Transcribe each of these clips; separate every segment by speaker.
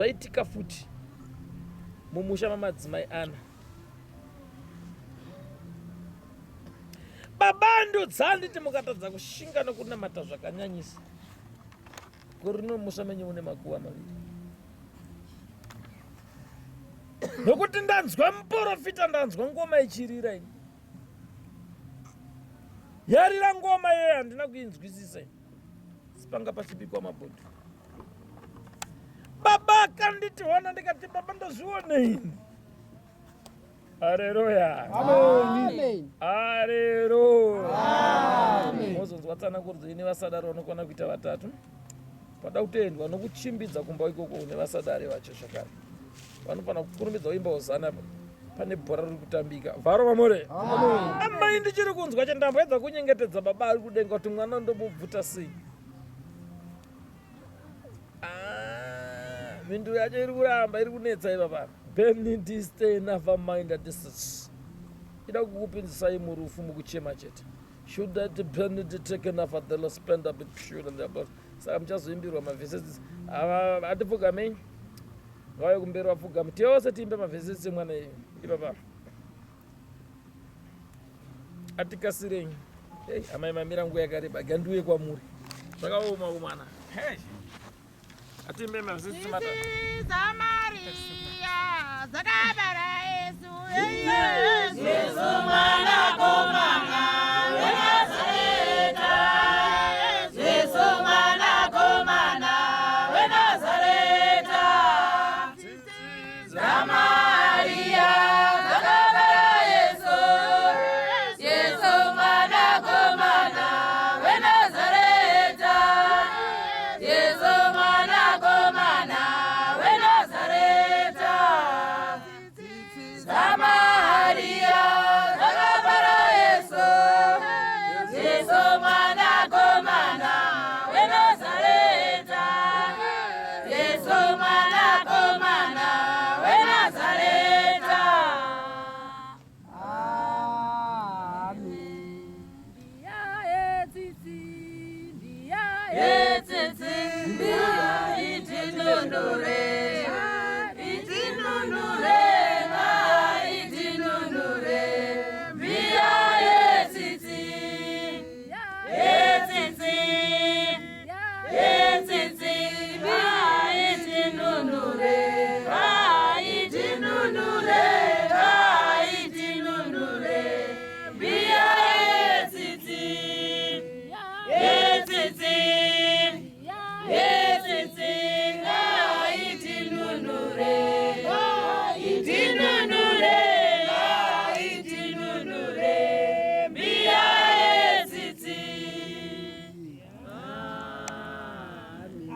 Speaker 1: zvaitika futi mumusha mamadzimai ana. Baba ndodzaa nditi mukatadza kushinga nokunamata zvakanyanyisa kuri nomusha menyu une makuva maviri. Nokuti ndanzwa muprofita, ndanzwa ngoma ichirira ini. Yarira ngoma iyoyo handina kuinzwisisa. Sipanga pachibikwa mabhodhi. Baba akanditiona ndikati baba ndozvione ini. Haleluya.
Speaker 2: Amen.
Speaker 1: Haleluya. Amen. Mozonzwa tsananguridzo ine vasadari vanokwana kuita vatatu. Pada kutendwa nokuchimbidza kumba ikoko une vasadari vacho zvakare. Vanofana kukurumidza kuimba hosana pane bhora riri kutambika. Vharo vamore. Amai ndichiri kunzwa chandamboedza kunyengetedza baba ari kudenga kuti mwana ndomubvuta sei. Mhindu yacho iri kuramba iri kunetsa baba. Benidi stay never mind that this is. Ida kukupinzisai murufu mukuchema chete. Should that Benidi take enough at the spend a bit sure and about. Saka muchazoimbirwa mavhesesi atipfugamei. Ngauye kumberi wapfugama. Tiyose tiimbe mavhesesi mwana iyo. Ibaba. Atikasirei. Hey, amai mamira nguva yakareba ganduye kwamuri. Zvakaoma mwana. Hey. Atimbe mavhesesi mata.
Speaker 3: Maria, zakabara Yesu,
Speaker 4: Yesu mwana komana, wenazareta. Yesu mwana komana, wenazareta. Maria, zakabara Yesu. Yesu mwana komana, wenazareta. Yesu mwana komana, wenazareta. Maria, zakabara Yesu. Yesu mwana komana, wenazareta. Yesu mwana komana, wenazareta. Yetsitsi, mbia itinunure, itinunure, itinunure, mbia yetsitsi, yetsitsi, yetsitsi, mbia itinunure, itinunure, itinunure, mbia yetsitsi, yetsitsi.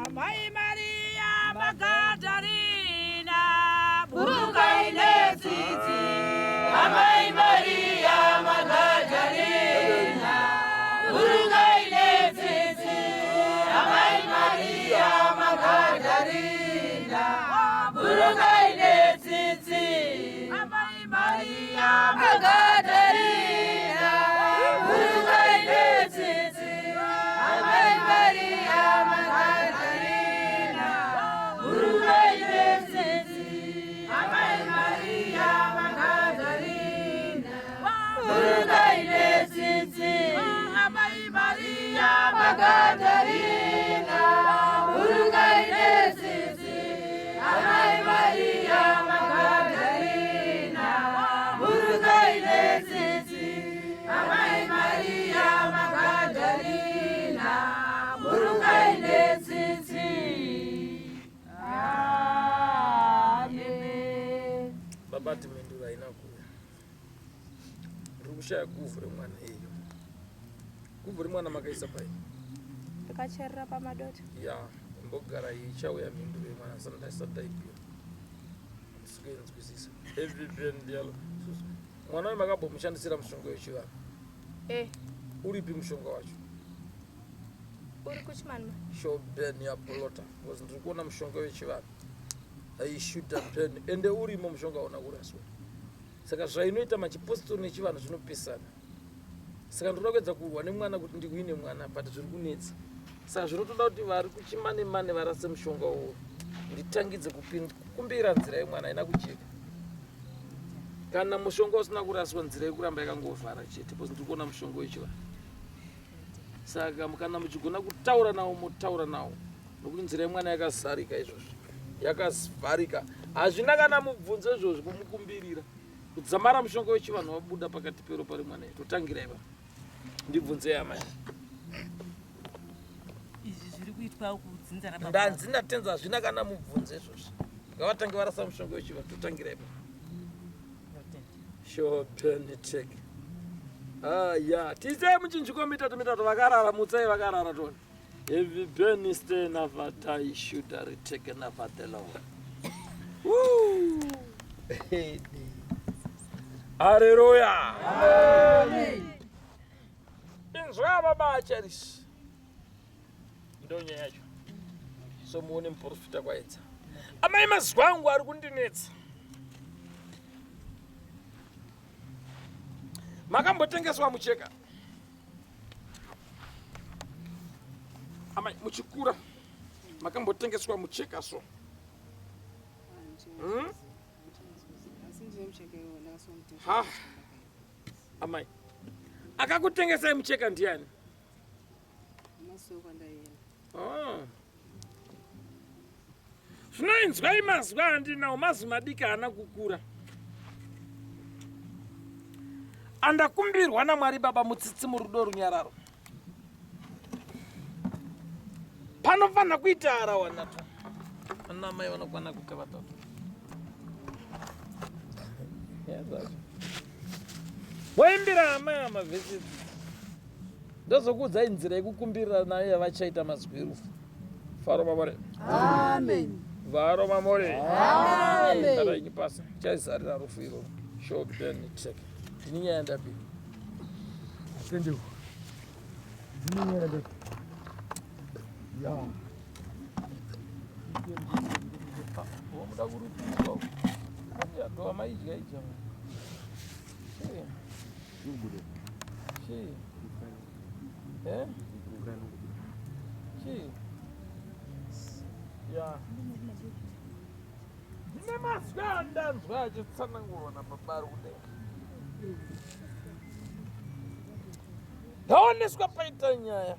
Speaker 3: Amai Maria Magdalena,
Speaker 4: Burukaine tsitsi, Amai Maria Magdalena. Burukaine tsitsi, Amai Maria Magdalena. Burukaine tsitsi,
Speaker 3: Amai Maria
Speaker 4: Magdalena. Burukaine tsitsi, Amai Maria Magdalena. Burukaine tsitsi, Amai Maria Magdalena. Burukaine tsitsi,
Speaker 3: Amai Maria
Speaker 4: Magdalena. Burukaine tsitsi, Amai Maria Magdalena. Burukaine tsitsi, Amai Maria Magdalena. Burukaine tsitsi. Amen.
Speaker 1: Baba timendura inakuya. Rukushaya guvu remwana iyo. Guvu remwana makaisa pai.
Speaker 2: Ndakacherera pamadota.
Speaker 1: Ya, mbogara ichauya minduru yemwana sadaipiwa. Musikuenzwisisa. Every pen dialo. Mwana we makambomshandisira mushonga wechivanhu. Uripi mushonga wacho?
Speaker 2: Uri kuchimani?
Speaker 1: Shoben ya polota. Because ndiri kuona mushonga wechivanhu. Aishuta pen. Ende urimo mushonga ona uraswa. Saka zvainoita machipostori nechivanhu zvinopisana. Saka ndinoda kuedza kurwa nemwana kuti ndikuine mwana but zviri kunetsa. Saka zvinotoda kuti vari kuchimane mane varase mushonga uwowo. nditangidze kukumbira nzira yemwana haina kucheka. Kana mushonga usina kuraswa nzira yekuramba yakangovhara chete, because ndiri kuona mushonga wechivanhu. Saka kana muchigona kutaura nawo motaura nawo, nokuti nzira yemwana yakazarika izvozvo, yakavharika. Hazvina kana mubvunzo izvozvo kumukumbirira. Kudzamara mushonga wechivanhu wabuda pakati pero pari mwana yedu. Totangira ipa. Ndibvunzei amai.
Speaker 5: Izvi zviri kuitwa kudzinza rapa.
Speaker 1: Ndanzi ndatenza hazvina kana mubvunzo izvozvo. Ngavatange varasa mushonga wechivanhu. Totangira ipa. Sure, penitech. Ya, tise muchinjiko mitatu vakarara mutsai vakarara toni. Every penny stay never die should retake never the Lord. Woo! Hallelujah. Amen. Inzwa baba charis. Ndonya yacho. So muone mprofita kwaedza. Amai mazwangu ari kundinetsa. Makambotengeswa mucheka. Amai muchikura. Makambotengeswa mucheka so. Ha. Amai. Akakutengesai mucheka ndiani? Oh. Zvinoinzwai mazwa handinawo mazwi madiki haana kukura. Andakumbirwa naMwari Baba mutsitsi murudo runyararo. Panofanira kuita arawanatu. Ana mai vanokwana kuita vatatu. Waimbira amai amavhesi. Ndozokuudzai nzira yekukumbirira nayo yavachaita mazwi erufu. Faro mamore.
Speaker 2: Amen.
Speaker 1: Varo mamore.
Speaker 2: Amen.
Speaker 1: Taraini pasa. Chaizarira rufu iro. Show then check. Ndinyaenda bi. Sende. Ndinyaenda. Ya. Muda kurudzwa. Ya ndo amaidya idya. Chi. Eh? Chi. Ya. Ndine mazwa ndanzwa achitsanangurwa nababa kudenga. Ndaoneswa paita nyaya.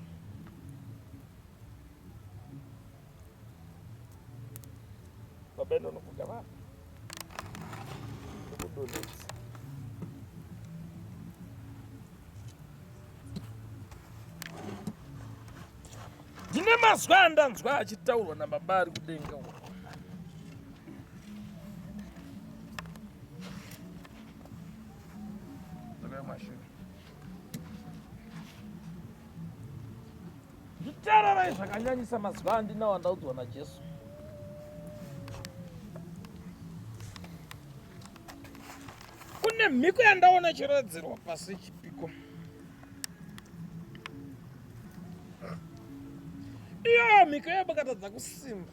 Speaker 1: Baba ndonovuga vanhu. Ndokudonesa. Ndine mazwa ndanzwa achitaurwa nababa ari kudenga uko. Nditararai zvakanyanyisa mazwa andinawo andaudzwa naJesu. Kune mhiko yandaona chiradzirwa pasi chipiko. Iyo mhiko yabakatadza kusimba.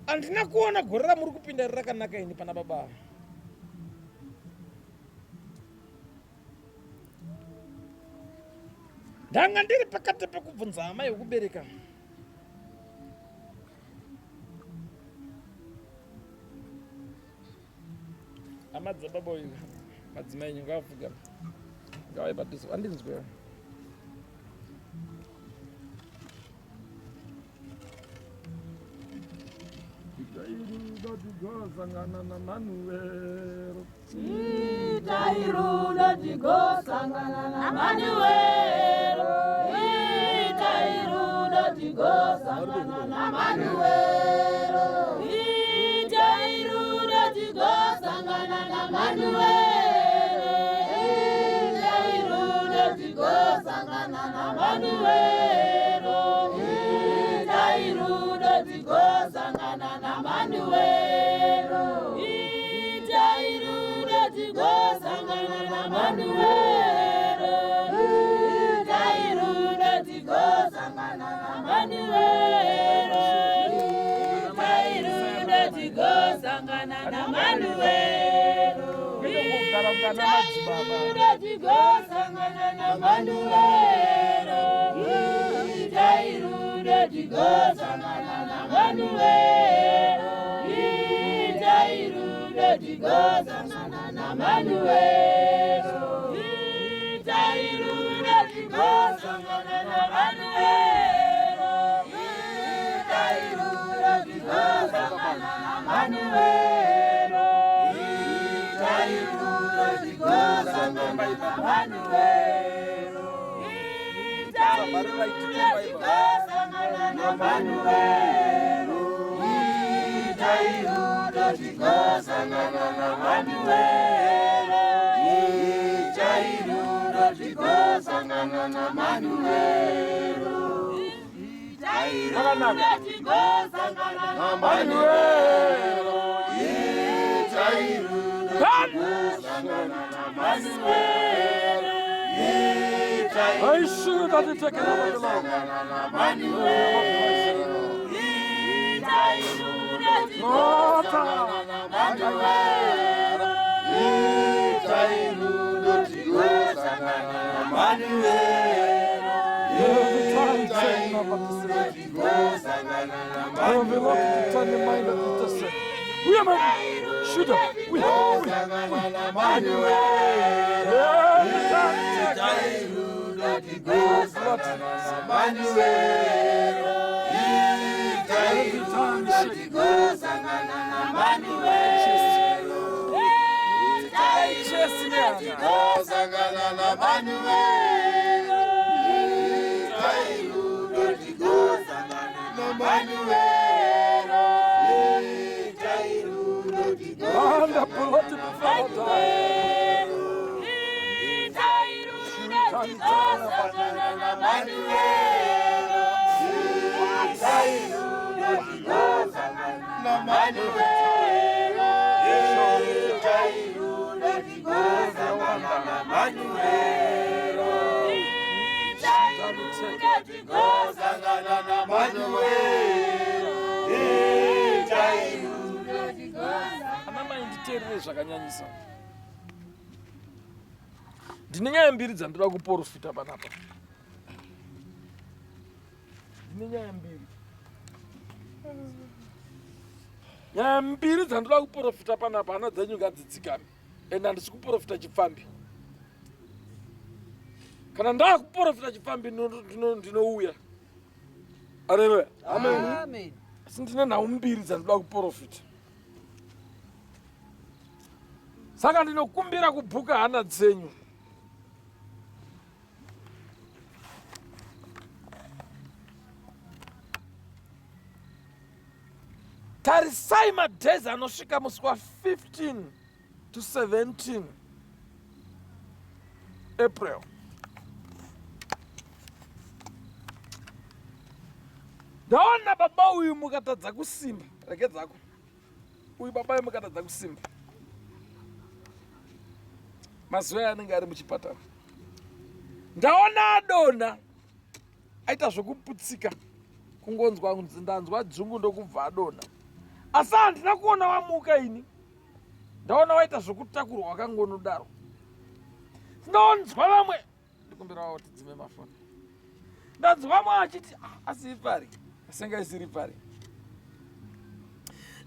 Speaker 1: Andina kuona gore ramuri kupinda rakanaka ini pana baba. Ndanga ndiri pakati pekubvunza amai yokubereka. Amadza baba uyu madzimai ngavuga. Ngavaibatisa andinzwe. Sangana na Manuel.
Speaker 4: Itairuda digo sangana na Manuel. Itairuda digo sangana na Manuel. Itairuda digo sangana na Manuel. Itairuda digo sangana na Manuel. Itairuda digo sangana na Manuel.
Speaker 1: kana madzibaba.
Speaker 4: Tigosangana na Manuelo. Itairude tigosangana na Manuelo. Itairude tigosangana na Manuelo. Itairude tigosangana na Manuelo. Itairude tigosangana na Manuelo. Itairude tigosangana na Manuelo. Itairude tigosangana na Manuelo. Itairude tigosangana na Manuelo. Itairude tigosangana na Manuelo. Itairude tigosangana na Manuelo. Itairude tigosangana na Manuelo.
Speaker 1: I should have taken over the Lord. Zvakanyanyisa. Ndine nyaya mbiri dzandinoda kuprofita panapa. Nyaya mbiri dzandinoda kuprofita panapa, hana dzenyu ngadzitsikame. Ende handisi kuprofita chipfambi. Kana ndaa kuprofita chipfambi ndinouya. Haleluya.
Speaker 2: Amen.
Speaker 1: Asi ndine nhau mbiri dzandinoda kuprofita. Saka ndinokumbira kubhuka hana dzenyu. Tarisai madhezi anosvika musi wa15 to 17 April. Ndaona baba uyu mukatadza kusimba. Rege dzako. Uyu baba uyu mukatadza kusimba. Mazuva anenge ari muchipatara. Ndaona adona aita zvokuputsika. Kungonzwa ndanzwa dzungu ndokubva adona. Asi handina kuona wamuka ini. Ndaona waita zvokutakurwa wakangonodaro. Ndonzwa vamwe ndikumbira wao tidzime mafoni. Ndanzwa vamwe achiti asi ipari. Asenga isiri pari.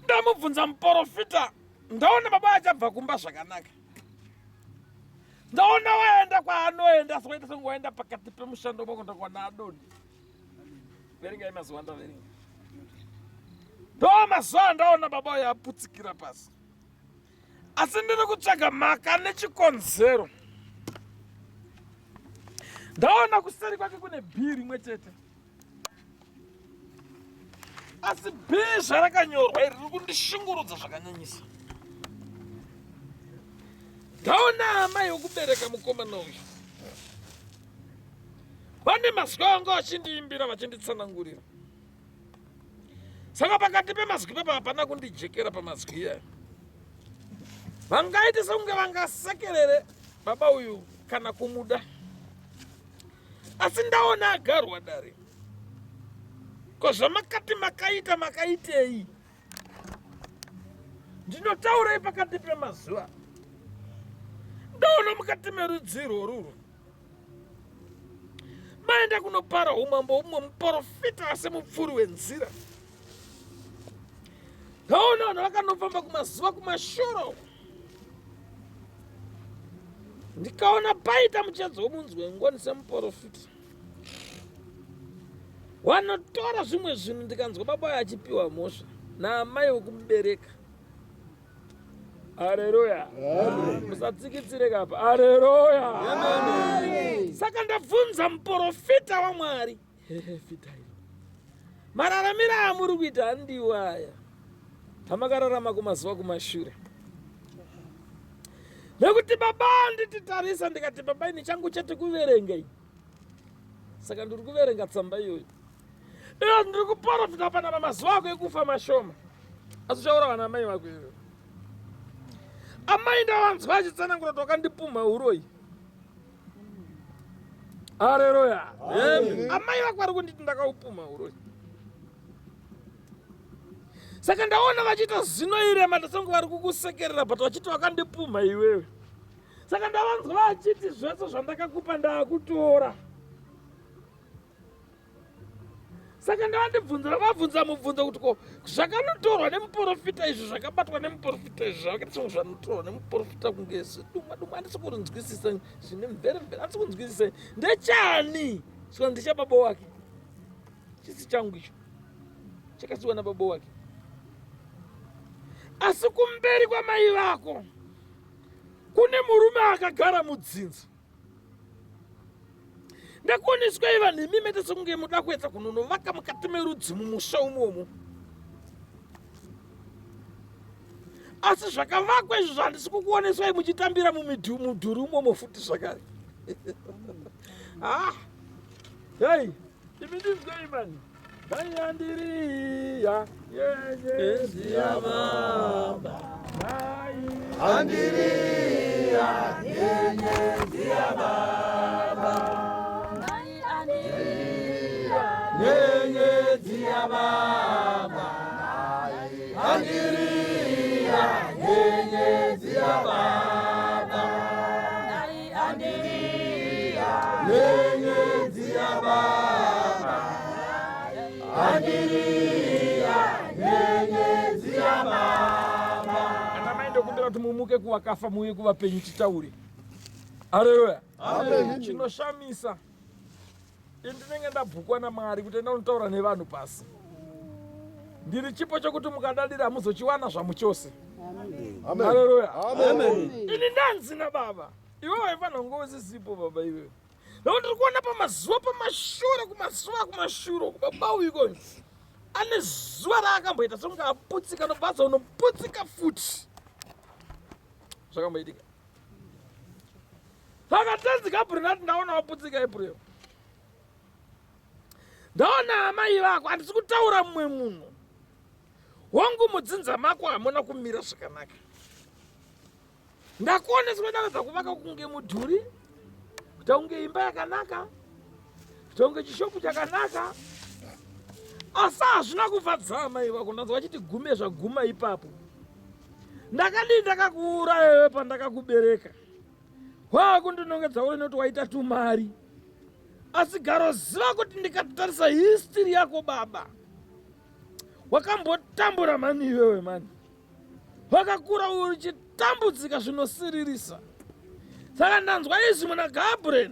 Speaker 1: Ndamubvunza muprofita. Ndaona baba achabva kumba zvakanaka. Ndaona waenda kwaanoenda soita songo waenda pakati pemushando wako ndakwana adoni. Verengai mazuva ndaverenga. Ndo mazuva ndaona baba yaputsikira pasi. Asi ndiri kutsvaga mhaka nechikonzero. Ndaona kuseri kwake kune bhiri rimwe chete. Asi bhiri zvarakanyorwa iri riri kundishungurudza zvakanyanyisa. Ndaona hama yokubereka mukomana uyu. Vane mazwi anga vachindiimbira vachinditsanangurira. Saka pakati pemazwi papa hapana kundijekera pamazwi iyaya. Vangaiti sekunge vangasekerere baba uyu kana kumuda. Asi ndaona agarwa dare. Ko zvamakati makaitei. Ndinotaurei pakati pemazuva. Ndaona mukati merudziro ruru maenda kunopara umambo umwe muprofita asi mupfuri wenzira. Ndaona vanhu vakanofamba kumazuva kumashoro, ndikaona paita muchedzo womunzwi wengoni semuprofita. Wanotora zvimwe zvinhu, ndikanzwa baba achipiwa mhosva naamai wokumubereka. Haleluya. Musatsikitsire kapa. Haleluya. Saka ndabvunza muprofita waMwari, mararamiro amuri kuita handiwo aya hamakararama kumazuva kumashure. Nekuti baba ndititarisa ndikati baba ini changu chete kuverenga iyi. Saka ndiri kuverenga tsamba iyoyo. Iyo ndiri kuprofita pana pamazuva ako ekufa mashoma. Asi uchaura vana amai vako ivo. Amai ndavanzwa achitsanangura kuti wakandipumha uroi. Haleluya. Amai vako vari kunditi ndakaupumha uroi. Saka ndaona vachiita zino irema ndasangu vari kukusekerera but vachiti wakandipumha iwewe. Saka ndavanzwa vachiti zvese zvandakakupa ndaakutora. Saka ndavandibvunza, vakabvunza mubvunzo kuti ko zvakanotorwa nemuprofita izvi zvakabatwa nemuprofita izvi zvakati zvimwe zvanotorwa nemuprofita kunge dumadu handisi kunzwisisa zvine mveremvere, handisi kunzwisisa ndechani. Saka ndechababa wake, chisi changu icho chakasiwa nababa wake. Asi kumberi kwamai vako kune murume akagara mudzinza. Ndakuoneswa iva nemi mete sekunge muda kuedza kunonovaka mukati merudzi mumusha umomo. Asi zvakavakwa izvo handisi kukuoneswai muchitambira mumudhuri umomo futi zvakare. Hei, imi ndinzwai mani. Andiriya nyenyedzi yaBaba. Andiriya nyenyedzi yaBaba. Nyenyedzi yaBaba. Andiriya nyenyedzi yaBaba. Andiriya nyenyedzi yaBaba. Andiriya nyenyedzi yaBaba. Ana mai ndokumbira kuti mumuke kuvakafa muuye kuvapenyu titaure. Haleluya. Amen. Chinoshamisa ndinenge ndabvukwa naMwari kuti ndinotaura nevanhu pasi. Ndiri chipo chokuti mukadadira muzochiwana zvamuchose. Amen. Haleluya. Amen. Ini ndanzi naBaba. Iwe waifana kunge usisipo baba iwe. Leo ndiri kuona pamazuva pamashure kumazuva kubaba uiko ane zuva raakamboita sekunge aputsika nobvaza unoputsika futi. Zvakamboitika. Saka tenzi Gabriel ndati ndaona waputsika April. Ndaona amai vako, handisi kutaura mumwe munhu. Wangu mudzinza mako hamuna kumira zvakanaka. Ndakuoneswa ndakadza kuvaka kunge mudhuri, kuti unge imba yakanaka, kuti unge chishopu chakanaka. Asi hazvina kufadza amai vako, ndanzwa vachiti gume zvaguma ipapo. Ndakadii ndakakuuraya iwe pandakakubereka. Wakundinongedza uri nekuti waita tumari. Asi garoziva kuti ndikatarisa history yako baba, wakambotambura mani iwewe mani. Wakakura uchitambudzika zvinosiririsa. Saka ndanzwa izvi muna Gabriel.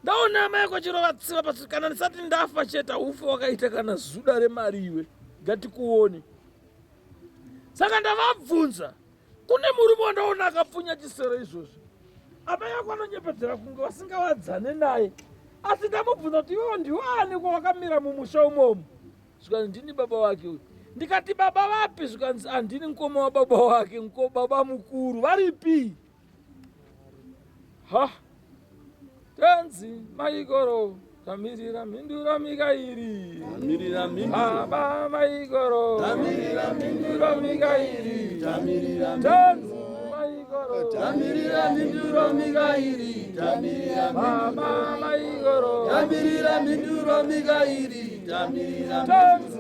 Speaker 1: Ndaona amai yako chirova tsiva pasi kana ndisati ndafa cheta ufe wakaita kana zuda remari iwe. Ngatikuone. Saka ndavabvunza, kune murume wandaona akapfunya chisero izvozvo. Amai yako anonyepedzera kunge vasingawadzane naye. Asi ndamubvunza kuti iwewe ndiwani kwawakamira mumusha umomo. Zvikanzi ndini baba wake uyu. Ndikati baba vapi? Zvikanzi handini mukoma wababa wake, baba mukuru. Varipi? Tenzi maigoro tamirira mindura mikairi. Tamirira mindura. Baba maigoro tamirira mindura mikairi. Tamirira tenzi maigoro tamirira mindura mikairi. Tamirira baba maigoro tamirira mindura mikairi. Tamirira tenzi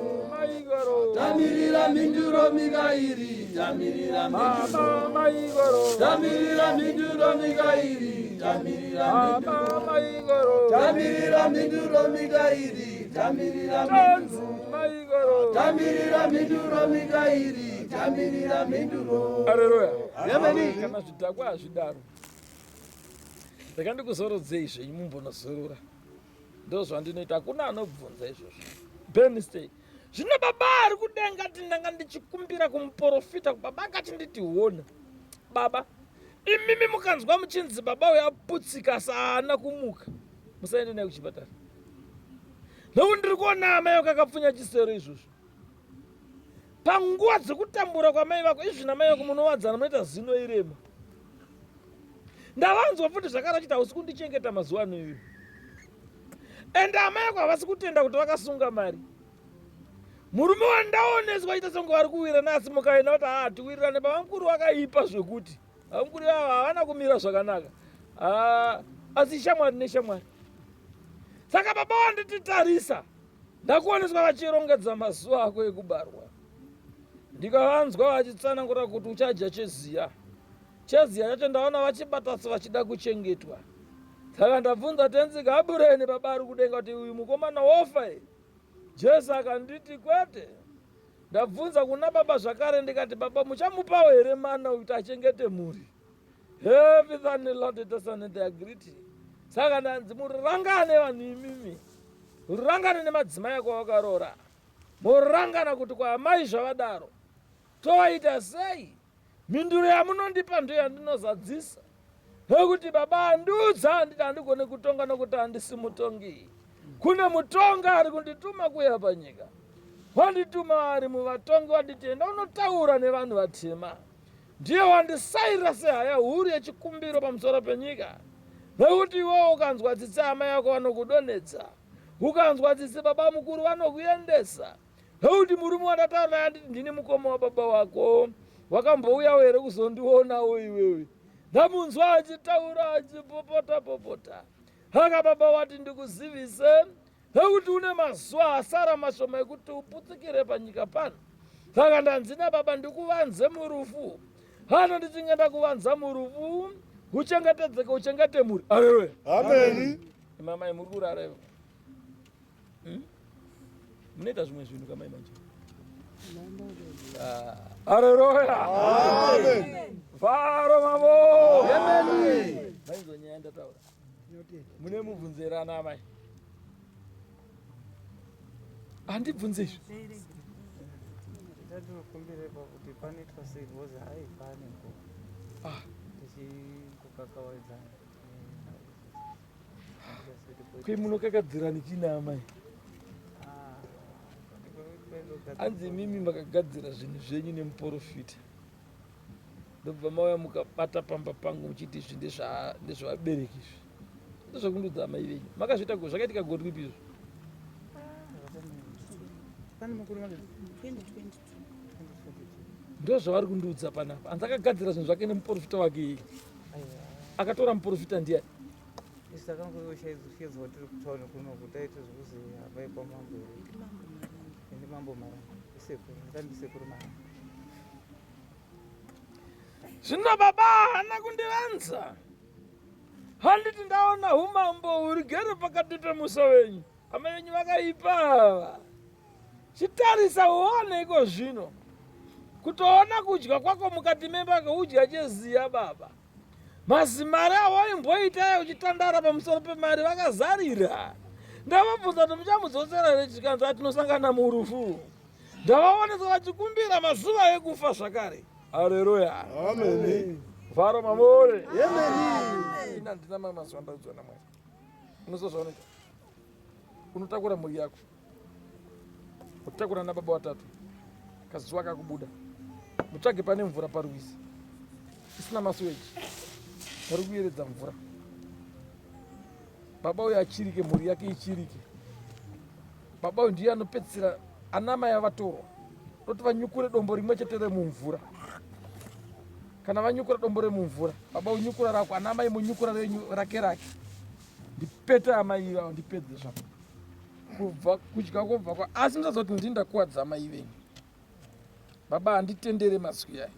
Speaker 1: maigoro.
Speaker 2: Tamirira minduro mikairi, tamirira
Speaker 1: Baba maigoro.
Speaker 2: Tamirira minduro mikairi, tamirira
Speaker 1: Baba maigoro.
Speaker 2: Tamirira minduro mikairi, tamirira
Speaker 1: Tanzi maigoro.
Speaker 2: Tamirira minduro mikairi, tamirira minduro.
Speaker 1: Haleluya.
Speaker 2: Amen.
Speaker 1: Kana zvidhakwa hazvidaro. Ndakandikuzorodzei zvenyu mumbonozorora. Ndo zvandinoita, hakuna anobvunza izvozvo. Benstay. Zvino baba ari kudenga kuti ndanga ndichikumbira kumuprofita, baba akati nditi hona. Baba, imimi mukanzwa muchinzi baba uyo aputsika saana kumuka. Musaende naye kuchipatara. Nokuti ndiri kuona amai vako akapfunya chisero izvozvo. Panguva dzekutambura kwamai vako, izvina mai vako munovadzana munoita zino irema. Ndavanzwa futi zvakarachita hausi kundichengeta mazuva ano iwe. Ende amai vako havasi kutenda kuti vakasunga mari. Murume wandaoneswa ita songo vari kuwira nasi mukaenda kuti tiwirirane, baba vakaipa zvekuti. Baba havana kumira zvakanaka. Asi shamwari neshamwari. Saka baba wandititarisa, ndakuoneswa vachirongedza mazuva ako ekubarwa. Ndikavanzwa vachitsanangura kuti uchadya cheziya. Cheziya chacho ndaona vachibatasa vachida kuchengetwa. Saka ndabvunza tenzika, abureni baba ari kudenga kuti uyu mukomana wofa here? Jesu akanditi kwete. Ndabvunza kuna baba zvakare ndikati, baba muchamupawo here mana kuti achengete mhuri? Everything the Lord does and they agree. Saka ndanzi murangane vanhu imimi. Murangane nemadzimai ako vakarora. Murangana kuti kwa amai zvavadaro. Toita sei? Minduro yamunondipa ndiyo yandinozadzisa. Nekuti baba andiudza handiti handigone kutonga nokuti handisi mutongi. Kune mutonga ari kundituma kuya panyika. Wandituma ari muvatongi wanditi enda unotaura nevanhu vatema. Ndiye wandisairira sehaya huru yechikumbiro pamusoro penyika. Nekuti iwewe ukanzwa tsitsi amai ako vanokudonedza. Ukanzwa tsitsi baba mukuru vanokuendesa. Nekuti murume wandataura naye anditi ndini mukoma wababa wako. Wakambouyawo here kuzondionawo iwewe. Ndamunzwa achitaura achipopota. Haka baba wati ndikuzivise. Nekuti une mazuva asara mashoma ekuti uputsikire panyika pano. Saka ndanzina baba ndikuvanze murufu. Hano ndichingenda kuvanza murufu. Uchengetedzeke uchengete mhuri. Haleluya.
Speaker 2: Amen.
Speaker 1: Mamai muri kurara ivo. Munoita zvimwe zvinhu kamai manje. Haleluya.
Speaker 2: Amen.
Speaker 1: Faro mavo.
Speaker 2: Amen.
Speaker 1: Maizwa nyaya ndataura. Mune mubvunzerana amai. Handibvunze izvo.
Speaker 6: Ndinokumbire pakuti panoitwa sei because haifani tichikukakawadzana.
Speaker 1: Kwe munokakadzirani china amai? Hanzi mimi makagadzira zvinhu zvenyu nemuprofita. Ndobva mauya mukabata pamba pangu muchiti izvi ndezvavabereki izvi. Ndezvekundudza amai venyu. Makazviita zvakaitika gore ripi izvo? Ndo zvavari kundudza panapa. Hanzi akagadzira zvinhu zvake nemuprofita wake. Akatora muprofita ndiani?
Speaker 6: Isi takangoshaidzwa tiri kutaura kuno kuti aite zvekuzi avaikwa mambo ende mambo maranga isekuru ndandisekuru maranga.
Speaker 1: Zvino baba hana kundivanza. Handiti ndaona umambo hurigere pakati pemuso wenyu. Hama venyu vakaipa. Chitarisa uone iko zvino. Kutoona kudya kwako mukati memba keudya cheziya baba. Mazimari avo imboita uchitandara pamusoro pemari vakazarira. Ndavabvunza kuti muchamudzosera here chikanza atinosangana murufu. Ndavaonesa vachikumbira mazuva ekufa zvakare. Haleluya.
Speaker 2: Amen.
Speaker 1: Faro mamore.
Speaker 2: Amen.
Speaker 1: Ina ndina mazuva ndaudzwa naMwari. Unozozvaonoita. Unotakura mhuri yako. Utakura nababa watatu. Kazuva kakubuda. Mutsvage pane mvura parwizi. Isina masuweji. Muri kuyeredza mvura. Baba uyu achirike, mhuri yake ichirike. Baba uyu ndiye anopedzisira anamai avatorwa. Doti vanyukure dombo rimwe chete remumvura. Kana vanyukura dombo remumvura, baba unyukura rako, anamai munyukura rake. Ndipete amai ivavo, ndipedze zvako. kubva kudya kwobva asi musazoti ndindakuwadza mai venyu. Baba handitendere mazwi aya.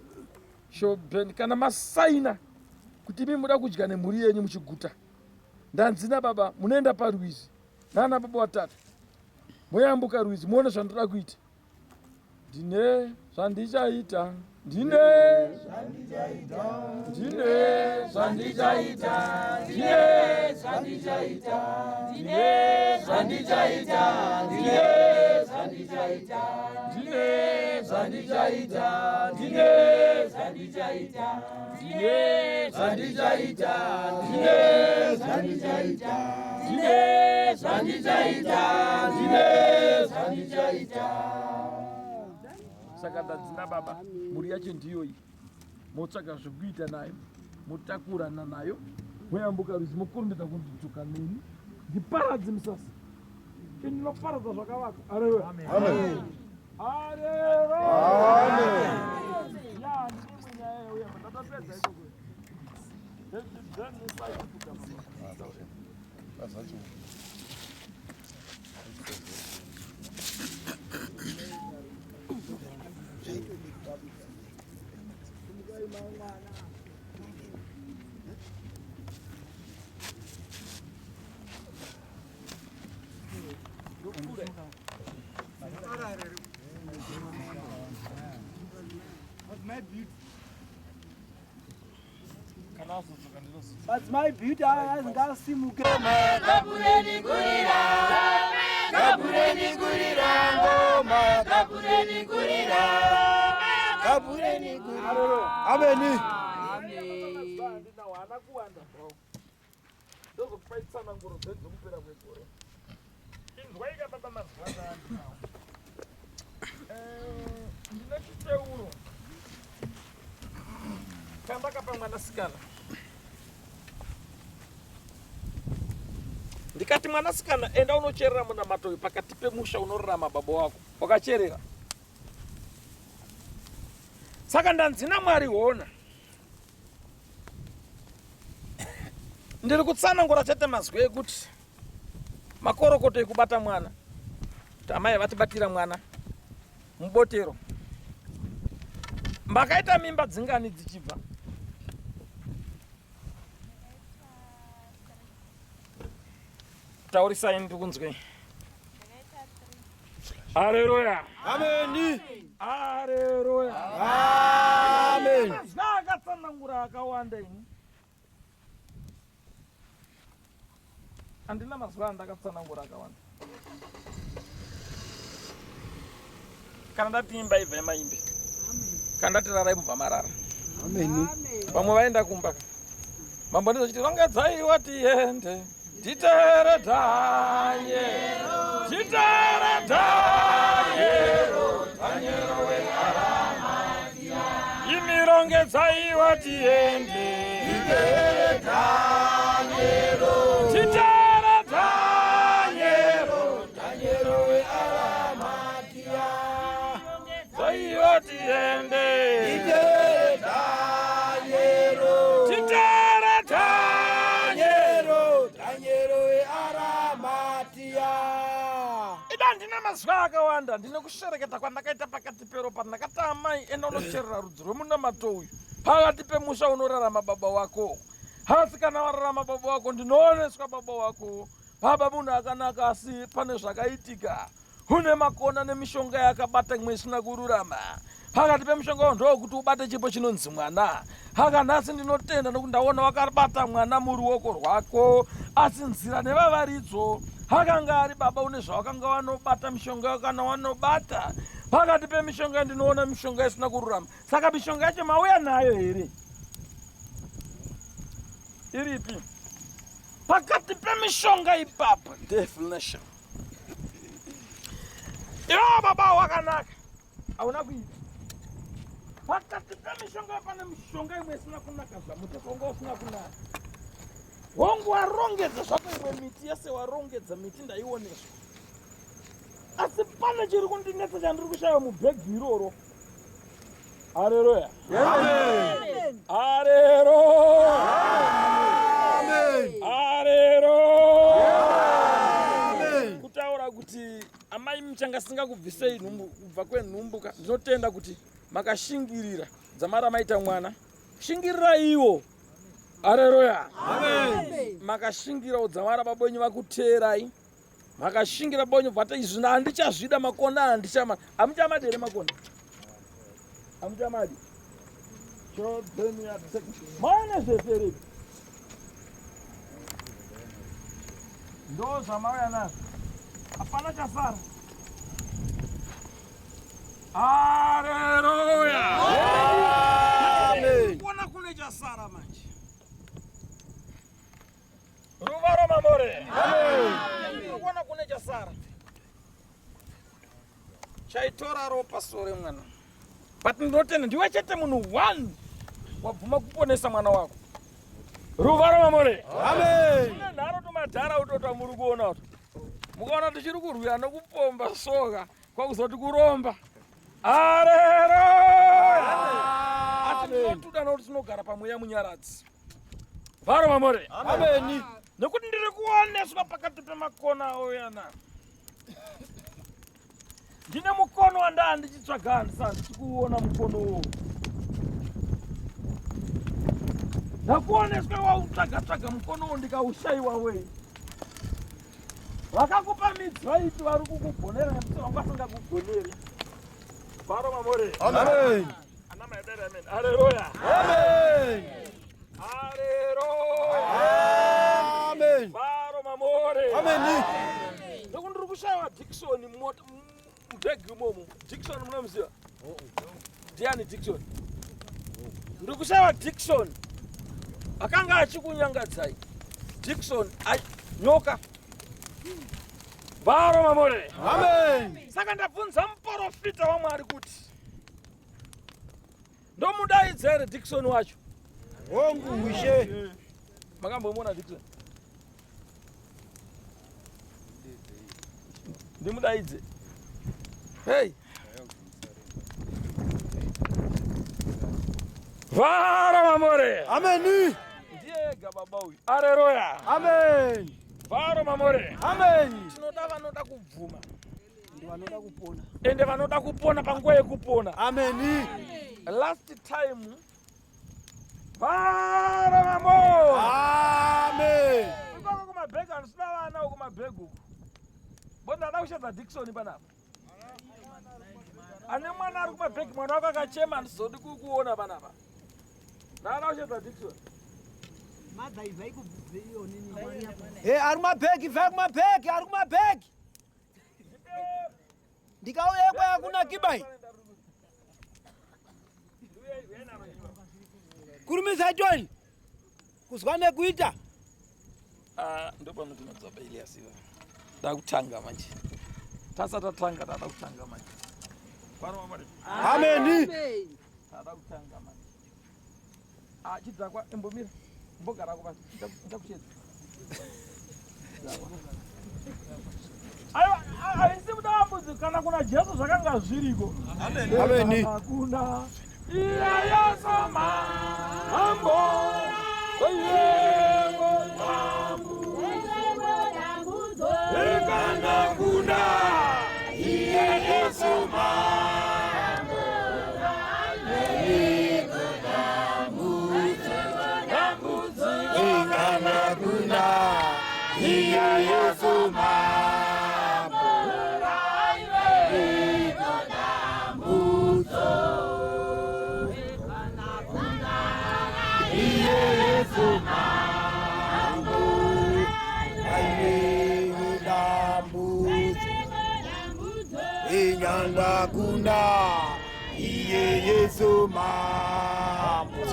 Speaker 1: Shobhen kana masaina kuti imi muda kudya nemhuri yenyu muchiguta. Ndanzina baba munoenda paRwizi nana baba watatu. Moyambuka Rwizi muone zvandoda kuita. Ndine zvandichaita. Ndine zvandichaita. Ndine zvandichaita. Ndine zvandichaita. Ndine zvandichaita. Ndine zvandichaita. Ndine zvandichaita. Ndine zvandichaita. Ndine zvandichaita. Ndine zvandichaita. Ndine zvandichaita. Ndine zvandichaita. Saka ndadzina baba muri yacho ndiyo iyi. Motsvaga zvekuita nayo, motakurana nayo, moyambuka Rwizi mokurumbidza kundituka neni. Ndiparadze misasa. Ndinoparadza zvakavaka. Haleluya.
Speaker 2: Amen.
Speaker 1: Haleluya.
Speaker 2: Amen.
Speaker 1: Ya ndimwe nyaya yauya ndatapedza izvo kwe.
Speaker 7: That's my beauty. I got see muke.
Speaker 3: Kapureni gurira, kapureni gurira, ngoma, kapureni gurira, kapureni gurira.
Speaker 2: Amen.
Speaker 1: Ndina wana kuwanda bro. Ndozokupaitsana ngoro dzedzo kupera kwegore. Inzwaika baba mazwana andinawo. Ndine chiteuro. Kandakapa mwanasikana. Ndikati mwanasikana enda unocherera muna matoyi pakati pemusha unorarama baba wako. Wakacherera. Saka ndanzina Mwari wona. Ndiri kutsanangura chete mazwi ekuti makorokoto ekubata mwana. Kuti amai vatibatira mwana mubotero. Mbakaita mimba dzingani dzichibva. Taurisai ndikunzwei. Haleluya.
Speaker 2: Amen.
Speaker 1: Haleluya.
Speaker 2: Amen.
Speaker 1: Zvakatsanangura akawanda ini. Andina mazwa andakatsanangura akawanda. Kana ndati imba ibve maimbe. Kana ndati rarai mubva marara.
Speaker 2: Amen.
Speaker 1: Vamwe vaenda kumba. Mambo ndizochiti rongedzaiwa tiende. Titere Daniero, titere Daniero, Daniero weAramatia. Imirongedzaiwa tiende. Titere Daniero, titere Daniero, Daniero weAramatia. Zaiwa tiende. Titere Daniero, titere Daniero. Ndina mazwa akawanda ndine kushereketa kwandakaita pakati pero pandakati amai enda unocherera rudzi rwemunamato uyu pakati pemusha unorarama baba wako. Asi kana wararama baba wako ndinooneswa baba wako. Baba munhu akanaka asi pane zvakaitika. Une makona nemishonga yakabata imwe isina kururama. Pakati pemishonga ndokuti ubate chipo chinonzi mwana. Haka nhasi ndinotenda nokuti ndaona wakabata mwana muruoko rwako. Asi nzira nevavaridzo hakanga ari baba une zvawakanga wanobata mishonga kana wanobata. Pakati pemishonga ndinoona mishonga isina kururama. Saka mishonga yacho mauya nayo here? Iripi? Pakati pemishonga ipapo definition. Iwo baba wakanaka. Hauna kuita. Pakati pemishonga pane mishonga imwe isina kunaka zvamutekonga usina kunaka. Hongu warongedza zvako imwe miti yese warongedza miti ndaioneswa. Asi pane chiri kundinetsa chandiri kushaya mubhegi iroro. Haleluya.
Speaker 2: Amen.
Speaker 1: Haleluya.
Speaker 2: Amen.
Speaker 1: Haleluya.
Speaker 2: Amen.
Speaker 1: Kutaura kuti amai mchanga singakubvisei nhumbu kubva kwenhumbuka. Ndinotenda kuti makashingirira dzamara maita mwana. Shingirira iwo. Haleluya.
Speaker 2: Amen.
Speaker 1: Makashingira dzamara babonyu vakuteerai. Makashingira bonyu bvata izvi handichazvida makona handichama. Amuchamadere makona. Amuchamadi. Children ya mana zvefere. Ndo zamaya nazo. Hapana chasara. Haleluya.
Speaker 2: Amen.
Speaker 1: Kuona kune chasara manje. Ruvaro mamore. Amen. Kuona kune chasara. Chaitora ropa sore mwana. But ndotenda ndiwe chete munhu 1 wabvuma kuponesa mwana wako. Ruvaro mamore.
Speaker 2: Amen.
Speaker 1: Ndaro tomadhara utota muri kuona kuti. Mukaona tichiri kurwira nokupomba soka kwakuzoti kuromba. Haleluya. Atinotuda nokuti tinogara pamweya munyaradzi. Varo mamore.
Speaker 2: Amen.
Speaker 1: Nekuti ndiri kuoneswa pakati pemakona auyana. Ndine mukono wanda ndichitsvaga handisa ndichikuona mukono uwo. Ndakuoneswa wautsvaga mukono uwo ndikaushayiwa wei. Vakakupa midzi vari kukugonera nekuti vangasingakugoneri. Varo mamore.
Speaker 2: Amen.
Speaker 1: Ana maedera amen. Haleluya.
Speaker 2: Amen.
Speaker 1: Haleluya.
Speaker 2: Amen.
Speaker 1: Varo mamore.
Speaker 2: Amen.
Speaker 1: Ndokundiri kushayiwa Dickson mubhegi imomo. Dickson munomuziva? Ndiani Dickson? Ndiri kushayiwa Dickson. Akanga achikunyangadzai. Dickson nyoka. Varo mamore.
Speaker 2: Amen.
Speaker 1: Saka ndabvunza muprofita waMwari kuti ndomudaidza here Dickson wacho.
Speaker 2: Hongu ushe.
Speaker 1: Makambomona Dickson? Ndimudaidze. Hey. Varo mamore.
Speaker 2: Amen.
Speaker 1: Ndiega baba uyu. Haleluya.
Speaker 2: Amen.
Speaker 1: Varo mamore.
Speaker 2: Amen.
Speaker 1: Tinoda vanoda kubvuma.
Speaker 2: Ndivanoda kupona.
Speaker 1: Ende vanoda kupona panguva yekupona.
Speaker 2: Amen.
Speaker 1: Last time. Varo mamore.
Speaker 2: Amen.
Speaker 1: Ukoko kumabhegi handisina vana ukumabhegi uku. Bona ndada kushadza Dickson panapa. Ane mwana ari kumabhegi mwana wako akachema handizodi kukuona panapa. Ndada kushadza Dickson.
Speaker 2: Hey, arumabhegi, arumabhegi, arumabhegi. Ndikauya kwa kuna kibai. Kurumisa John. Kuzwane kuita.
Speaker 1: Ndo pano tinodzoba Elias iva. Ndakutanga manje. Tasatanga ndada kutanga manje. Varo mamore.
Speaker 2: Amen.
Speaker 1: Ndada kutanga manje. Chidzakwa embomira. Mbogara ko basi. Ndakuchedza. Aiwa, aisi mudambudzi kana kuna Jesu zvakanga zviriko.
Speaker 2: Amen.
Speaker 1: Hakuna. Iya yasoma. Ambo. Oyego dambu. Ekana kuna. Iya yasoma.
Speaker 2: Iya Yesu mambo. Iya Yesu mambo. Inyanga kuna. Iya Yesu mambo.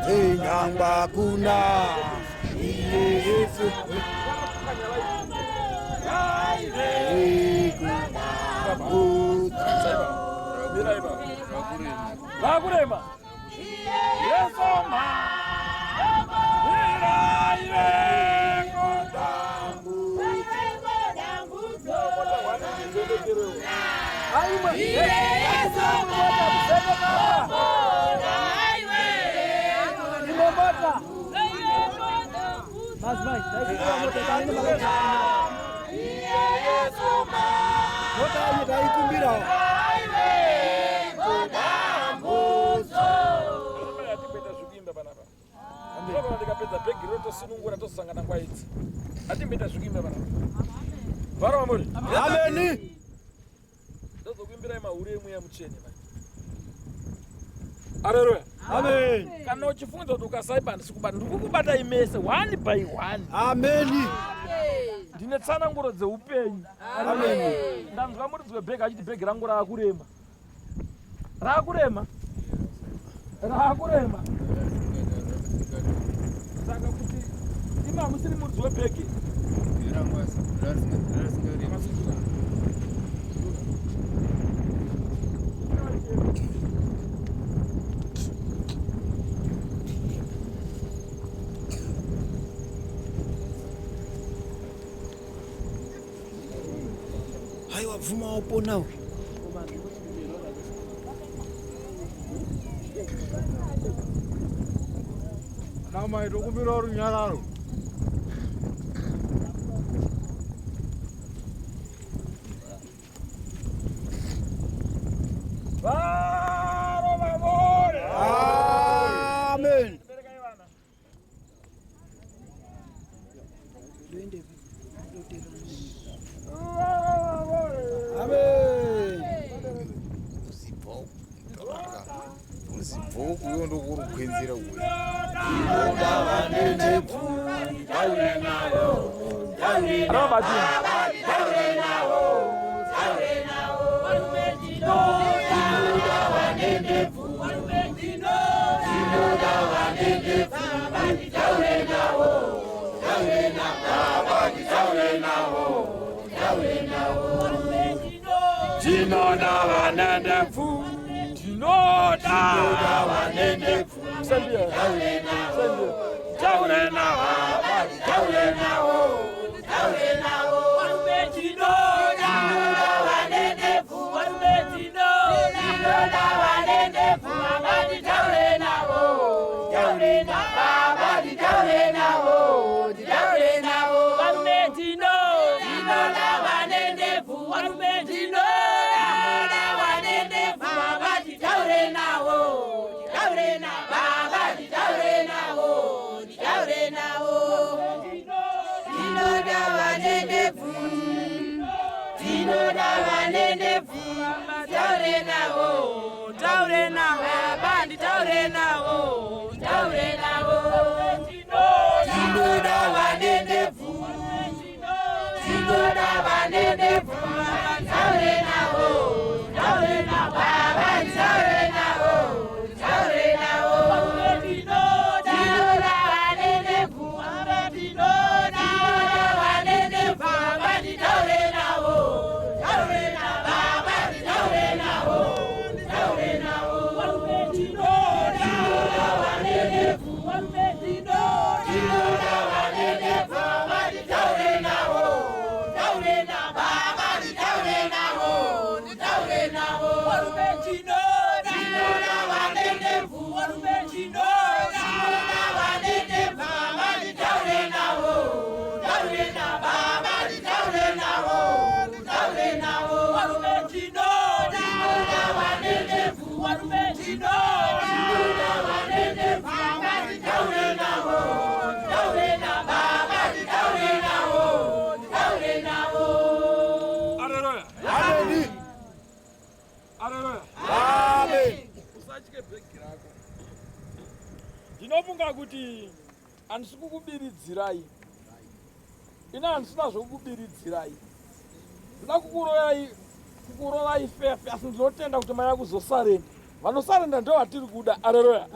Speaker 2: Inyanga kuna. Iya Yesu
Speaker 1: Vakurema. Yesu
Speaker 7: Madzimai, taikumbira mota taine malota. Mota yangu taikumbira.
Speaker 1: Ndikapedza bhegi rotosunungura tosangana kwaidzi atimbita zvikimba pana vara vamuri
Speaker 2: Ameni.
Speaker 1: ndozokuimbirai mahuri emwe yamuchene aleluya
Speaker 2: Amen.
Speaker 1: kana uchifunza kuti ukasaipa ndisikubata ndikukubatai mese 1 by 1.
Speaker 2: Ameni.
Speaker 1: ndine tsananguro dzeupenyu ndanzwa muridzi webhegi achiti bhegi rangu raakurema saka kuti ima musiri muridzi webhegi
Speaker 2: Haiwa vuma wapo nao. Nama itu kumbira runyararo.
Speaker 1: varo vamore
Speaker 2: Amen.
Speaker 3: Uzibhuku yondo kurukwenzera uwe.
Speaker 1: Tinoda vanendefu tinoda vanendefu taure navo ndinofunga kuti handisi kukubiridzirai ina handisina zvokukubiridzirai ndinoda kukurovai fefe asi ndinotenda kuti maya kuzosarenda vanosarenda ndo vatiri kuda aleluya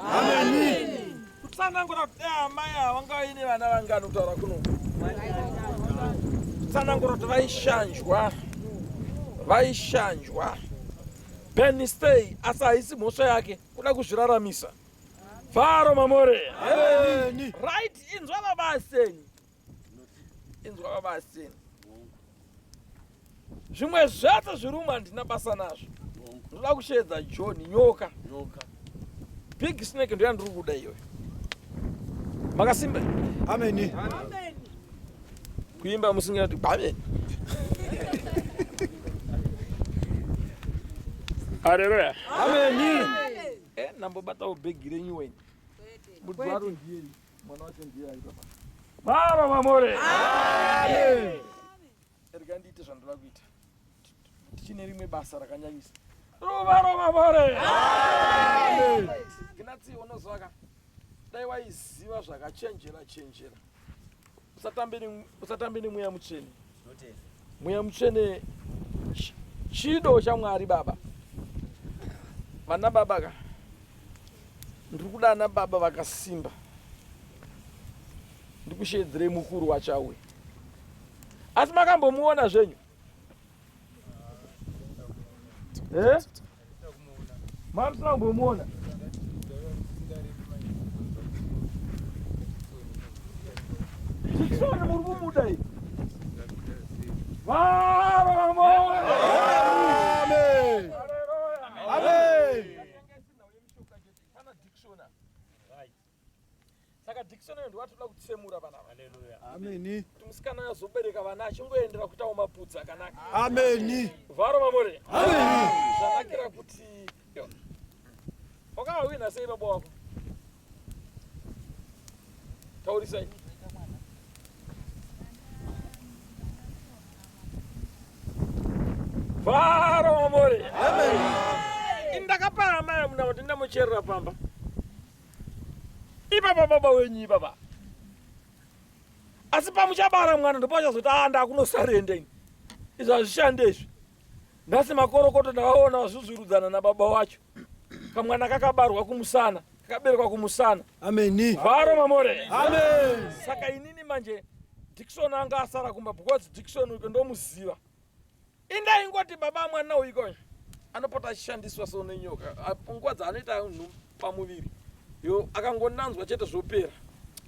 Speaker 1: kutsanangura kuti amai havanga vaine vana vangano kutaura kuno kutsanangura kuti vaishanjwa Benistay asi haisi mhosva yake kuda kuzviraramisa Faro mamore. Right, inzwa babaseni. Zvimwe zvata zviruma ndina basa nazvo. Ndoda kushedza John nyoka. Big snake ndo yandiri kuda iyoyo. Makasimba.
Speaker 2: Amen.
Speaker 1: kuimba musingati amen. Haleluya.
Speaker 2: Amen.
Speaker 1: Nambobata ubegi renyu weni. Mudwaro ndiye mwana wacho ndiye ali papa. Baba mamore. Amen. Ergandite zvandira kuita. Tichine rimwe basa rakanyanyisa. Ruvaro mamore. Amen. Kinatsi unozwaka. Dai waiziva zvakachenjera. Usatambeni mweya mutsvene. Mweya mutsvene chido chaMwari Baba. Vana baba ka. Ndiri kuda ana baba vakasimba. Ndikushedzere mukuru wachawe. Asi makambomuona zvenyu? Mamusina kumbomuona? Tichona muri kumuda iyi. Amen. Amen. Saka Dickson ndo watoda kutsemura vana. Haleluya.
Speaker 2: Amen.
Speaker 1: Tumusikana azobereka vana achingoendera kutawo mapudza akanaka.
Speaker 2: Amen.
Speaker 1: Varo mamore.
Speaker 2: Amen.
Speaker 1: Zvanakira kuti wakawina sei baba wako? Taurisai. Varo mamore. Amen. Indakapa mai muna kuti ndamucherera pamba. Ibaba baba wenyu baba. Asi pamuchabara mwana ndipo achazoti ndakunosarenda ini. Izvo azvishandezvi. Ndasi makorokoto ndakaona wazvuzvurudzana nababa wacho. Kamwana kakabarwa kumusana, kakaberekwa kumusana.
Speaker 2: Amen.
Speaker 1: Varo mamore.
Speaker 2: Amen.
Speaker 1: Saka inini manje Dickson anga asara kumba because Dickson uko ndomuziva. Inda ingoti baba mwana uiko anopota achishandiswa sono nyoka. Nguva dzaanoita pamuviri. Yo akangonanzwa chete zvopera.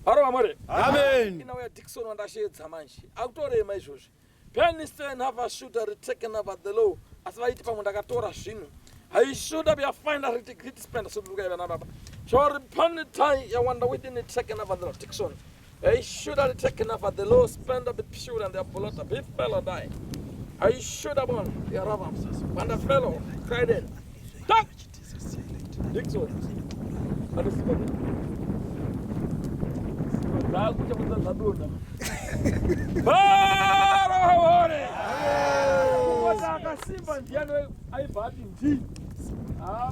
Speaker 1: Varo mamore.
Speaker 2: Amen.
Speaker 1: Inauya Dickson wandashedza manje. Akutorema izvozvi. Penistone have a shooter taken over the law. Asi vaiti pamwe ndakatora zvinhu. I should have a final great spender so look at baba. Short penalty ya wonder within it taken over the law. Dickson. I should have taken over the law spender the pure and the bullet a big fellow die. I should have won. The Arabs. And the fellow cried in. Duck! Dickson. What is it? Barahore! Whataka simba ndiano aibhati ndi.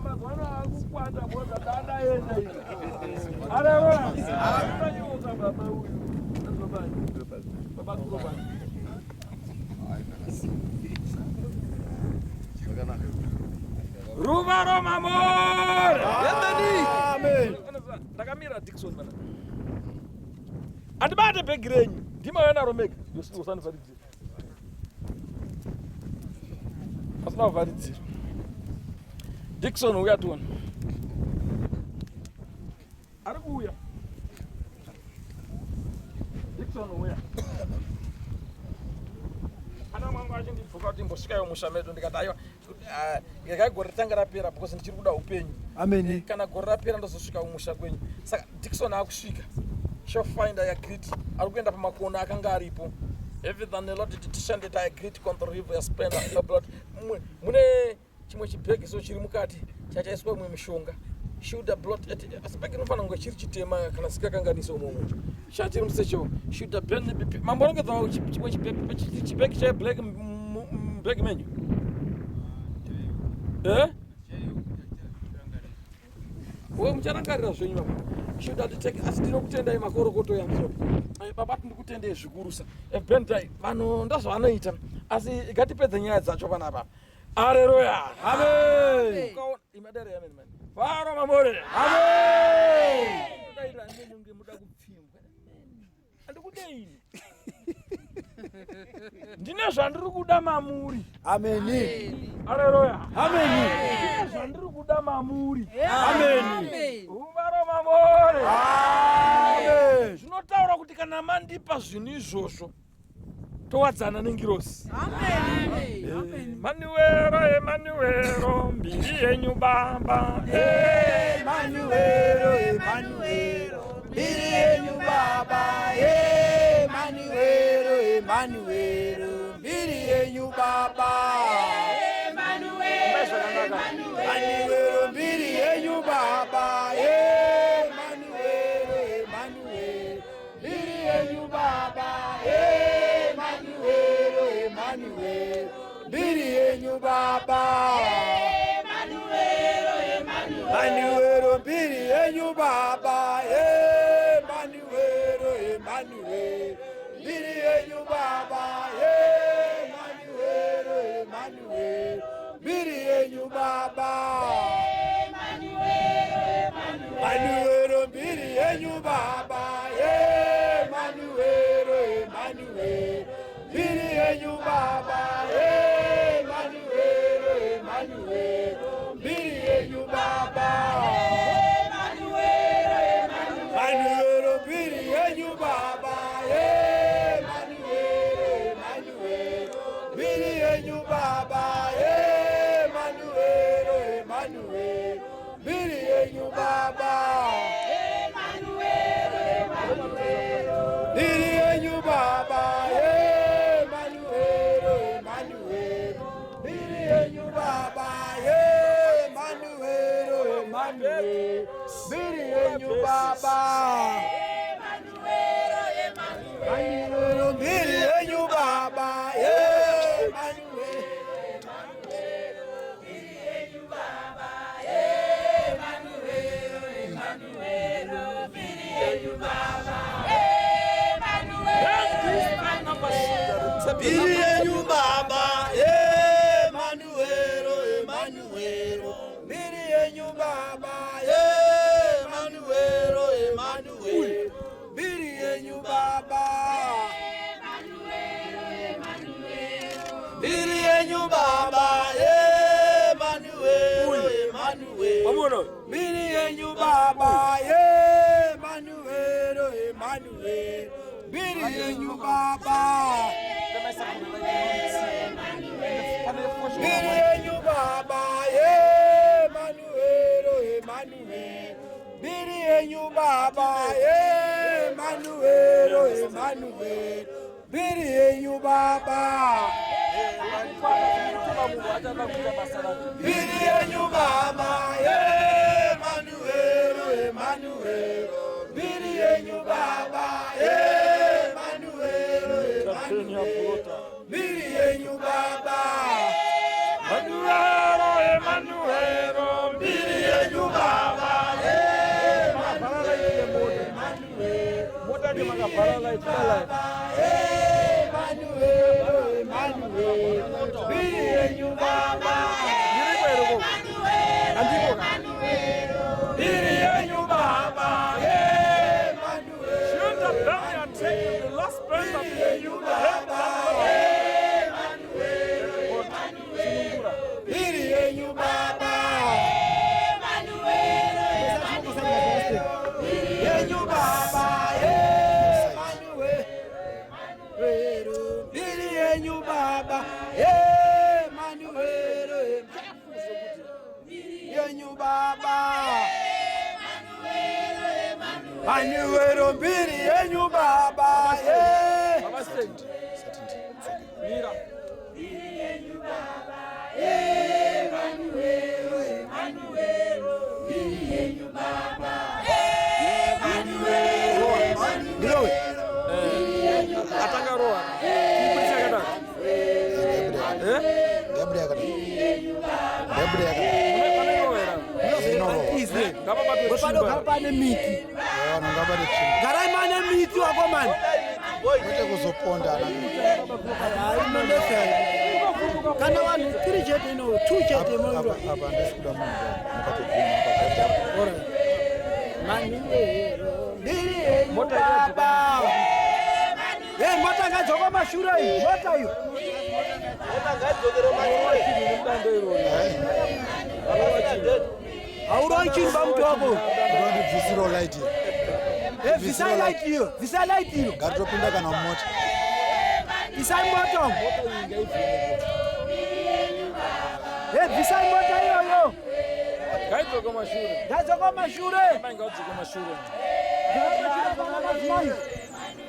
Speaker 1: Mazwana akukwata moza danda yenda hivi. Alewa. Ananyuka baba huyu. Baba kuroba. Ruvaro mamore. Amen. Ndakamira Dickson bana. Andibate bhegi renyu ndimayona romega usanivharidzira asina kuvharidzira. Dickson uya tiona ari kuuya. Dickson uya ana mwangu achindibvuka kuti imbosvikayo musha medu ndikati aiwa regai gore ritanga rapera because ndichiri kuda upenyu.
Speaker 2: Amen.
Speaker 1: Kana gore rapera ndozosvika kumusha kwenyu. Saka Dickson akusvika. Shall find I agreed. I'll go up Makona Kangaripo. Everything a lot to tishand that I agreed to control river spend a blood. Mune Chimochi Peg so Chirimukati, Chachasco Mishonga. Shoot the blood at a speaking of an Chirchitema, Kanaskakangani so moment. Shatim Secho, shoot the pen, Mamboga, which Peg black menu. Eh? Well, Mchanaka, so you should have taken us to tender Makorokoto and so. I bought to tend a Shugurusa. A pentai, Mano, that's one item. As he got to pay the yards at Jovanaba. Alleluia. Amen. Go in my dead amendment. Faro Mamore. Amen. And good day. Dina Sandru Gudama Muri.
Speaker 2: Amen.
Speaker 1: Alleluia.
Speaker 2: Amen.
Speaker 1: Sandru Gudama Muri.
Speaker 2: Amen.
Speaker 1: Uvaro mamore.
Speaker 2: Amen.
Speaker 1: Zvinotaura kuti kana mandipa zvinhu izvozvo towadzana nengirosi. Amen. Emanuero, Emanuero, mbiri yenyu baba.
Speaker 2: Emanuero, Emanuero, mbiri yenyu baba. Emanuero, Emanuero. Emmanuel, mbiri yenyu baba. Emmanuel, mbiri yenyu baba. Emmanuel, Emmanuel, mbiri yenyu baba. Emmanuel, Emmanuel, mbiri yenyu baba. Emmanuel, mbiri yenyu baba. Emmanuel, Emmanuel, mbiri yenyu baba. Emmanuel, Emmanuel, mbiri yenyu baba. Emmanuel, mbiri yenyu baba. Emmanuel, Emmanuel, mbiri yenyu baba. Emmanuel, Emmanuel, mbiri yenyu baba. Emmanuel, mbiri yenyu baba. Emmanuel, Emmanuel, mbiri yenyu baba. Emmanuel, Emmanuel, mbiri yenyu baba. Mbiri yenyu baba. Emmanuel, Emmanuel, mbiri yenyu baba. Emmanuel, Emmanuel, mbiri yenyu baba. Emmanuel, mbiri yenyu baba. Mbiri yenyu baba. Emmanuel, Emmanuel, mbiri yenyu baba. Emmanuel, Emmanuel, mbiri yenyu baba. Mbiri yenyu baba. Emmanuel, Emmanuel, mbiri yenyu baba. Emmanuel, Emmanuel, mbiri yenyu baba. Mbiri yenyu baba. Emmanuel, Emmanuel, mbiri yenyu baba. Emmanuel, Emmanuel, mbiri yenyu baba. Mbiri yenyu baba. Emmanuel, Emmanuel, mbiri yenyu baba. Emmanuel, Emmanuel, mbiri yenyu baba. Emmanuel, Emmanuel, mbiri yenyu baba. Emmanuel, Emmanuel, mbiri yenyu baba. Mbiri yenyu baba. Mbiri yenyu baba. Yenyu baba. Emmanuel, mbiri yenyu baba. Emmanuel, yenyu baba. Emmanuel, mbiri yenyu baba. Ngapane miti. Garai mane miti wako mani.
Speaker 3: Wote kuzoponda na
Speaker 2: Kana wanu 3 chete no 2 chete mo.
Speaker 3: hapa ndesikuda mungu mkate kuma hapa kata.
Speaker 2: Ora. Mani ndiri baba. Mota ngadzoko mashure iyi. Mota iyo. Mota ngadzokero mashure iyi mudando iro. Auro ichimba mtu wako.
Speaker 3: Ndio visiro light.
Speaker 2: Visa light iyo. Visa light iyo.
Speaker 3: Gatopinda kana mota.
Speaker 2: Visa moto. Visa moto iyo yo.
Speaker 1: Gadzoko mashure.
Speaker 2: Gadzoko mashure.
Speaker 1: Kama ingadzoko mashure.
Speaker 2: Gadzoko mashure.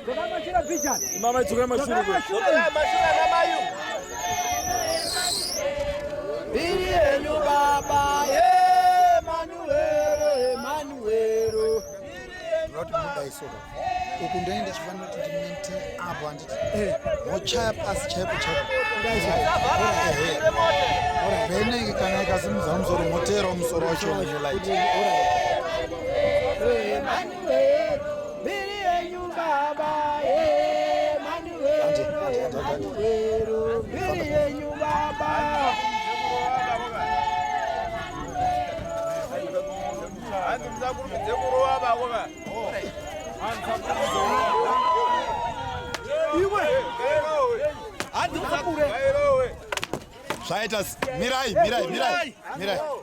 Speaker 7: Tokamashira picha.
Speaker 1: Mama ituke mashuru.
Speaker 2: Biri yenyu baba Emanuelo. Roti muda isoka. Uku ndaenda chifanira kuti ndimente apo anditi. Mochaya pasi chaipo. Benenge kana ikasimudza musoro motero musoro wacho light. Biri yenyu baba Emanuelo. Biri yenyu baba. Zvaita mirai. Mirai.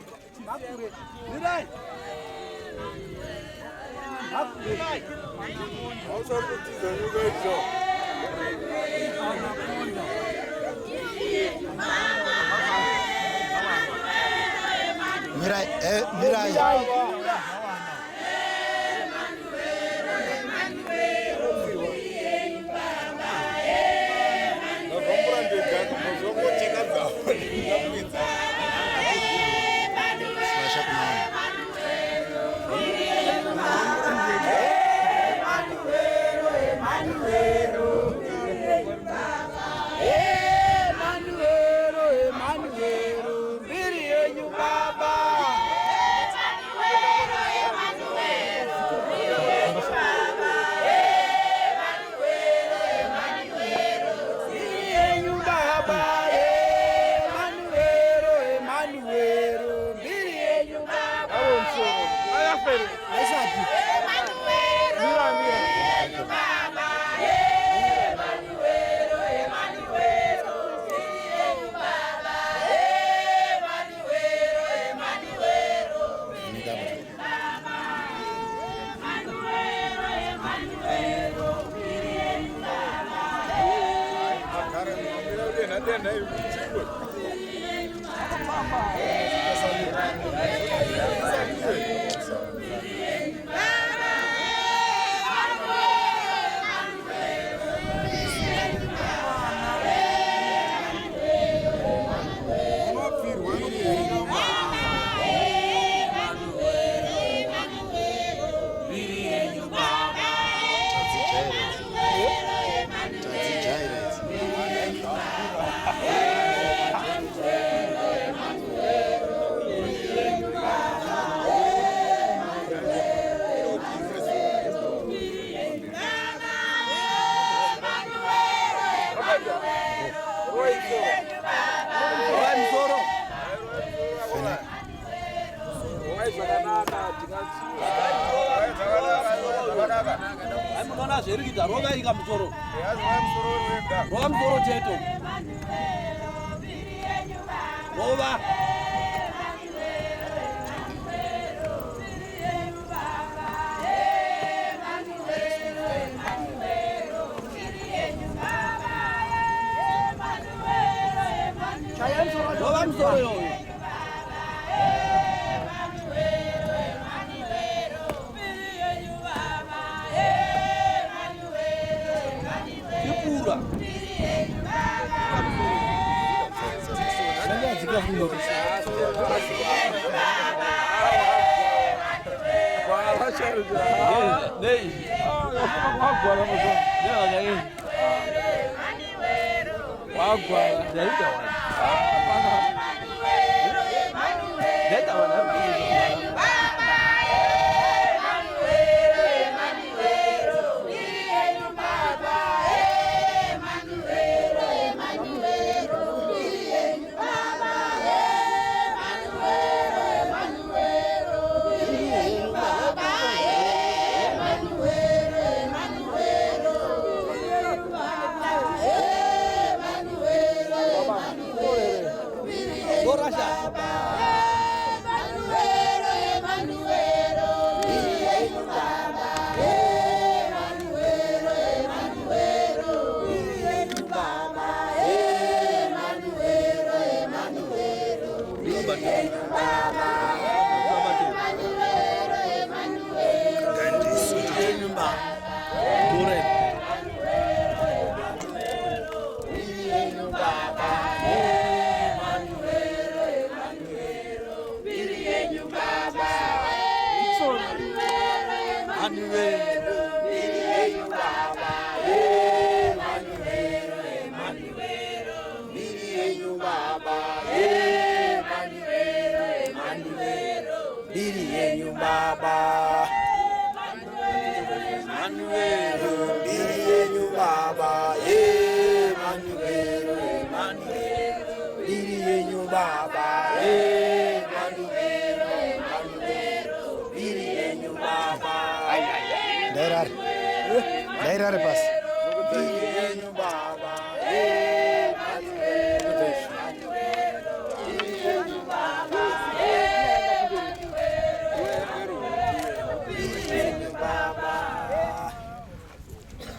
Speaker 2: Mairare pasi.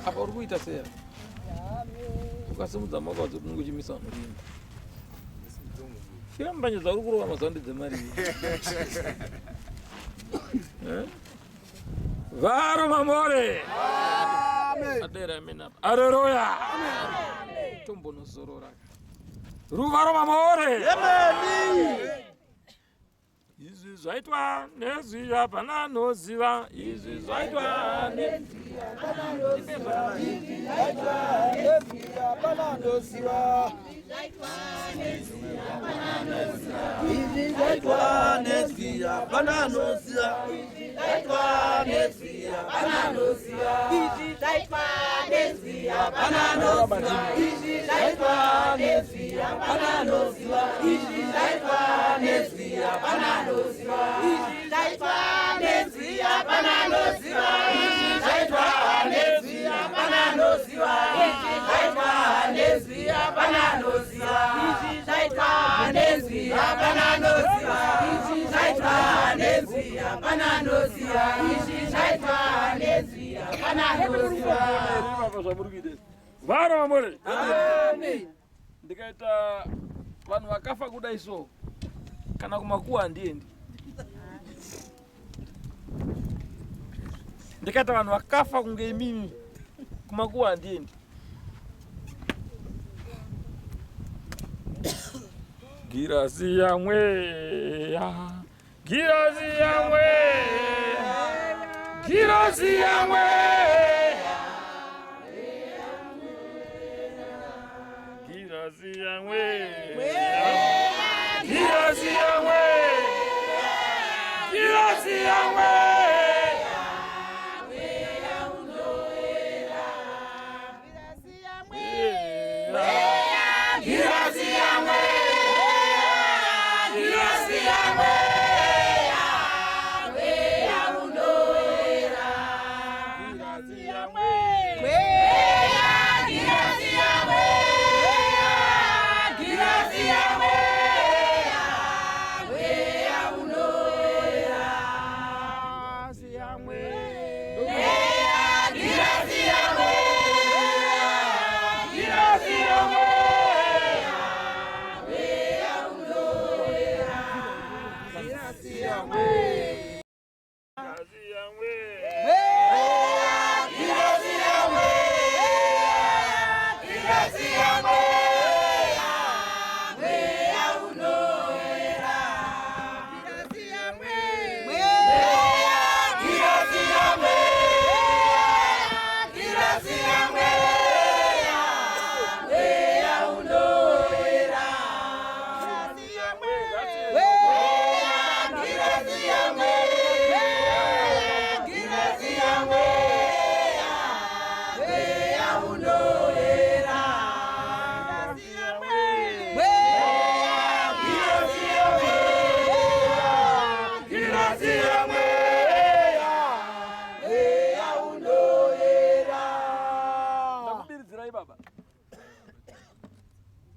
Speaker 1: Apa uri kuita sei? Ukasimudza maoko kuti unongochimisa unorinda. Shambanyedza uri kurova mazwandi dzemari. Varo mamore. Adera amena. Haleluya. Tombo nozorora. Ruvaro mamore. Izvi zvaitwa neziva pananoziva. Izvi zvaitwa neziva pananoziva. Izvi zvaitwa neziva pananoziva. Izvi zvaitwa neziva pananoziva. Izvi zvaitwa neziva pananoziva. Izvi zvaitwa neziva pananoziva. Izvi zvaitwa neziva pananoziva. Izvi zvaitwa neziva pananoziva. Izvi zvaitwa neziva pananoziva. Izvi zvaitwa neziva pananoziva. Izvi zvaitwa neziva pananoziva. Izvi zvaitwa neziva pananoziva. Izvi zvaitwa neziva pananoziva. Izvi zvaitwa neziva pananoziva. Varo amore. Amen. Ndikaita vanhu vakafa kudai so kana kumakuwa handiendi. Ndikaita vanhu vakafa kunge imimi kumakuwa handiendi. Girasi ya mweya, girasi ya mweya, girasi ya mweya, girasi ya mweya, girasi ya mweya, girasi ya mweya.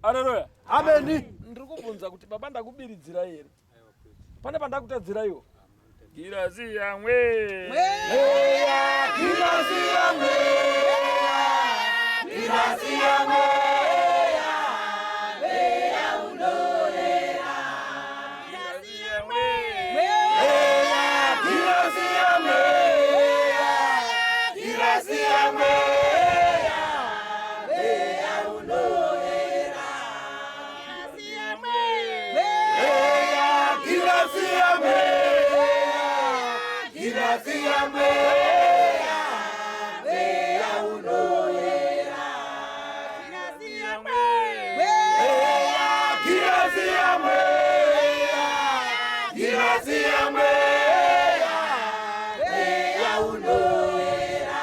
Speaker 1: Haleluya. Amen. Ndikubvunza kuti baba ndakubiridzira here. Pane pandakutadzira iwo. Girasi ya mweya, girasi ya mweya, girasi ya mweya, mweya unoera. Girasi ya mweya, girasi ya mweya, girasi ya mweya, mweya unoera. Girasi ya mweya, girasi ya mweya, girasi ya mweya, mweya unoera. Girasi ya mweya, girasi ya mweya, girasi ya mweya, mweya unoera.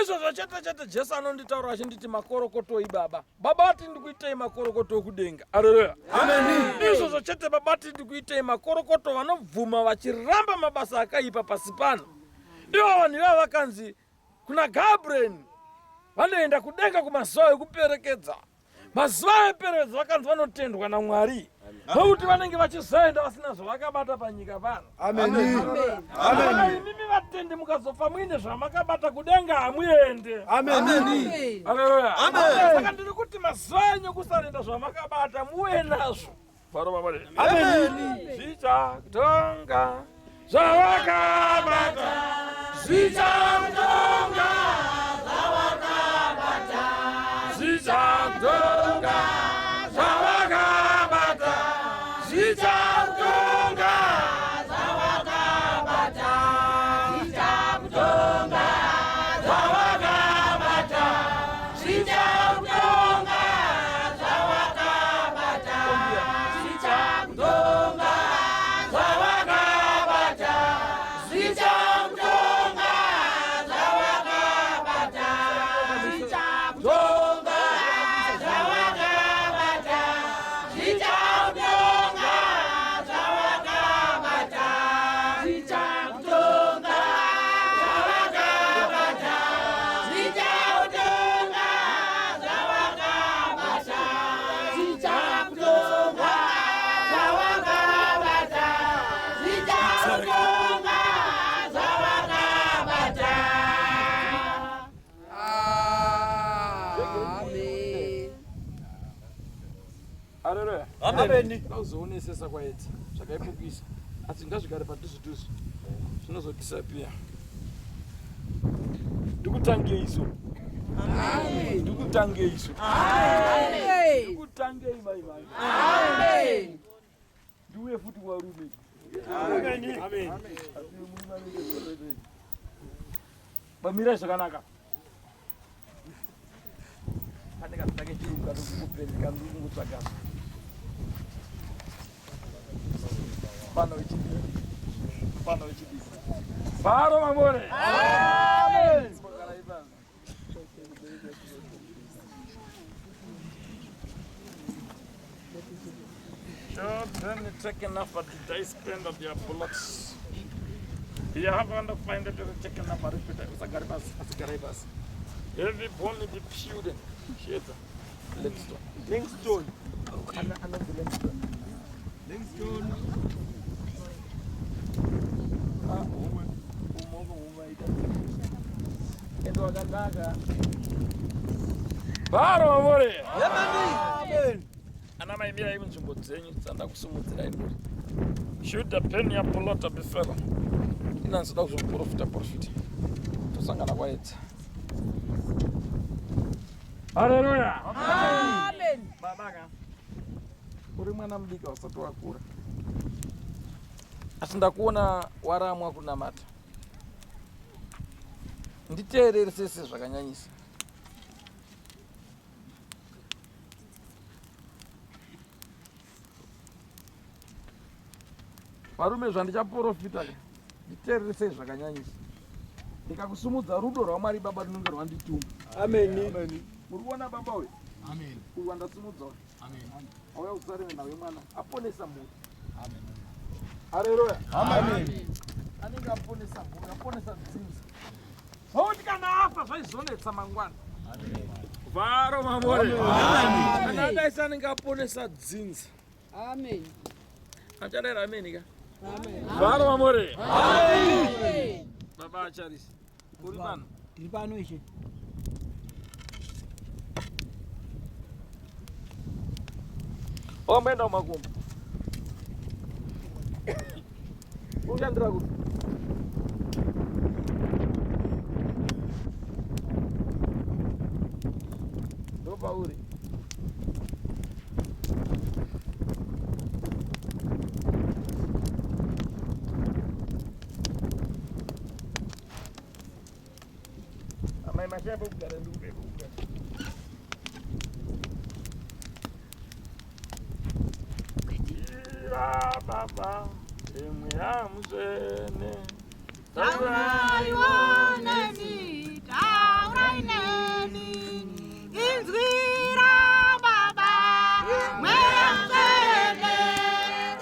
Speaker 1: Izvo zvachata chata Jesu anonditaura achinditi makorokoto ibaba. Baba ati ndikuitei makorokoto okudenga. Haleluya. Amen. Izvo zvachata baba ati ndikuitei makorokoto vanobvuma vachiramba mabasa akaipa pasi pano. Ivo vanhu ivava vakanzi kuna Gabriel vanoenda kudenga kumazuva ekuperekedza. Mazuva eperekedza vakanzi vanotendwa naMwari nokuti vanenge vachizoenda vasina zvavakabata panyika pano. Imimi vatendi mukazofa muine zvamakabata kudenga hamuende. Haleluya. Saka ndiri kuti mazuva enyu kusaenda zvamakabata muve nazvo. Zvichakutonga zvavakabata, zvichakutonga zvavakabata, zvichakutonga zvavakabata, zvichakutonga zvavakabata, zvichakutonga zvavakabata, zvichakutonga zvavakabata, zvichakutonga zvavakabata, zvichakutonga zvavakabata, zvichakutonga zvavakabata, zvichakutonga zvavakabata, zvichakutonga zvavakabata, zvichakutonga zvavakabata, zvichakutonga zvavakabata, zvichakutonga zvavakabata. Haleluya.
Speaker 7: Amen.
Speaker 1: Ngazvionesesa kwaedza zvakaipukisa asi ngazvigare padhuze-dhuze zvinozodisapia. Ndikutangei iso. Ndikutangei iso. Ndikutangei mai. Ndiuye futi warume.
Speaker 7: Amen.
Speaker 1: Bamira zvakanaka. Pane katake chiruka ndokupendeka ndokungotsvaga. Pano wechidiki. Baro mamore. Amen. Children, take enough of the day spend of your bullocks. You have to find that you're taking enough of it. It's every bone in the children. Livingston. Baro amore.
Speaker 7: Amen.
Speaker 1: Ana maimira hivi nzvimbo dzenyu dzanda kusumudzira induri. Should the penny apolota befella. Inanzida kuzoprofita. Tosangana kwaedza. Haleluya.
Speaker 5: Amen.
Speaker 1: Babaka. Uri mwana mudiki usati wakura. Asi ndakuona waramwa kunamata. Nditeerere sese zvakanyanyisa. Varume zvandichaprofita nditeerere sei zvakanyanyisa. Ndikakusumudza rudo rwaMwari Baba runenge rwandituma.
Speaker 7: Amen.
Speaker 1: Muri kuona baba we?
Speaker 2: Amen.
Speaker 1: Uyu wandasumudza.
Speaker 2: Amen.
Speaker 1: Auya kusarira nawe mwana aponesa mhuri. Amen. Haleluya.
Speaker 2: Amen.
Speaker 1: Anenge aponesa mhuri, aponesa dzinza. Nokuti kana afa zvaizonetsa mangwana.
Speaker 2: Amen.
Speaker 1: Varo mamore.
Speaker 2: Amen.
Speaker 1: Kana adaisi anenge aponesa dzinza.
Speaker 5: Amen.
Speaker 1: Acharera ameni ka?
Speaker 5: Amen.
Speaker 1: Varo mamore.
Speaker 5: Amen.
Speaker 1: Baba acharisi. Uri pano?
Speaker 7: Tiri pano ishe.
Speaker 1: Omwenda umakumba. Ungendera kuti? Ndopauri? Amai mashabu kugara ndikubeka kugara. Baba, emwe amuzene.
Speaker 4: Taurai waneni, taurai neni, inzwira baba, mwamzene.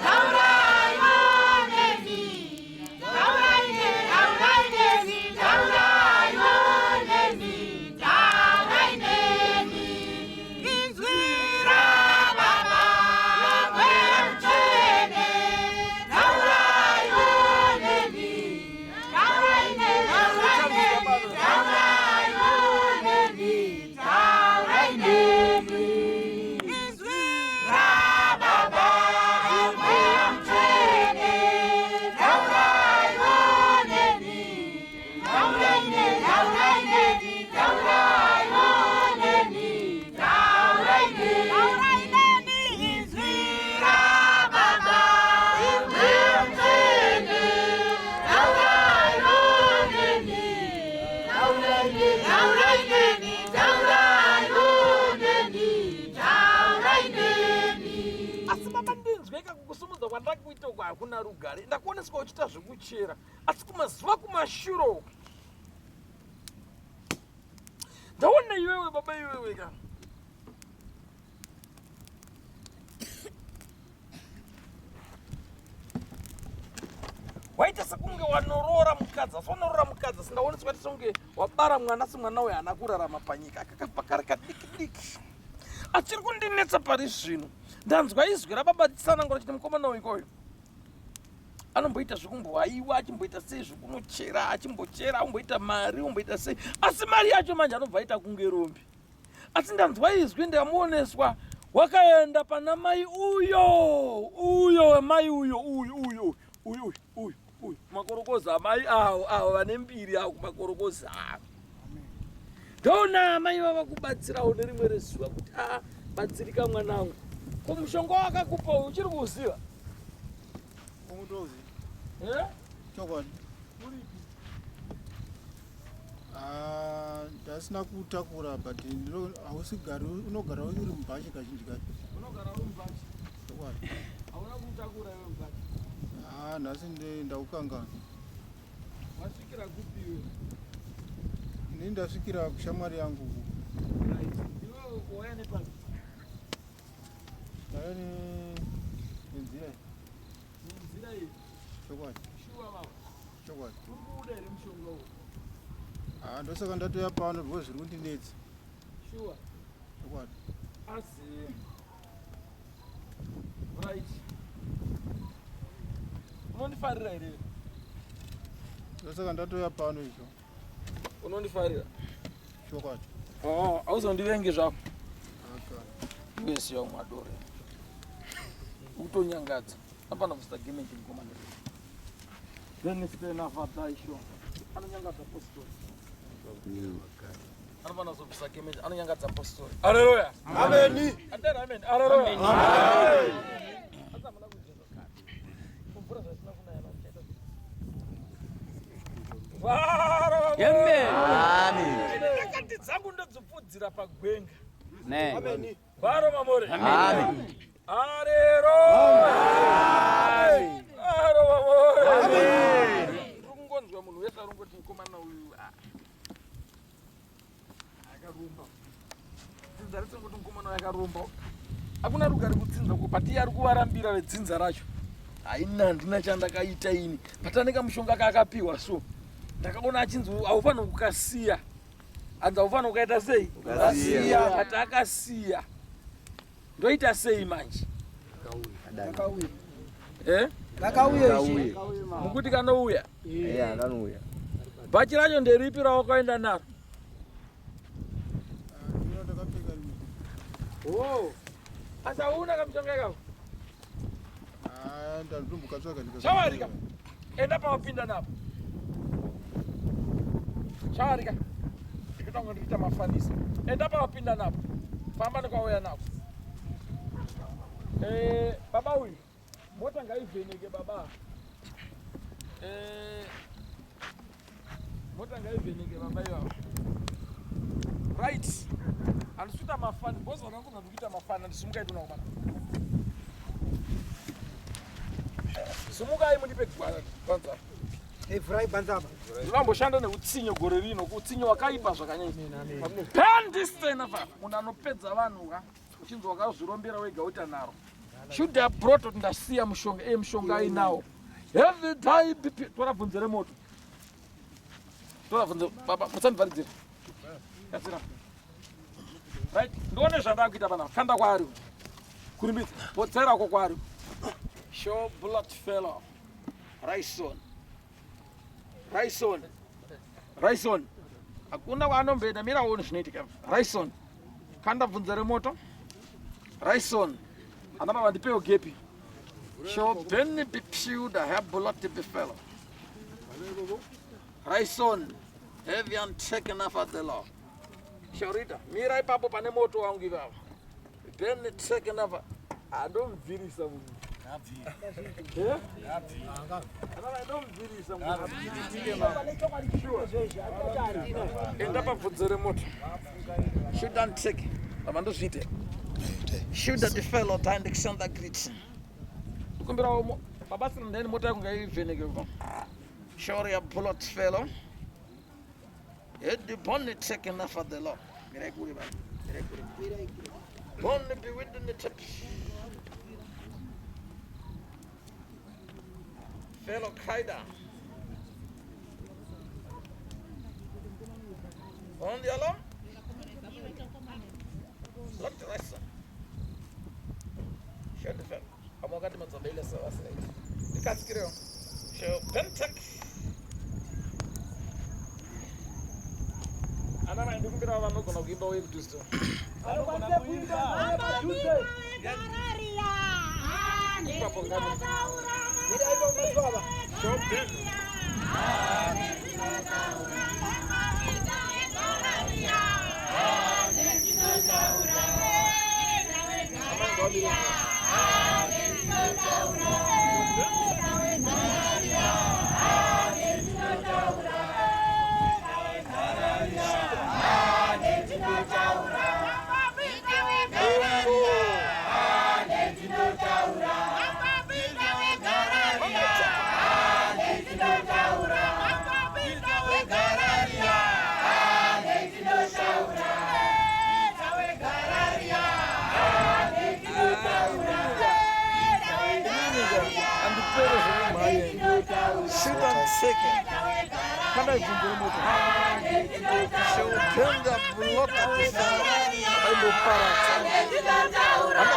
Speaker 4: Taurai waneni, taurai neni, taurai neni, taurai waneni.
Speaker 1: hakuna rugare. Ndakuoneswa uchita zvekuchera, asi kumazuva kumashuro ndaona iwewe baba iwewe kana waita sekunge wanorora mukadzi. Asi wanorora mukadzi, asi ndaoneswa kuti sekunge wabara mwana, asi mwana uyu haana kurarama panyika, akakafa kare kadiki diki. Achiri kundinetsa pari zvino. Ndanzwa izwi rababa tsanangura chiti mukomana uyu ikoyo anomboita zvekumbohaiwa, achimboita sei zvekunochera, achimbochera, amboita mari, amboita sei, asi mari yacho manje anobva aita kunge rombi. Asi ndanzwa izwi ndikamuoneswa wakaenda pana mai uyo mai uyo makorokoza amai avo vane mbiri avo kumakorokoza avo. Ndona mai vava kubatsirawo nerimwe rezuva kuti batsirika mwanangu. Kumushonga wakakupa uchiri kuziva?
Speaker 2: Umudozi. Chokwadi. Ndasina kutakura but hausigari unogara uri mubhachi kazhinji kacho.
Speaker 1: Unogara uri mubhachi?
Speaker 2: Chokwadi.
Speaker 1: Hauna kutakura iwe mubhachi?
Speaker 2: Nhasi ndaukangana.
Speaker 1: Wasvikira kupi iwe?
Speaker 2: Ini ndasvikira kushamwari yangu.
Speaker 1: Iwe wauya nepari?
Speaker 2: Ndauya nenzira iyi.
Speaker 1: Nenzira iyi?
Speaker 2: Chokwadi.
Speaker 1: Shuwa baba?
Speaker 2: Chokwadi.
Speaker 1: Uri kuuda here mushonga uyu?
Speaker 2: Ndosaka ndatoya pano bvo zviri kundinetsa.
Speaker 1: Shuwa?
Speaker 2: Chokwadi.
Speaker 1: Asi right. Unondifarira here?
Speaker 2: Ndosaka ndatoya pano izvo.
Speaker 1: Unondifarira?
Speaker 2: Chokwadi.
Speaker 1: Hauzondivenge zvako? Iwe siyo mwadore. Utonyangadza. Apana kusta gemeji mukomana. Then stay na fata isho. Anonyangadza apostle. Anopana kusta gemeji, anonyangadza apostle. Hallelujah.
Speaker 2: Amen.
Speaker 1: Amen. Hallelujah. Amen. Asa mala kujenga kati. Kumbura zvasina kunayana ndeto. Amen. Ndakati dzangu ndodzopfudzira pagwenga.
Speaker 7: Amen.
Speaker 1: Varo mamore.
Speaker 7: Amen.
Speaker 1: Hallelujah. Varo mamore.
Speaker 7: Amen.
Speaker 1: Rungonzwa munhu wese arungoti mukomana uyu akarumba. Dzinza risingoti mukomana uyu akarumba. Hakuna rugare kutsinza uko, pati ari kuvarambira vedzinza racho. Haina handina chandakaita ini. Pataneka mushonga kaakapiwa so. Ndakaona achinzi haufaniri kukasiya. Anzi haufaniri kukaita sei? Kukasiya. Kati akasiya. Ndoita sei manje?
Speaker 7: Kakauya.
Speaker 1: Kakauya. Mukuti kanouya?
Speaker 7: Kanouya.
Speaker 1: Bhachi racho nderipi rawakaenda naro?
Speaker 2: Ndakapfeka rimwe.
Speaker 1: Asi hauna kamushonga kako?
Speaker 2: Ndandombokatsvaka ndikasvika.
Speaker 1: Shawarika. Enda pawapinda napo. Shawarika. Ndikutanga ndikuita mafaniso. Enda pawapinda napo. Famba nekwauya napo. Baba uyu. Mota ngaivheneke baba. Mota ngaivheneke baba iwawo. Right. Andisuita mafani. Bosi wanafunga ndikuita mafani. Andisimuka iduna kubana. Sumukai mundipe kwanza.
Speaker 7: Fry banzaba.
Speaker 1: Ndamboshanda neutsinyo gore rino, utsinyo wakaipa zvakanyanya. Pendistena fa, munhu anopedza vanhu ka. Uchinzi wakazvirombera wega uita naro. Should have brought kuti ndasiya mushonga, mushonga ainawo. Every time tora bvunze remoto. Tora bvunze baba, musandivharidzira. Katsira. Right? Ndione zvandakuita pana, kanda kwaari. Kurimbidza, bodzera uko kwaari. Show blood fellow. Raison. Raison. Hakuna wanombeenda mira uone zvinoitika. Raison. Kanda bvunze remoto. Raison. Ana baba ndipewo gepi. Show beni bipshuda have blood fellow. Raison. Have you taken off at the law? Shaurita, mira ipapo pane moto wangu ivava. Beni taken off. Adomvirisa munhu. Enda pabvunze remoto. Shuda nditeke. Baba ndozviite. Shuda the fellow time ndikushanda greeting. Ndikumbirawo Baba sindeni mota yako ngaivheneke uko. Sure ya bullet fellow. The bonnet taken off of the law. Bonnet be within the tip. Fellow Kaida. On the alarm? Look to us. Show the fellow. I'm going to go to the service. The Casciro. Show Pentek. Ana mai ndugu bila wano kuna kuimba wewe Kristo. Kada jumbo moto. Show them the blood of the Father. I will parat. I'm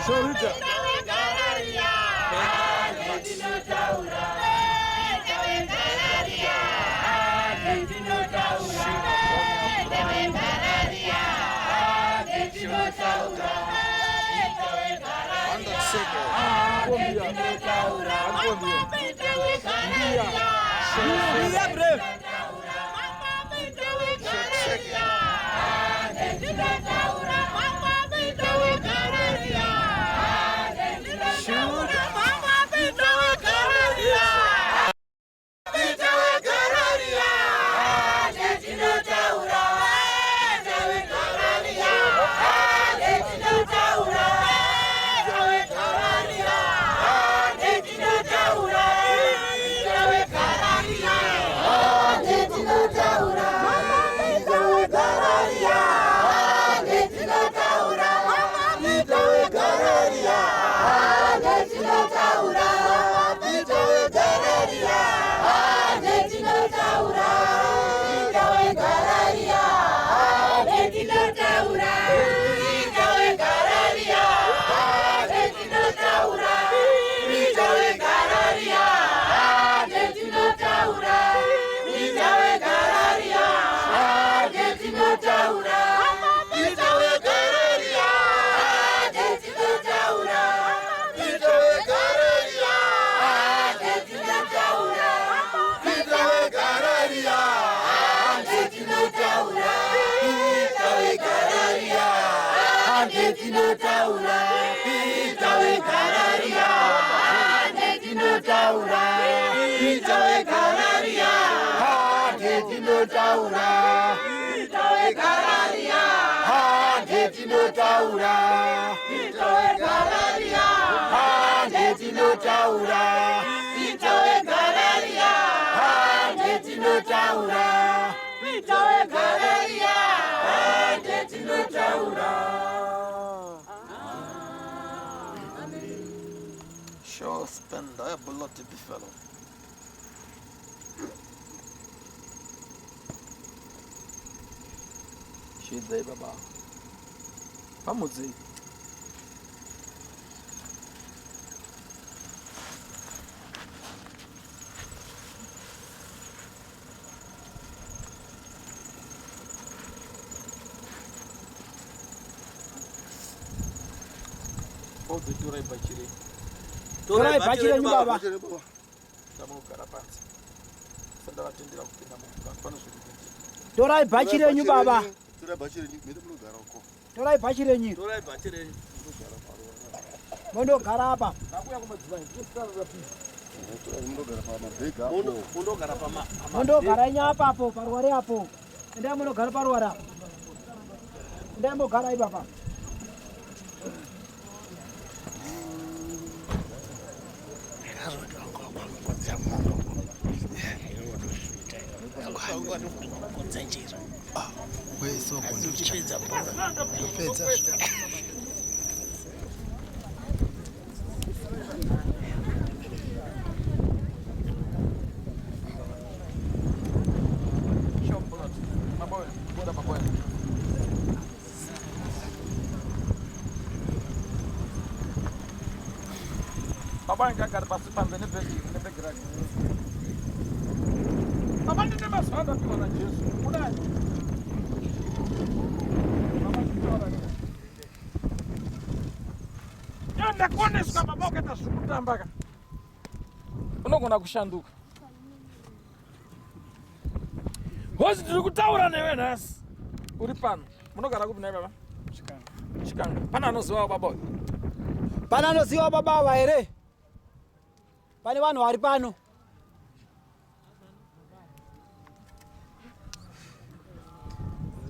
Speaker 1: Sorita. Sure spend a bullet to the fellow. She's there, Baba. Vamos aí. Pode turai bachiri.
Speaker 7: Turai bachiri ni baba.
Speaker 1: Tamu karapati. Sadara tendira kupinda mfano shughuli.
Speaker 7: Turai bachiri ni baba.
Speaker 3: Turai bachiri ni mimi ndo garoko.
Speaker 7: Turai bachiri ni.
Speaker 3: Turai bachiri ni.
Speaker 7: Mondo garapa.
Speaker 1: Nakuya kumadzimai. Kristo rapi.
Speaker 7: Mondo garanya apa apo parware apo. Enda mono gar parwara. Enda mo garai baba.
Speaker 2: Wewe sio kupedza.
Speaker 1: Baba ngakari basi pambe nebhegi rake. Baba ndine maswanda ndiwana Jesu. Kudai. Baba nditora ni. Yanda kuoneswa baba ukaita zvekutamba ka. Unogona kushanduka. Hozi tiri kutaura newe nhasi. Uri pano. Munogara kupi naye baba? Chikanga. Pana anozivawo baba uyu?
Speaker 7: Pana anoziva baba ava here? Pane vanhu vari pano.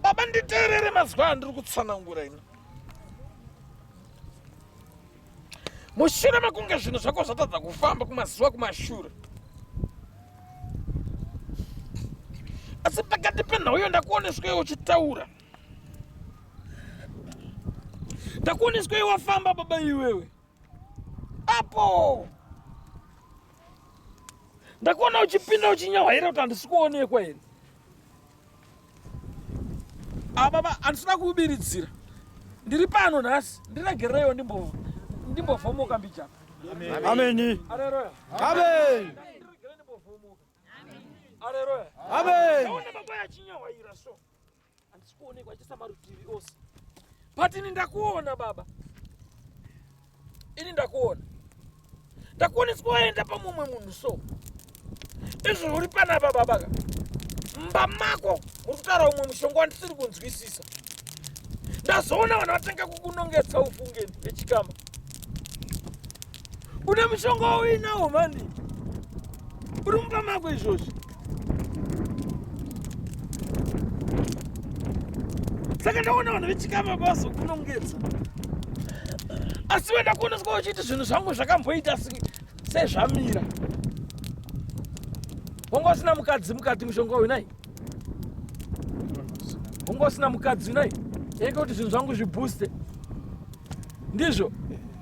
Speaker 1: Baba nditeerere mazuva andiri kutsanangura ino. Mushure mekunge zvinhu zvako zvatadza kufamba kumazuva kumashure. Asi pakati penhau iyo ndakuoneswa iwe uchitaura. Ndakuoneswa iwe wafamba baba iwewe. Apo! Ndakuona uchipinda uchinyawaira kuti handisi kuonekwa here. Baba handisina kuubiridzira. Ndiri pano nhasi. Ndiregereiwo ndimbovhomoka mbichapa.
Speaker 7: Amen.
Speaker 1: Haleluya.
Speaker 7: Amen.
Speaker 1: Ndiregere ndimbovhomoka. Haleluya.
Speaker 7: Amen.
Speaker 1: Ndaona baba yachinyawaira so. Handisi kuonekwa achisa marutivi ose. But ini ndakuona baba. Ini ndakuona. Ndakuoneswa waenda pamumwe munhu so. Izvo uri panapa baba ka. Mumba mako uri kutaura umwe mushonga wandisiri kunzwisisa. Ndazoona vanhu vatanga kukunongetsa ufungeni vechikama. Une mushonga wauinawo mani. Uri mumba mako izvozvi. Saka ndaona vanhu vechikama vazokunongetsa. Asi wenda kuoneswa uchiti zvinhu zvangu zvakamboita sezvamira. Wanga usina mukadzi mukati mushonga uyu nai? Wanga usina mukadzi nai? Yeke kuti zvinhu zvangu zvibooste. Ndizvo?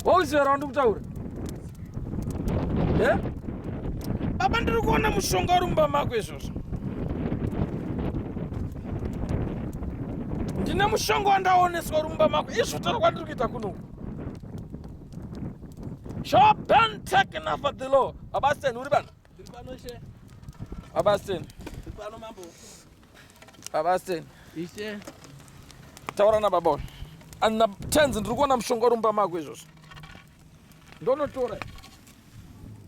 Speaker 1: Wauzivera wandiri kutaura? Baba ndiri kuona mushonga uri mumba mako izvozvo. Ndine mushonga wandaoneswa uri mumba mako. Izvo tari kwandiri kuita kunoku. Show been taken off at the law. Abasten, uri bana?
Speaker 7: Ndiri pano she.
Speaker 1: Abasten.
Speaker 7: Ndiri pano mambo.
Speaker 1: Abasten.
Speaker 7: Ishe.
Speaker 1: Taura na baba. Ana tenzi ndiri kuona mushonga uri mumba mako izvozvo. Ndonotora.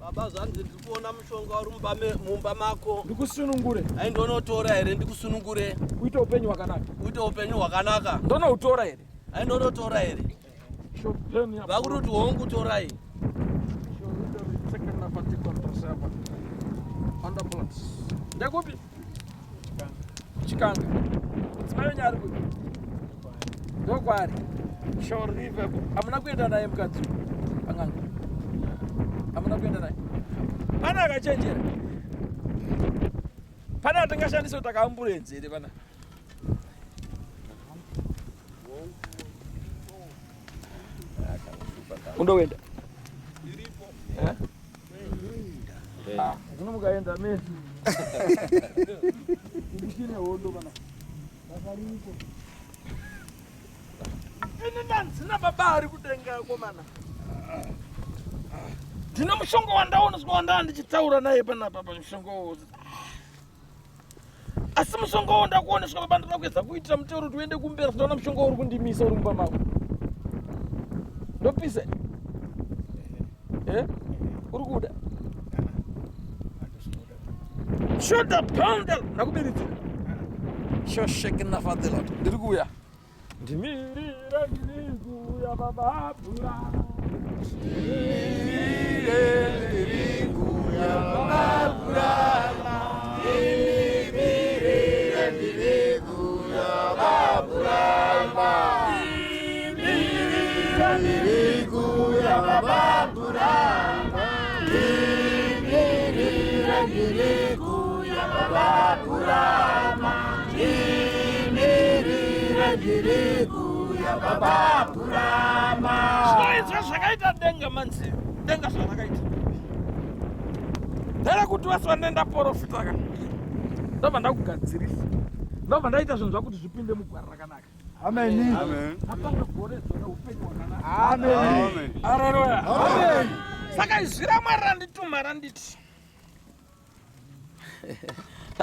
Speaker 7: Baba zvanzi ndiri kuona mushonga uri mumba mako.
Speaker 1: Ndikusunungure.
Speaker 7: Ai ndonotora here ndikusunungure.
Speaker 1: Uite upenyu hwakanaka.
Speaker 7: Uite upenyu hwakanaka.
Speaker 1: Ndonoutora here.
Speaker 7: Ai ndonotora here. Vakuruti hongu torai.
Speaker 1: Ndakupi? Chikanga. Tsimayo ari kuti. Ndokwari. Shorive. Hamuna kuenda naye mukadzi. Anganga. Hamuna kuenda naye. Pana akachenjera. Pana atingashandisa kuti akaambulenzi here pana. Undowenda. Zvino mukaenda mesi. Ndikine hondo bana. Vakariko. Ini ndanzina baba ari kudenga komana. Ndina mushonga wandaoneswa wandandichitaura naye panapa pamushonga uyu. Asi mushonga wandakuoneswa baba ndinoda kuedza kuitira mutero kuti uende kumberi. Ndaona mushonga uri kundimisa uri mumba mako. Ndopise. Uri kuda. Should the pounder nakubiridzira. Shosheke na fadela. Ndiri kuya. Ndimirira ndiri kuya baba pura. Ndiri kuya baba pura. Ndimirira ndiri kuya baba pura. Ndimirira ndiri kuya baba pura. Ndimirira ndiri kuya baba pura.
Speaker 7: ndikuya baba Burama.
Speaker 1: Zvinoizva zvakaita denga manzi. Denga zvakaita. Ndera kuti wasi wanenda profita ka. Ndobva ndakugadzirisa. Ndobva ndaita zvinhu zvakuti zvipinde mugwara rakanaka.
Speaker 7: Amen.
Speaker 1: Apana goredzwa upenyu hwakanaka.
Speaker 7: Amen.
Speaker 1: Haleluya.
Speaker 7: Amen.
Speaker 1: Saka izvira Mwari randituma randiti.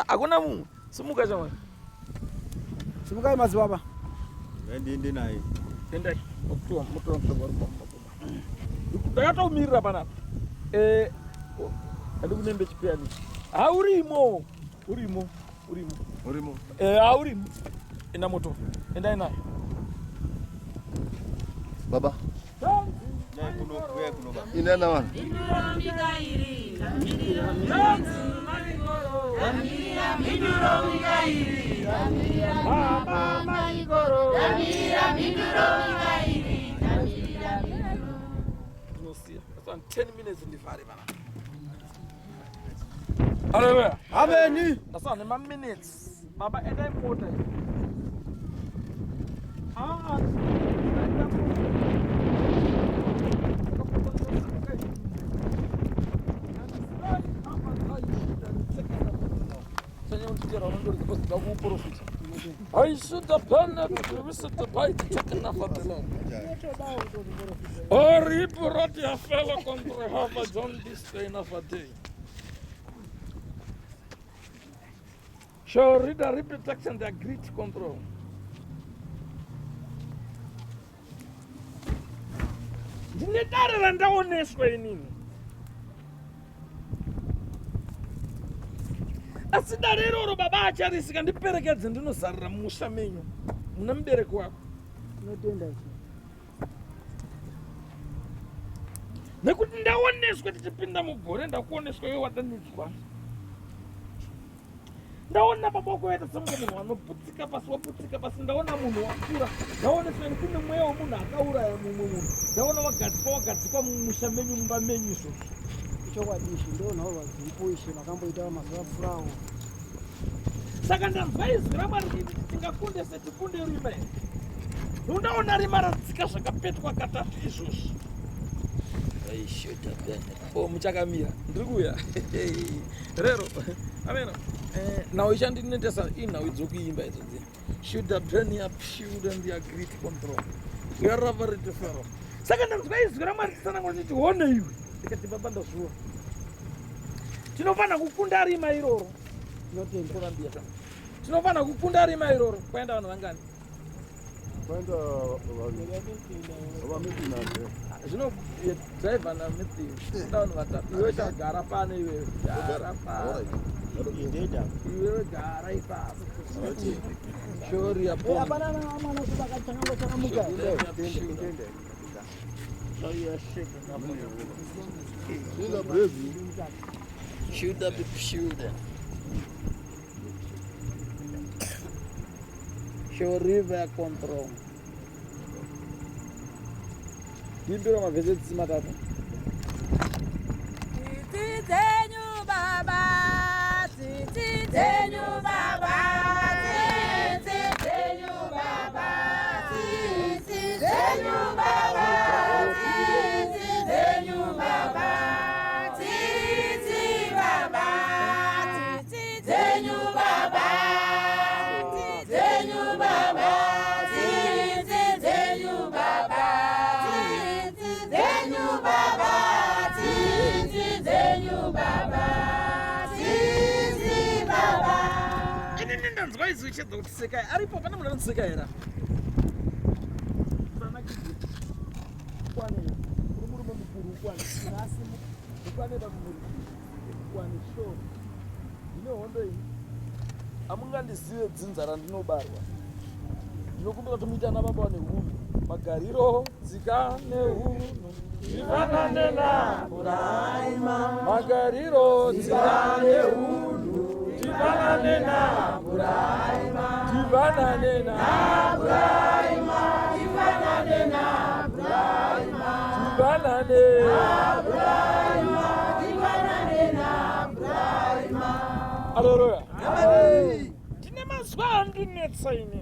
Speaker 1: Hakuna mumwe. Simuka chamwari.
Speaker 7: Simukai madzibaba.
Speaker 3: Ndi naye.
Speaker 1: Endai. Okutua mutora mshonga rumba. Ndakatoumirira panapa. Andikunembe chipiyani. Haurimo. Urimo. Haurimo. Enda moto. Endai naye.
Speaker 3: Baba. Inena wana.
Speaker 1: That's 10 minutes in the fire. Hallelujah.
Speaker 7: Amen.
Speaker 1: That's on my minutes. Baba, and I'm water. I should have done that to visit the bite taken off of the Lord. Or he brought your fellow country half a John this day of a day. Shall read the reproduction the great control. Ndinedare ndaoneswa inini. Asi darero baba acharisika ndiperekedze ndinozarira musha menyu. Muna mubereki wako.
Speaker 7: Notenda ichi.
Speaker 1: Nekuti ndaoneswa tichipinda mugore ndakuoneswa iwe wadanidzwa. Ndaona maboko yaita semunhu munhu anoputsika pasi ndaona munhu wakura. Ndaoneswa kuti kune mweya wemunhu akauraya mumwe munhu. Ndaona wagadzikwa mumusha menyu mumba menyu izvozvo.
Speaker 7: Chokwadishi ndonhaurwa dzipo ishe makamboita mazuva furawo.
Speaker 1: Saka ndanzwa izwi raMwari riti tingakunde setikunde rima here. Undaona rima radzika zvakapetwa katatu izvozvo. Muchakamira ndiri kuuya rero ameno nhau ichandinetesa inhau dzokuimba idzodzi should have been here pure and their great control wherever it fell. Saka ndanzwa izwi raMwari tisanangwa nditi hone iwe ndikati baba ndazviona tinofana kukunda rima iroro. Tinofana kukunda rima iroro. Kwaenda vanhu vangani?
Speaker 3: Kwenda
Speaker 1: Zvino driver na Matthew. Ndaona vatatu. Iwe chagara pane iwe. Gara pane. Iwe gara ipapo. Shori ya pombe.
Speaker 7: Hapana mwana kubaka changambo changamuka.
Speaker 1: So you are shaking up.
Speaker 3: Ila brave.
Speaker 1: Should have been shooting. Show river control. Bimbiro mavhezeti matatu.
Speaker 5: Titi zenyu baba, titi zenyu baba, titi zenyu baba, titi zenyu baba, titi zenyu baba, titi baba, titi zenyu baba, titi zenyu baba, titi zenyu baba.
Speaker 1: Ndanzwa izwi chedza kuti sekai aripo pana munhu anotseka here. Ukwane murume mukuru ukwane asi ukwane pamuri ukwane sho. Ndine hondo iyi. Amungandizive dzinza randinobarwa. Ndinokumbira kuti muite ana baba vane hunhu. Magariro, tsika nehunhu. Zvifanane naAbhurahama. Magariro, tsika nehunhu. Zvifanane naAbhurahama. Zvifanane naAbhurahama. Zvifanane naAbhurahama. Zvifanane naAbhurahama. Zvifanane naAbhurahama. Haleluya. Amen. Ndine mazwa andinetsa inini.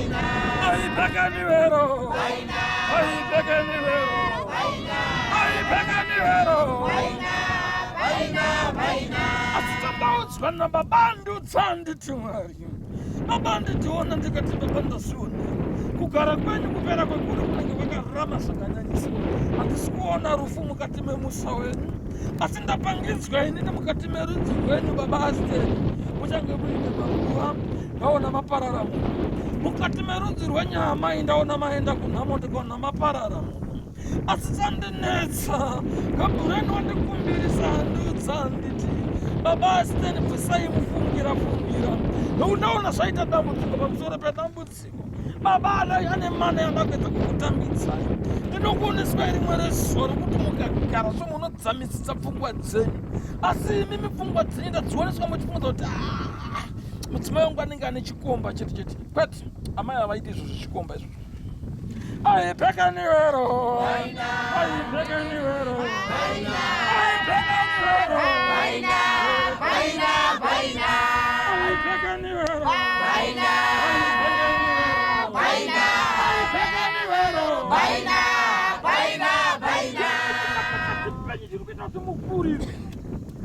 Speaker 1: Pekanivero, ai pekanivero, ai pekanivero, asitambautswa na mabandu tsandi timwari. Mabandi tiona ndikati mabanda suni. Kugara kwenyu kupera kwekuri kunenge kwakarurama zvakanyanyisa. Handisikuona rufu mukati memusha wenyu. Asi ndapangidzwa inini mukati merudzi rwenyu baba Asteri. Muchange muine maruva, ndaona maparara munhu. Mukati merudzi rwenyamai ndaona maenda kunhamo ndikaona maparara munhu. Asi tsandinetsa, Gabureni wandikumbirisa handutsa nditi. Baba Asteri bvisai mufungira. Unaona zvaita dambudziko pamusoro pedambudziko. Baba ane mana yandapedza kukutambitsai. Ndinokuoneswa rimwe rezuva rokuti mukagara zvomunodzamisisa pfungwa dzenyu. Asi mimi pfungwa dzenyu ndadzioneswa muchifunga kuti mudzimai wangu anenge ane chikomba chete. Kwete, amai havaiti izvozvo chikomba izvozvo. Ai pekanivero. Ai pekanivero. Ai pekanivero.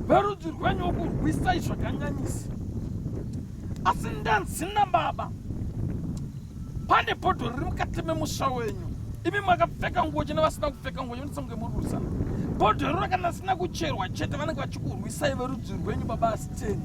Speaker 1: Verudzi rwenyu kurwisai zvakanyanyisa. Asi ndanzina baba. Pane bhodho riri mukati memusha wenyu. Imi makapfeka nguo chena vasina kupfeka nguo chinosange mururisana. Bhodho riro kana risina kucherwa chete vanenge vachikurwisai verudzi rwenyu baba Asteri.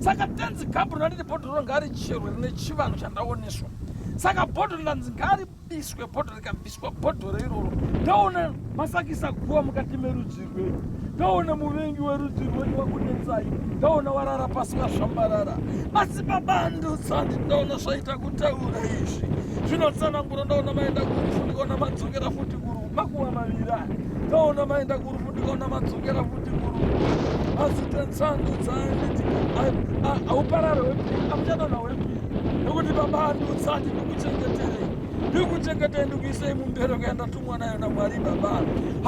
Speaker 1: Saka tenzi Gabriel riri bhodho riro ngaricherwe rine chivanhu chandaoneswa. Saka bhodho ndanzi ngaribiswe, bhodho rikabiswa bhodho iroro. Ndaona masakisa guwa mukati merudzi rwenyu. Ndaona muvengi werudzi rwenyu wakunetsai. Ndaona warara pasi mazvambarara. Asi baba ndotsandi ndaona zvaita kutaura izvi. Zvinotsanangura ndaona maenda kurufu ndikaona madzokera futi kurufu. Makuva mavirani. Ndaona maenda kurufu ndikaona madzokera futi kurufu. Asi tensandutsa nditi hauparare wepiri, amuchadana wepiri. Nokuti baba ndotsandi ndikuchengeterei. Ndikuchengetei ndikuisei mumbereko yandatumwa nayo naMwari baba.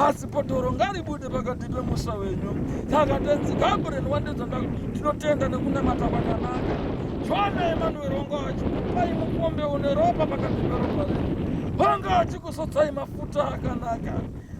Speaker 1: Asi bhodhoro ngaribude pakati pemusha wenyu. Saka tenzi Gabriel wandedza ndinotenda nekunamata kwakanaka. Joana Emanueri wanga achikupai mukombe une ropa pakati peropa renyu. Wanga achikusotsai mafuta akanaka.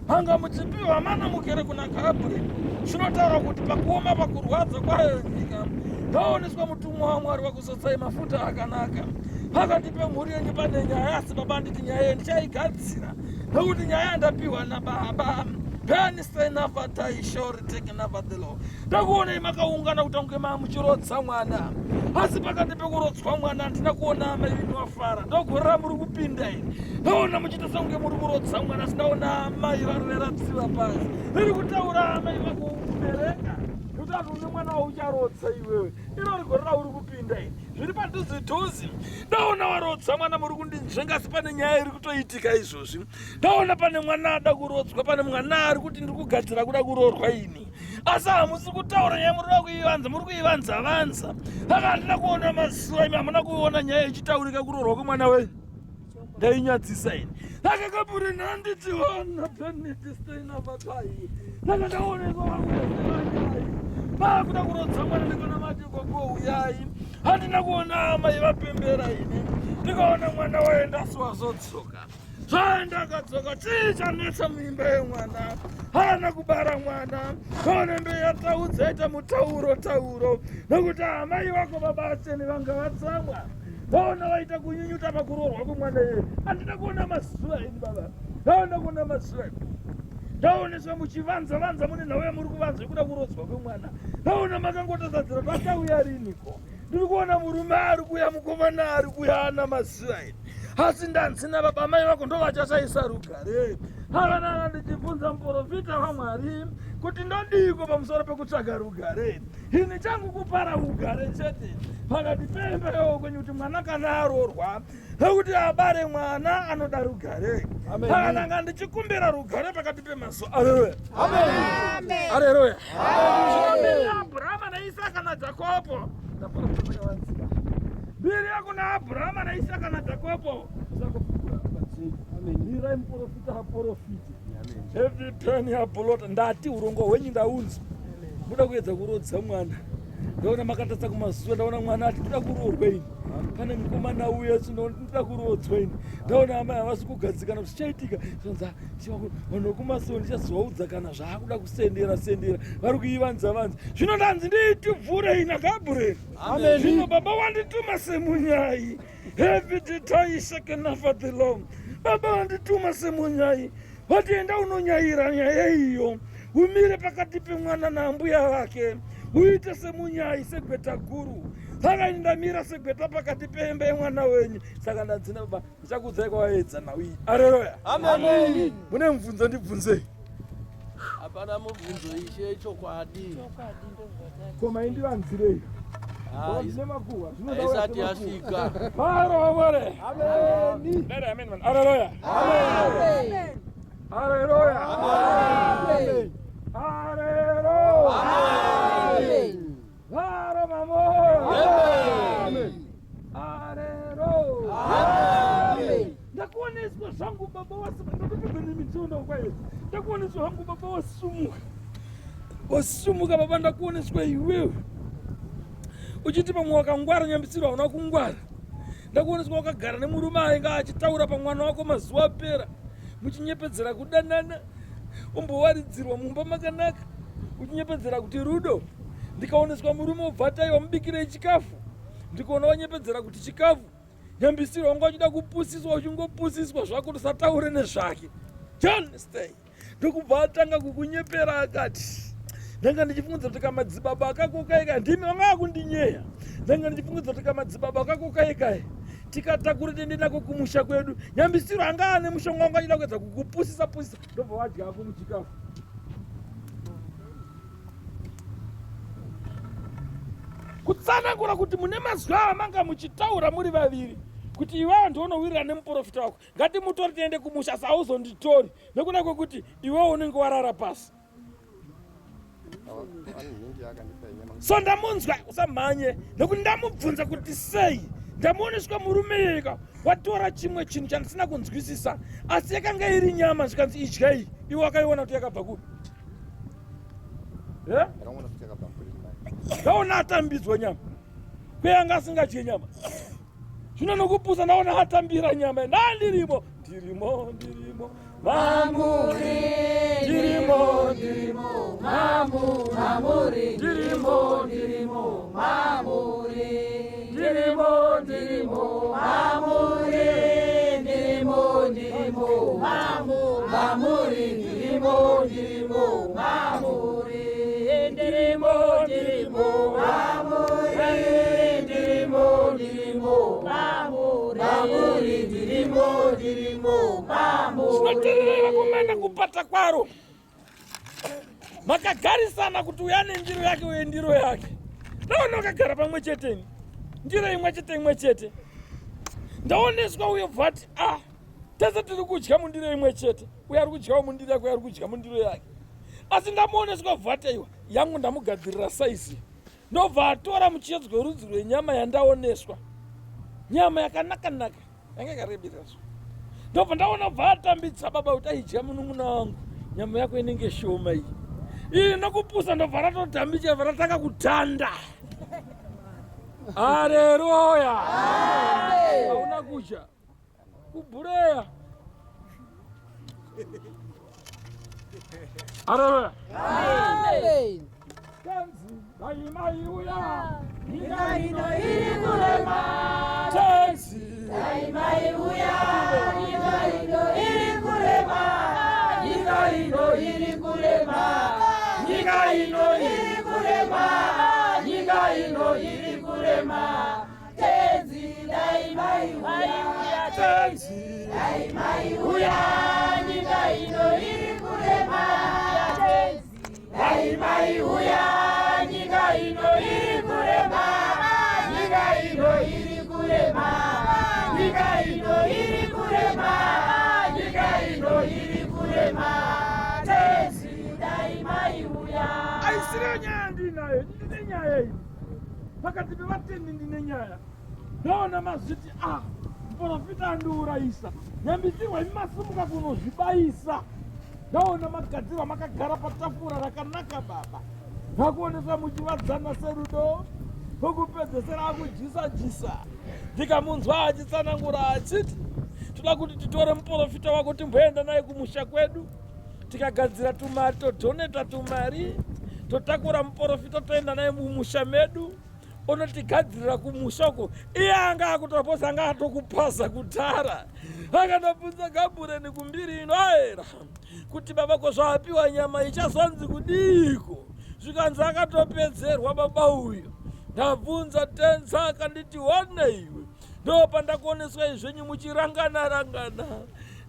Speaker 1: Hanga muchipiwa mana mukere kuna Gabriel. Zvinotaura kuti pakuoma pakurwadza kwayo nyika. Ndaoneswa mutumwa waMwari wakusotsai mafuta akanaka. Pakati pemhuri yenyu pane nyaya, asi baba nditi nyaya iyi ndichaigadzira. Nokuti nyaya yandapiwa nababa. Penstein avatai shori taken over the law. Ndakuonai makaungana kuti kunge muchirodza mwana. Asi pakati pekurodzwa mwana handina kuona amai venyu vafara. Ndogorera muri kupinda iri. Ndaona muchiita sekunge muri kurodza mwana, asi ndaona amai varorera tsiva pasi. Riri kutaura amai vakubereka. Kuti une mwana waucharodza iwewe. Iro rigorera uri kupinda iri. Zviri padhuzi-dhuzi. Ndaona warodza mwana muri kundinzvenga, asi pane nyaya iri kutoitika izvozvi. Ndaona pane mwana ada kurodzwa, pane mwana ari kuti ndiri kugadzira kuda kuroorwa ini. Asi hamusi kutaura nyaya muri kuivanza, muri kuivanza-vanza. Saka handina kuona mazuva imi hamuna kuona nyaya ichitaurika kuroorwa kwemwana wenyu. Ndainyadzisa ini. Saka Gabriel handitiona Penstein avatai. Saka ndaonekwa vakuesevanyai. Vakuda kurodza mwana ndikona madhigogwo uyai. Handina kuona amai vapembera ini. Ndikaona mwana waenda swazotsoka. Zvandakadzoka chichanetsa mimba yemwana. Hana kubara mwana. Kaonembe yataudza ita mutauro. Nokuti amai vako baba Asteri vanga vatsamwa. Ndaona vaita kunyunyuta pakuroorwa kwemwana iye. Handina kuona mazuva ini baba. Ndaona kuona mazuva ini. Ndaoneswa muchivanza-vanza mune nhau yamuri kuvanza yekuda kurodzwa kwemwana. Ndaona makangotadzadzira pachauya riniko. Ndiri kuona murume ari kuya, mukomana ari kuya ana mazuva ini. Asi ndanzina baba mai vako ndo vachasaisa rugare. Havanana ndichibvunza muprofita waMwari kuti ndodiko pamusoro pekutsvaga rugare. Ini changu kupara ugare chete pakati pembewo kwenyu kuti mwana kana aroorwa nokuti abare mwana anoda rugare. Hakananga ndichikumbira rugare pakati pemazuva. Aleluya. Amen. Aleluya. Amen. Abrahama naIsaka naJakobo. Mbiri yakuna Abrahama naIsaka naJakobo. Mirai muprofita haprofiti. Every penny habolota. Ndati urongo hwenyu ndaunzwa. Muda kuedza kurodza mwana. Ndaona makatatsa kumazuva, ndaona mwana ati kuda kuroorwa ini. pane mukomana uya ndinoda kurodzwa ini ndaona amai havasi kugadzikana kuti chichaitika vanhu kumasoro ndichazovaudza kana zvaakuda kusendera vari kuivanza vanza zvino ndanzi ndiitivhurei nagabhureri zvino baba wandituma semunyai heviditaishekenafadhilom baba wandituma semunyai watienda unonyaira nyaya iyo umire pakati pemwana nambuya vake uite semunyai segweta guru saka ndamira segweta pakati pembe yemwana wenyu saka ndanzina baba ndichakudzai kwawaedza nawi aleluya
Speaker 8: amen
Speaker 1: mune mubvunzo ndibvunzei
Speaker 8: hapana mubvunzo ishe chokwadi
Speaker 1: koma indivanzirei zvine makuhwa
Speaker 8: haisati yasvika
Speaker 1: maromore aleluya aleluya ndakuoneswa zvangu baba ndakuoneswa hangu baba wasumuka baba ndakuoneswa iwewe uchiti pamwe wakangwara nyambisiro hauna kungwara ndakuoneswa wakagara nemurume ainge achitaura pamwana wako mazuva apera muchinyepedzera kudanana umbowaridzirwa mumba makanaka uchinyepedzera kuti rudo ndikaoneswa murume ubvatai wamubikirei chikafu ndikuona wanyepedzera kuti chikafu nyambisiro wanga uchida kupusiswa uchingopusiswa zvako tusataure nezvake John stay ndokubva atanga kukunyepera akati ndanga ndichifungudza kuti kamadzibaba akakokaika ndimi vanga akundinyeya ndanga ndichifungudza kuti kamadzibaba akakokaika tikatakura tiende nako kumusha kwedu nyambisiro anga ane mushonga wanga achida kuedza kukupusisa ndobva wadya ako muchikafu kutsanangura kuti mune mazuva amanga muchitaura muri vaviri kuti iwewe ndionowirira nemuprofita wako ngatimutori tiende kumusha sauzonditori nekuda kwekuti iwewe unenge warara pasi so ndamunzwa usamhanye nekuti ndamubvunza kuti sei ndamuoneswa murume yeka watora chimwe chinhu chandisina kunzwisisa asi yakanga iri nyama zvikanzi idyai iwe wakaiona kuti yakabva kupi ndaona atambidzwa nyama kweyanga asingadye nyama zvino nokupusa ndaona atambira nyama ndandirimo mamuri ndirimo mamuri ndirimo mamuri ndirimo mamuri ndirimo mamuri ndirimo mamuri zvinoterera kumena kupata kwaro makagarisana kuti uyane ndiro yake uye ndiro yake ndaona wakagara pamwe cheteni ndiro imwe chete ndaoneswa uye bvati tese tiri kudya mundiro imwe chete uye ari kudyawo mundiro yake uye ari kudya mundiro yake asi ndamuoneswa bvati aiwa yangu ndamugadzirira saisi ndobva atora muchezo werudzi rwenyama yandaoneswa nyama yakanaka yanga ikareberazvo ndobva ndaona bva atambidza baba kuti aidya munun'una wangu nyama yako inenge shoma iyi nokupusa ndobva ratotambidza bva ratanga kutanda aleluya hauna kudya kubhureya aleluya tenzi daimai uya nyika ino iri kurema tenzi daimai uya nyika ino iri kurema nyika ino iri kurema nyika ino iri kurema nyika ino iri kurema tenzi daimai uya tenzi daimai uya nyika ino iri kurema daimai uya nyika ino iri kurema nyika ino iri kurema nyika ino iri kurema nyika ino iri kurema tenzi daimai uya aisire nyaya ndinayo ndine nyaya iyi pakati pevatendi ndine nyaya ndaona mazviti muprofita andiurayisa nyambisirwa imi masumuka kunozvibayisa ndaona magadzirwa makagara patafura rakanaka baba ndakuonesa muchivadzana serudo Ukupedzesera akujisa ndikamunzwa achitsanangura achiti toda kuti titore muprofita wako timboenda naye kumusha kwedu tikagadzira totoneta tumari totakura muprofita toenda naye mumusha medu unotigadzirira kumusha uko iye anga akutoposa anga atokupasa kutara akandobvunza Gabureni kumbiri ino aera kuti baba ko zvapiwa nyama ichazonzi kudiko zvikanzi akatopedzerwa baba uyo ndabvunza tenza akanditi wane iwe ndopandakuoneswa izvenyu muchirangana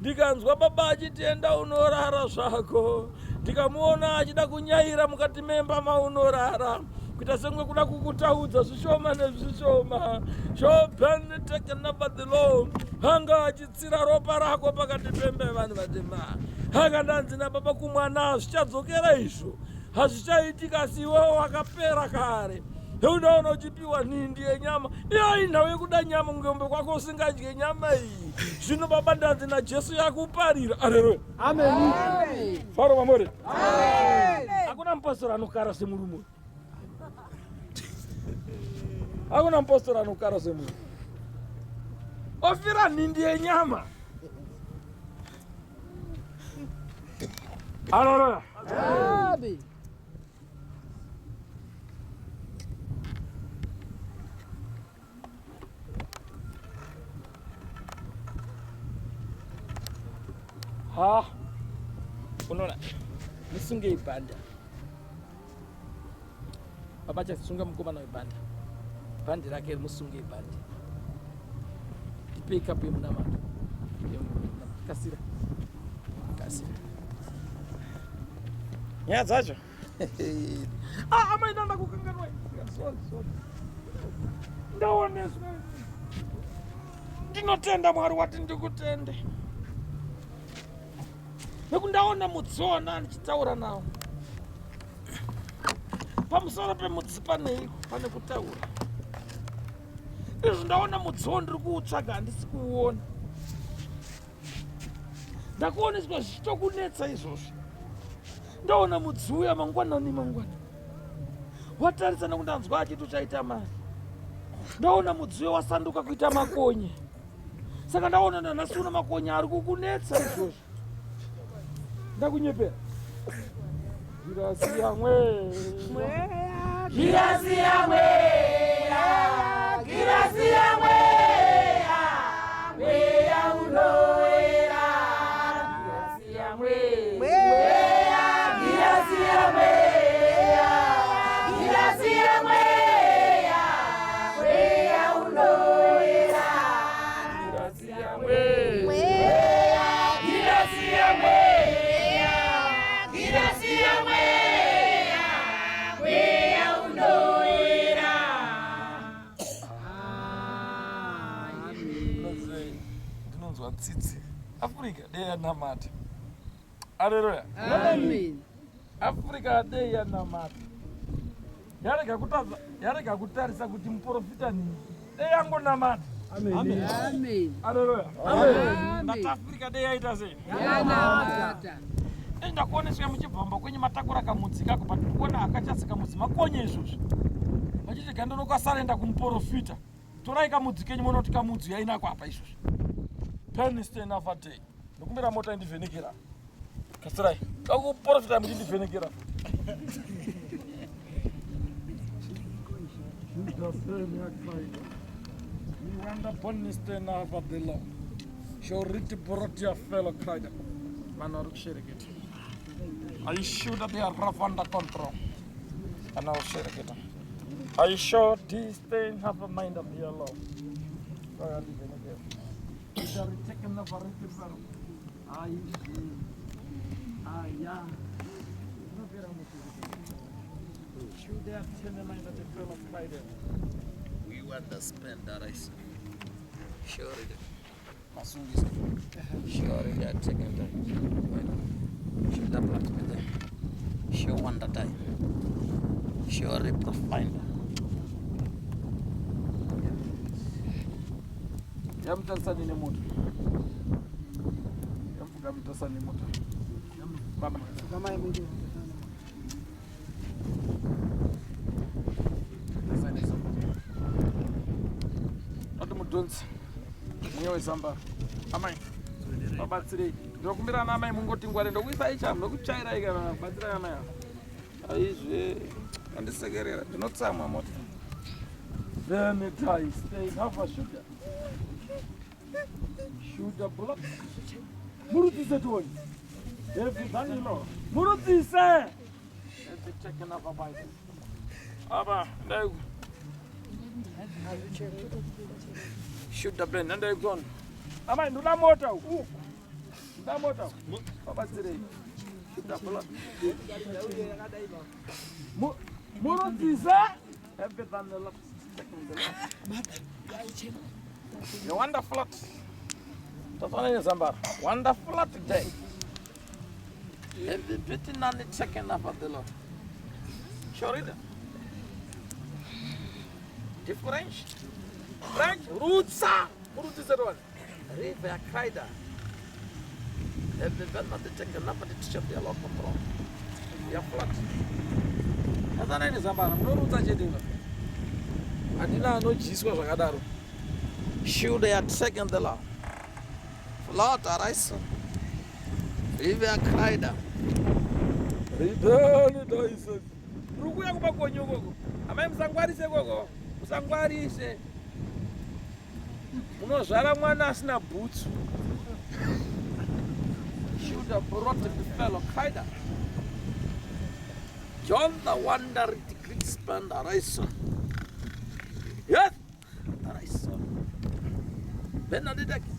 Speaker 1: ndikanzwa baba achitienda unorara zvako ndikamuona achida kunyaira mukati memba maunorara kuita sengwe kuda kukutaudza zvishoma nezvishoma shobenitekenabadhilo hanga achitsira ropa rako pakati pembe vanhu vatema akandanzina baba kumwana hazvichadzokera izvo hazvichaitika siwewo wakapera kare unoona uchipiwa nhindi yenyama iyo inhau yekuda nyama ngombe kwako usingadye nyama iyi zvino baba ndanzi naJesu yakuparira aleluya
Speaker 7: Amen.
Speaker 1: faro mamore hakuna mupostori anokara semurume hakuna mupostori anokara semurume ofira nhindi yenyama aleluya
Speaker 7: Amen.
Speaker 1: ha unoona musunge ibhanda baba chasunga mukomana webhanda bhandi rake musunge ibhandi tipei kapu yemunamato kasira nyaya dzacho amainanda kukanganwa ndaoneswa ndinotenda Mwari wati ndikutende nekundaona mudziona ndichitaura nawo pamusoro pemudzi pane kutaura izvi ndaona mudziwo ndiri kuutsvaga handisi kuuona ndakuoneswa zvichitokunetsa izvozvi ndaona mudzi uya mangwanani watarisa nekundanzwa achiti uchaita mari ndaona mudzi uya wasanduka kuita makonye saka ndaona nanhasi una makonye ari kukunetsa izvozvi ndakunyepera girasi yamweya mweya unoera girasi yamweya mweya unoera girasi ndinonzwa tsitsi Africa dei yanamata aleluya
Speaker 7: Amen.
Speaker 1: Africa dei yanamata yarega kutarisa kuti muprofita nini dei yangonamata
Speaker 7: Amen.
Speaker 1: aleluya
Speaker 7: Amen.
Speaker 1: ndati Africa dei yaita sei
Speaker 7: Yanamata.
Speaker 1: ndakuoneswa muchibvamba kwenye matakura kamudzi kako patikuona akachasi kamudzi makonye izvozvi vachiti gandonokasarenda kumuprofita torai kamudzi kenyu monoti kamudzi yainako apa izvozvi penistenofatei ndokumbira mota indivhenekera kasirai kakuprofita muchindivhenekera iwandaponistenofatelo shoriti borotia felo kraida vanhu vari kushereketa. Are you sure that they are rough under control? And I'll share it. Are you sure these things have a mind of their love? Go ahead and again. They are taking the variety from. Yeah. Should they have taken the mind of the fellow Friday? We understand that I see. Sure it is. Sure they are taking the mind. Should have brought me there. Sure one that time. Sure a profiler. Yamtasani ni moto. Yamtasani ni moto. Baba.
Speaker 7: Kama
Speaker 1: Tasani donzi mwewe zambara amai babatsirei ndokumbira na amai mungoti ngware ndokuisai chamu ndokutsvairai kana batsirai amai avo aizve andisekerera ndinotsamwa mota then it dies they have a sugar block murudzise toni ezvizanilo murudzise taken up by them aba ndai should have been and I gone amai ndoda mota uku ndoda mota babatsirei should have block murudzise everything the love you wonderful tafanya zambara wonderful today every bit in the second half of the Lord sure it different French roots is the one river Kaida every bit not the second half of the church of the Lord control you are flat tafanya zambara no roots ajedinga adina no jiswa zvakadaro should have taken the law Lord arise river Kaida ridani daisa rukuya kumakonyo koko amai musangwarise koko musangwarise unozvara mwana asina boots should have brought the fellow Kaida John the Wonder great spend arise yes arise Benedict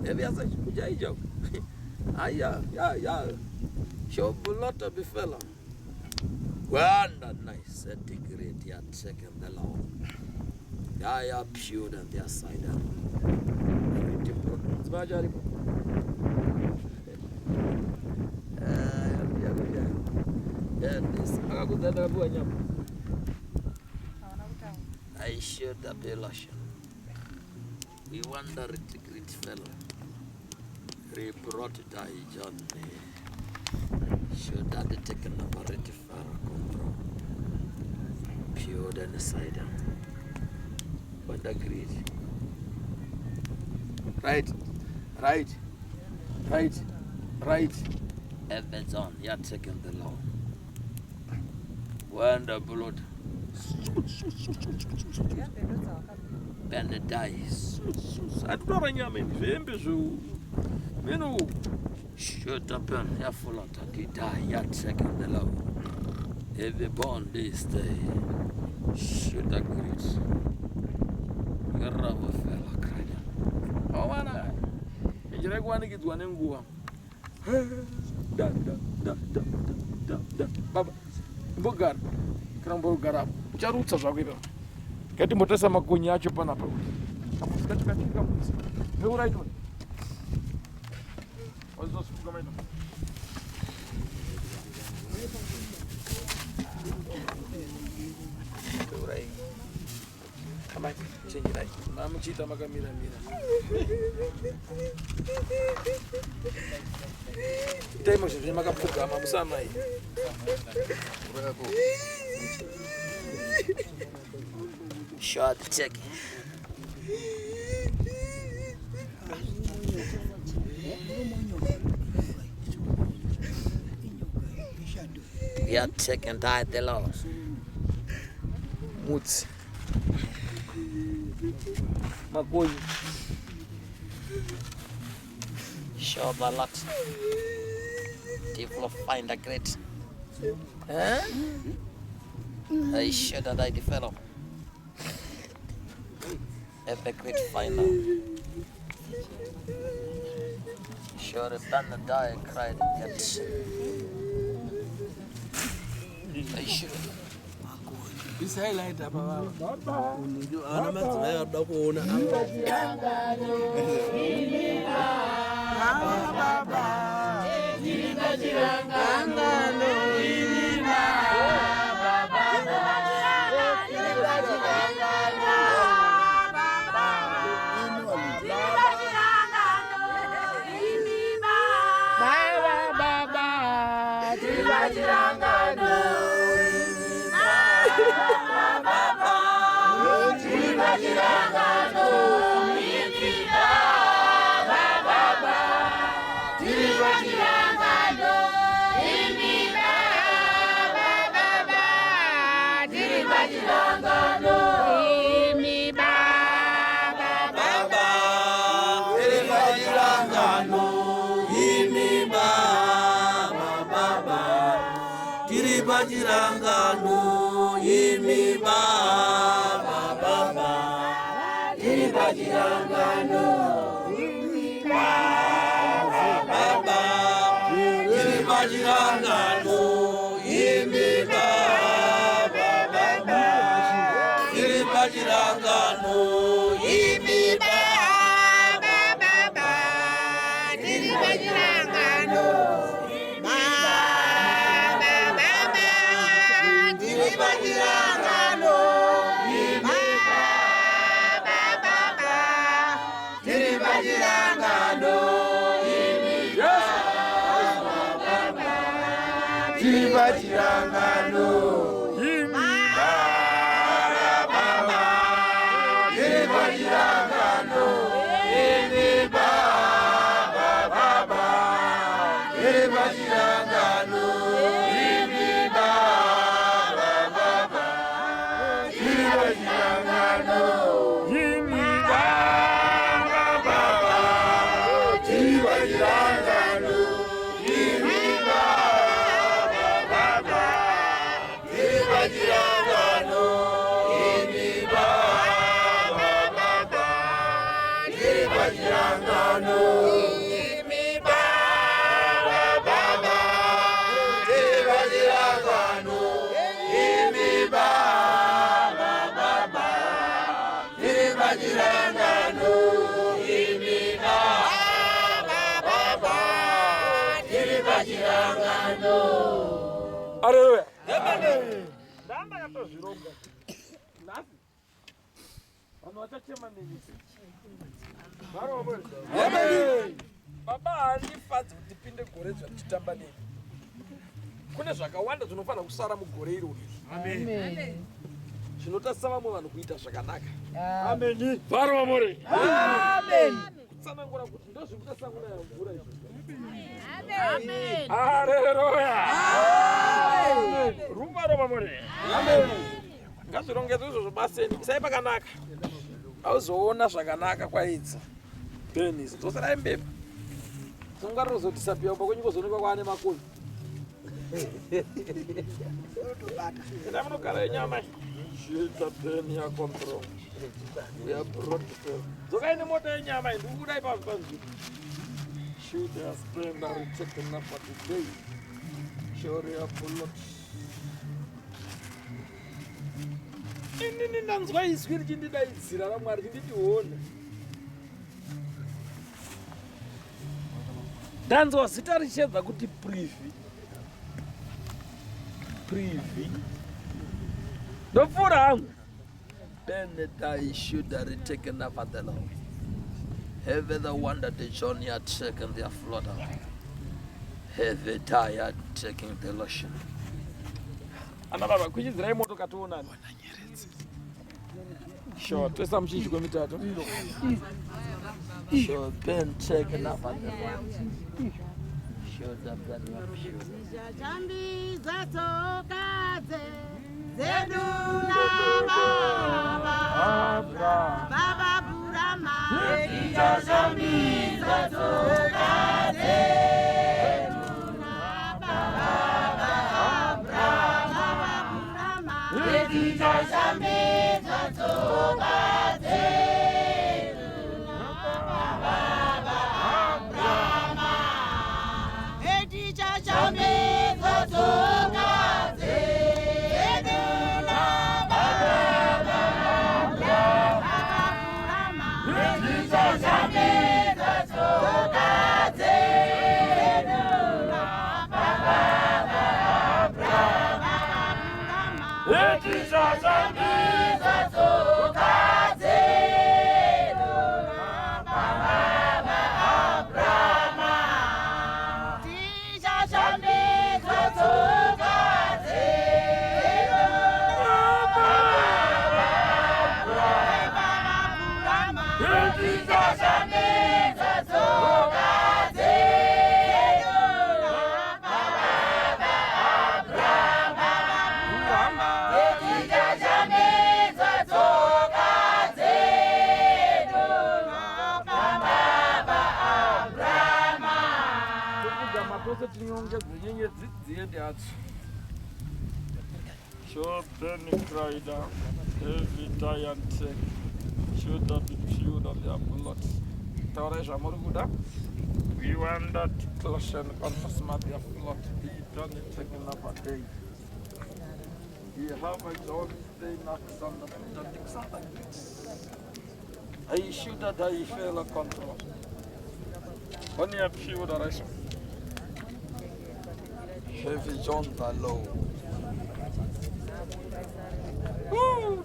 Speaker 1: eviasa kuja hiyo aya ya show bulota bifela wanda nice at the great yet second the law ya pure and their side zbajari this akakudada kwa nyama I should have been lotion we wonder at the great fellow he brought die John should have taken a parity for control pure and side but agreed right and on you taken the law when the blood and the dies I don't know vembe zo meno should happen ya fulanta di die ya second the law every born this day should agree garava fela kanya awana ejira kwanikidzwa nenguwa da baba mbogara kana mbogara ucharutsa zvako ipo ngati mbotesa makonyi acho panapa kamusikachikachika mutsi neuraito wazosuka maino neurai kama chenjirai mamuchita makamira taimo zvizvi makapfugama musamai shot check yeah check and die the laws muts makoyi show the lot people find a great I should have died the fellow a great final sure have done the die cried yet I should this highlight apa baba uniju ana madzimai arida kuona baba ndinga chirangano inina baba ndinga chirangano baba ndinga chirangano inina baba ndinga chirangano Baba,
Speaker 8: pachirangano imi baba baba tiri pachirangano imi baba baba tiri pachirangano imi baba baba tiri pachirangano imi baba baba tiri pachirangano Chirangano,
Speaker 1: Haleluya. Ndamba yatozvironga. Nasi. Vanhu vachachema nini? Amen. Baba handifadzi kuti tipinde gore zvatichitamba nini. Kune zvakawanda zvinofana kusara mugore irori. Amen. Zvinotasisa vamwe vanhu kuita zvakanaka. Amen. Varo vamore. Amen. Kutsanangura kuti ndozvikutasangura mvura izvo. Amen. Haleluya. Amen. Rumba roma more. Amen. Ngazvirongedzwe izvozvo baseni. Isai pakanaka. Auzoona zvakanaka kwaidza. Penis. Dzoserai mbeba. Tongwariro zotisapia umba kwenyiko zonekwa kwaane makoyi. Enda munogara nyama. Shita peni ya control. Ya protocol. Dzokai nemota yenyama ndikudai panzvimbo. Should have spent a recheck enough for today. Sure, you have full of. Inini nanzwa iswiri chindidaidzira ramwari chinditione. Ndanzwa zita richedza kuti privi. Privi. Ndopfura hangu. Then I should have retaken up at the Lord. Have the one that the journey had taken their flutter. Have a tired taking the lotion. Anababa kuchidzirai moto kationa. Sure, twesa mchinji kwa mitatu. Sure, Ben taken up at the Lord. Sure, that
Speaker 5: Jambi zatokadze zeduna baba baba burama etita jambi zatokadze zeduna baba baba burama etita jambi zatokadze zeduna baba burama etita jambi zatokadze
Speaker 1: Show Penny Crider, every giant tank, should not be chewed on their blood. Tawareja Moruguda, we want that caution on the smart their blood, be done in taking up a day. We have a job, they knock on the Alexander. I should that I fail a control. Only a few direction. Heavy John the low. Woo!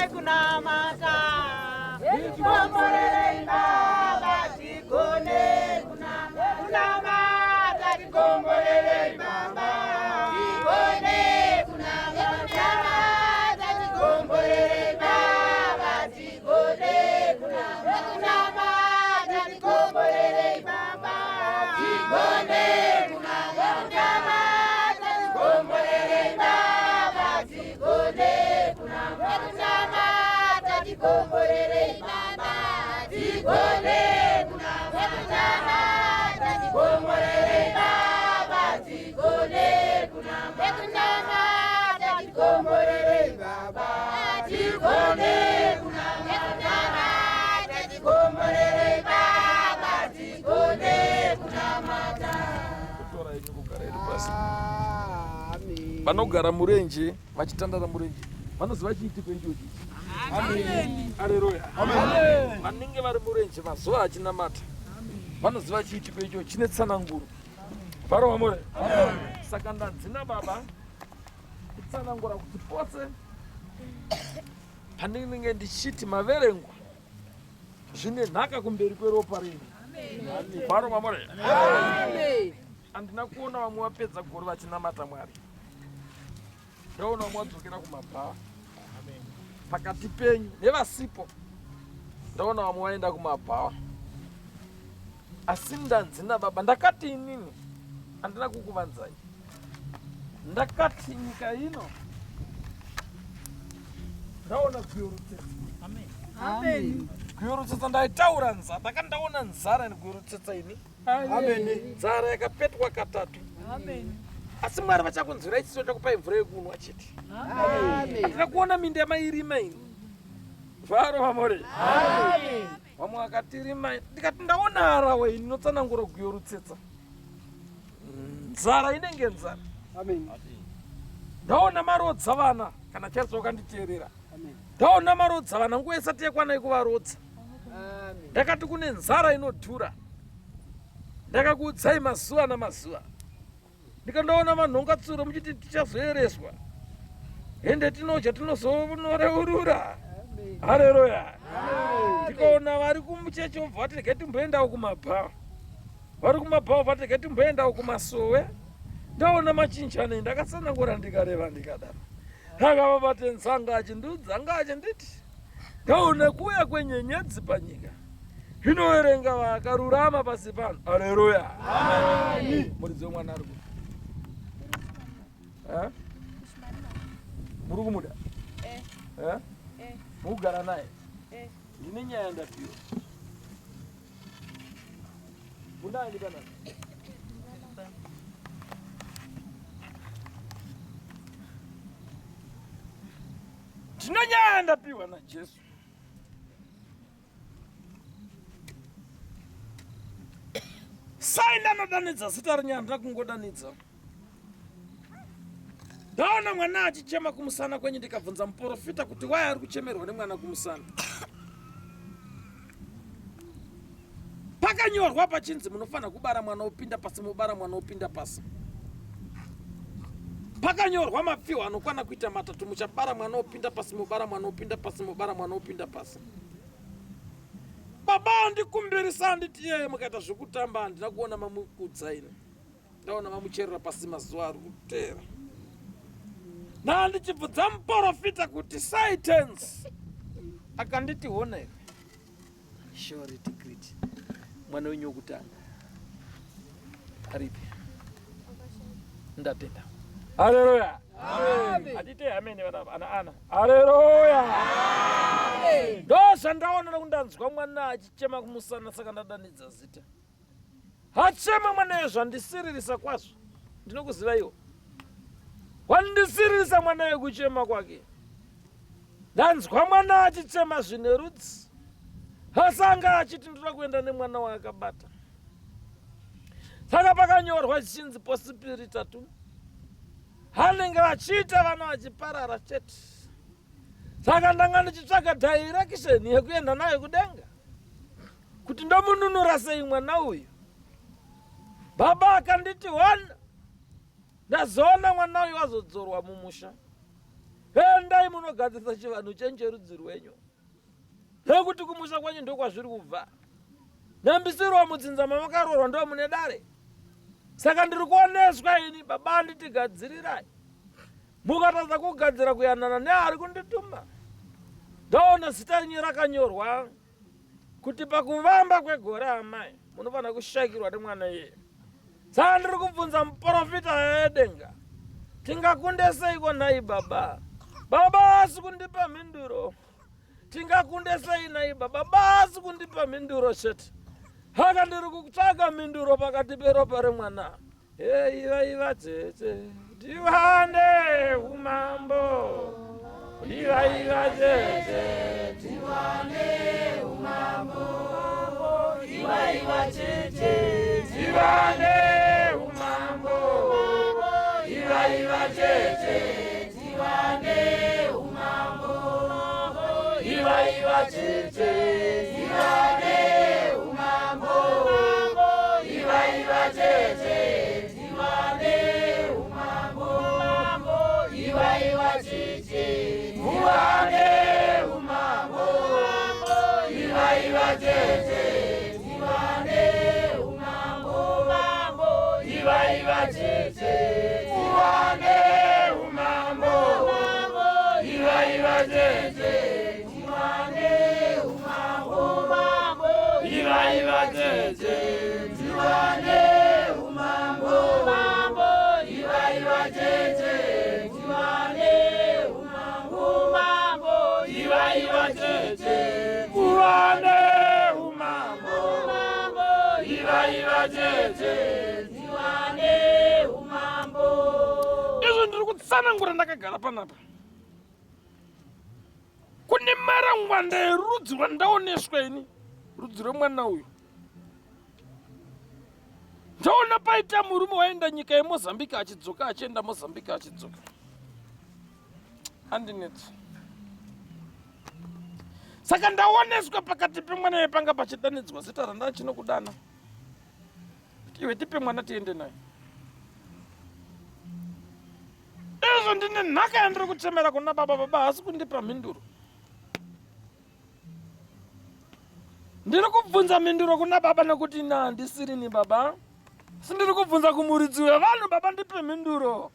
Speaker 5: Kuna mata, komborere baba, tikone kuna mata, komborere baba, tikone kuna mata, komborere baba, tikone kuna mata, komborere baba, tikone kuna mata, komborere baba, tikone kuna mata, komborere baba, tikone kuna mata, komborere baba, tikone kuna mata, komborere baba, tikone kuna mata, komborere baba, tikone kuna mata.
Speaker 1: Vanogara murenje vachitandara murenje vanoziva chiitiko ichochi. Amen. Haleluya. Amen. Vanenge vari murenje mazuva achinamata vanoziva chiitiko icho chine tsananguro. Faro wamore. Saka ndanzina baba kutsanangura kuti pose pandinenge ndichiti maverengwa zvine nhaka kumberi kweropa renyu. Faro wamore. Handina kuona vamwe vapedza gore vachinamata Mwari. Ndaona vamwe vadzokera kumabhawa pakati penyu nevasipo. Ndaona vamwe vaenda kumabhawa. Asi ndanzina baba ndakati inini handina kukuvanzai. Ndakati nyika ino ndaona kuyorotsetsa. Amen. Kuyorotsetsa ndaitaura nzara. Ndakandaona nzara nekuyorotsetsa ini. Amen. Nzara yakapetwa katatu. Amen. Asi Mwari vachakunzwirai chiso chakupai mvura yekunwa chete. Amen. Handina kuona minda yamairima ini. Varo vamore. Amen. Vamwe vakatirima ndikati ndaona harawa ini inotsanangura kuyorotsetsa. Nzara inenge nzara. Amen. Ndaona marodza vana kana charitsoka nditeerera. Amen. Ndaona marodza vana nguva isati yakwana kuvarodza. Amen. Ndakati kune nzara inodhura. Ndakakuudzai mazuva namazuva. Ndikandaona manhongatsuro muchiti tichazoereswa. Ende tinoja tinozonoreurura. Haleluya. Ndikaona vari kumucheche obva vati regai timboendawo kumabhawa. Vari kumabhawa vati regai timboendawo kumasowe. Ndaona machinjane ndakatsanangura ndikareva ndikadaro. Akava bate nzanga achindudza ngache nditi. Ndaona kuuya kwenyenyedzi panyika. Zvinoverenga vakarurama pasi pano. Haleluya. Amen. Muridzi wemwana ari kuti. Muri kumuda? Mugara naye? Ndine nyaya ndapiwa. Munani kana? Ndine nyaya ndapiwa na Jesu. Sai ndanodanidza zita renyaya ndakungodanidza. Ndaona mwana achichema kumusana kwenye ndikabvunza muprofita kuti wai ari kuchemerwa nemwana kumusana. Pakanyorwa pachinzi munofana kubara mwana upinda pasi mubara mwana upinda pasi. Pakanyorwa mapfiwa anokwana kuita matatu muchabara mwana upinda pasi mubara mwana upinda pasi mubara mwana upinda pasi. Baba ndikumbirisa nditi yeye mukaita zvekutamba handina kuona mamukudza ine. Ndaona mamucherera pasi mazuva ari kutera. Na ndichibvunza muprofita kuti Saitans akanditi hone surety great mwana wenyu wokutanga aripi ndatenda. Haleluya. Atite amene ana. Haleluya. Ndo ndaona kundanzwa mwana achichema kumusana saka ndadanidza zita. Hachema mwanayo zvandisiririsa kwazvo. Ndinokuziva iwo. Wandisiririsa mwanayo kuchema kwake. Ndanzwa mwana achichema zvine rudzi. Hasanga achiti ndoda kuenda nemwana waakabata. Saka pakanyorwa chinzi posipirita tu. Hanenge vachiita vana vachiparara chete. Saka ndanga ndichitsvaga direction yekuenda nayo kudenga. Kuti ndomununura sei mwana uyu. Baba akanditi wana. Ndazoona mwana uyu wazodzorwa mumusha. Endai munogadzisa chivanhu chenjerudzi rwenyu. Nekuti kumusha kwenyu ndokwazviri kubva. Nyambisirwa mudzinza makaroorwa ndo mune dare. Saka ndiri kuoneswa ini baba nditigadzirirai. Mukatadza kugadzira kuyanana neari kundituma. Ndaona zita renyu rakanyorwa kuti pakuvamba kwegore amai munofanira kushakirwa nemwana iye. Saka ndiri kubvunza muprofita edenga. Tingakunde seiko nai baba? Baba asi kundipa mhinduro. Tingakunde sei nai baba? Baba asi kundipa mhinduro chete. Haka ndiri kutsvaga mhinduro pakati peropa remwana. Iva tete. Tivande umambo. Iva tete. Tivande umambo. Iva tete. Tivande umambo. Iva tete. Tivande umambo. Iva tete. Tivande umambo. Iva tete. Tivande umambo. Iva tete. Tivande umambo. Iva tete. Tivande umambo. Iva tete. Tivande umambo. Iva tete. Tivande umambo. Iva tete. Tivande umambo. Iva tete. Tivande umambo. Iva tete. Tivande umambo. Iva tete. Tivande umambo. Izvo ndiri kutsanangura ndakagara panapa. Kune marangwanda erudzi rwandaoneswa ini. Rudzi rwemwana uyu. Ndaona paita murume waenda nyika yeMozambique achidzoka achienda Mozambique achidzoka. Handineti. Saka ndaoneswa pakati pemwana panga pachidanidzwa zita randachinokudana. Iwe tipe mwana tiende naye. Izvo ndine nhaka yandiri kuchemera kuna baba asi kundipa mhinduro. Ndiri kubvunza mhinduro kuna baba nekuti handisiri ni baba. Sindiri kubvunza kumuridzi wevanhu baba ndipe mhinduro.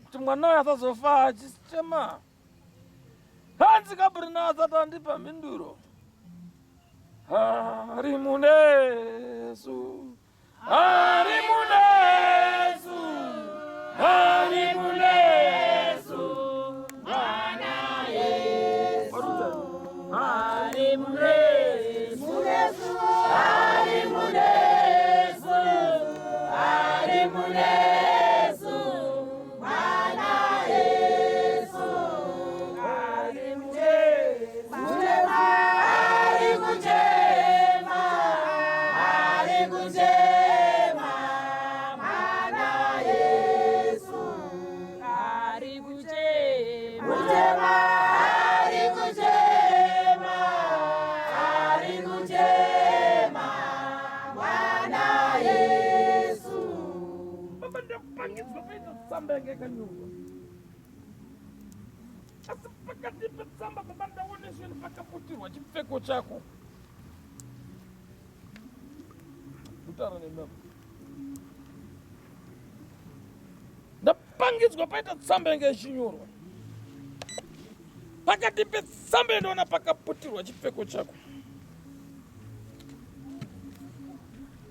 Speaker 1: Kuti mwana uyu asazofa achichema. Hanzi Gabrina asati andipa mhinduro. Hari munesu. Hari munesu. Hari munesu. Mwana Yesu. Hari munesu. Hari munesu. Hari munesu. Mwana Yesu. Hari munesu. Hari kuchema. Hari kuchema. Mwana Yesu. Hari kuchema. Hari kuchema. Hari kuchema. Mwana Yesu. Baba ndapangizwa paita tsamba yakanyurwa. Asi pakati petsamba baba ndaoneswa pakaputirwa chipfeko chako. Kutara nemama. Ndapangidzwa paita tsamba yanga yachinyorwa. Pakati petsamba ndaona pakaputirwa chipfeko chako.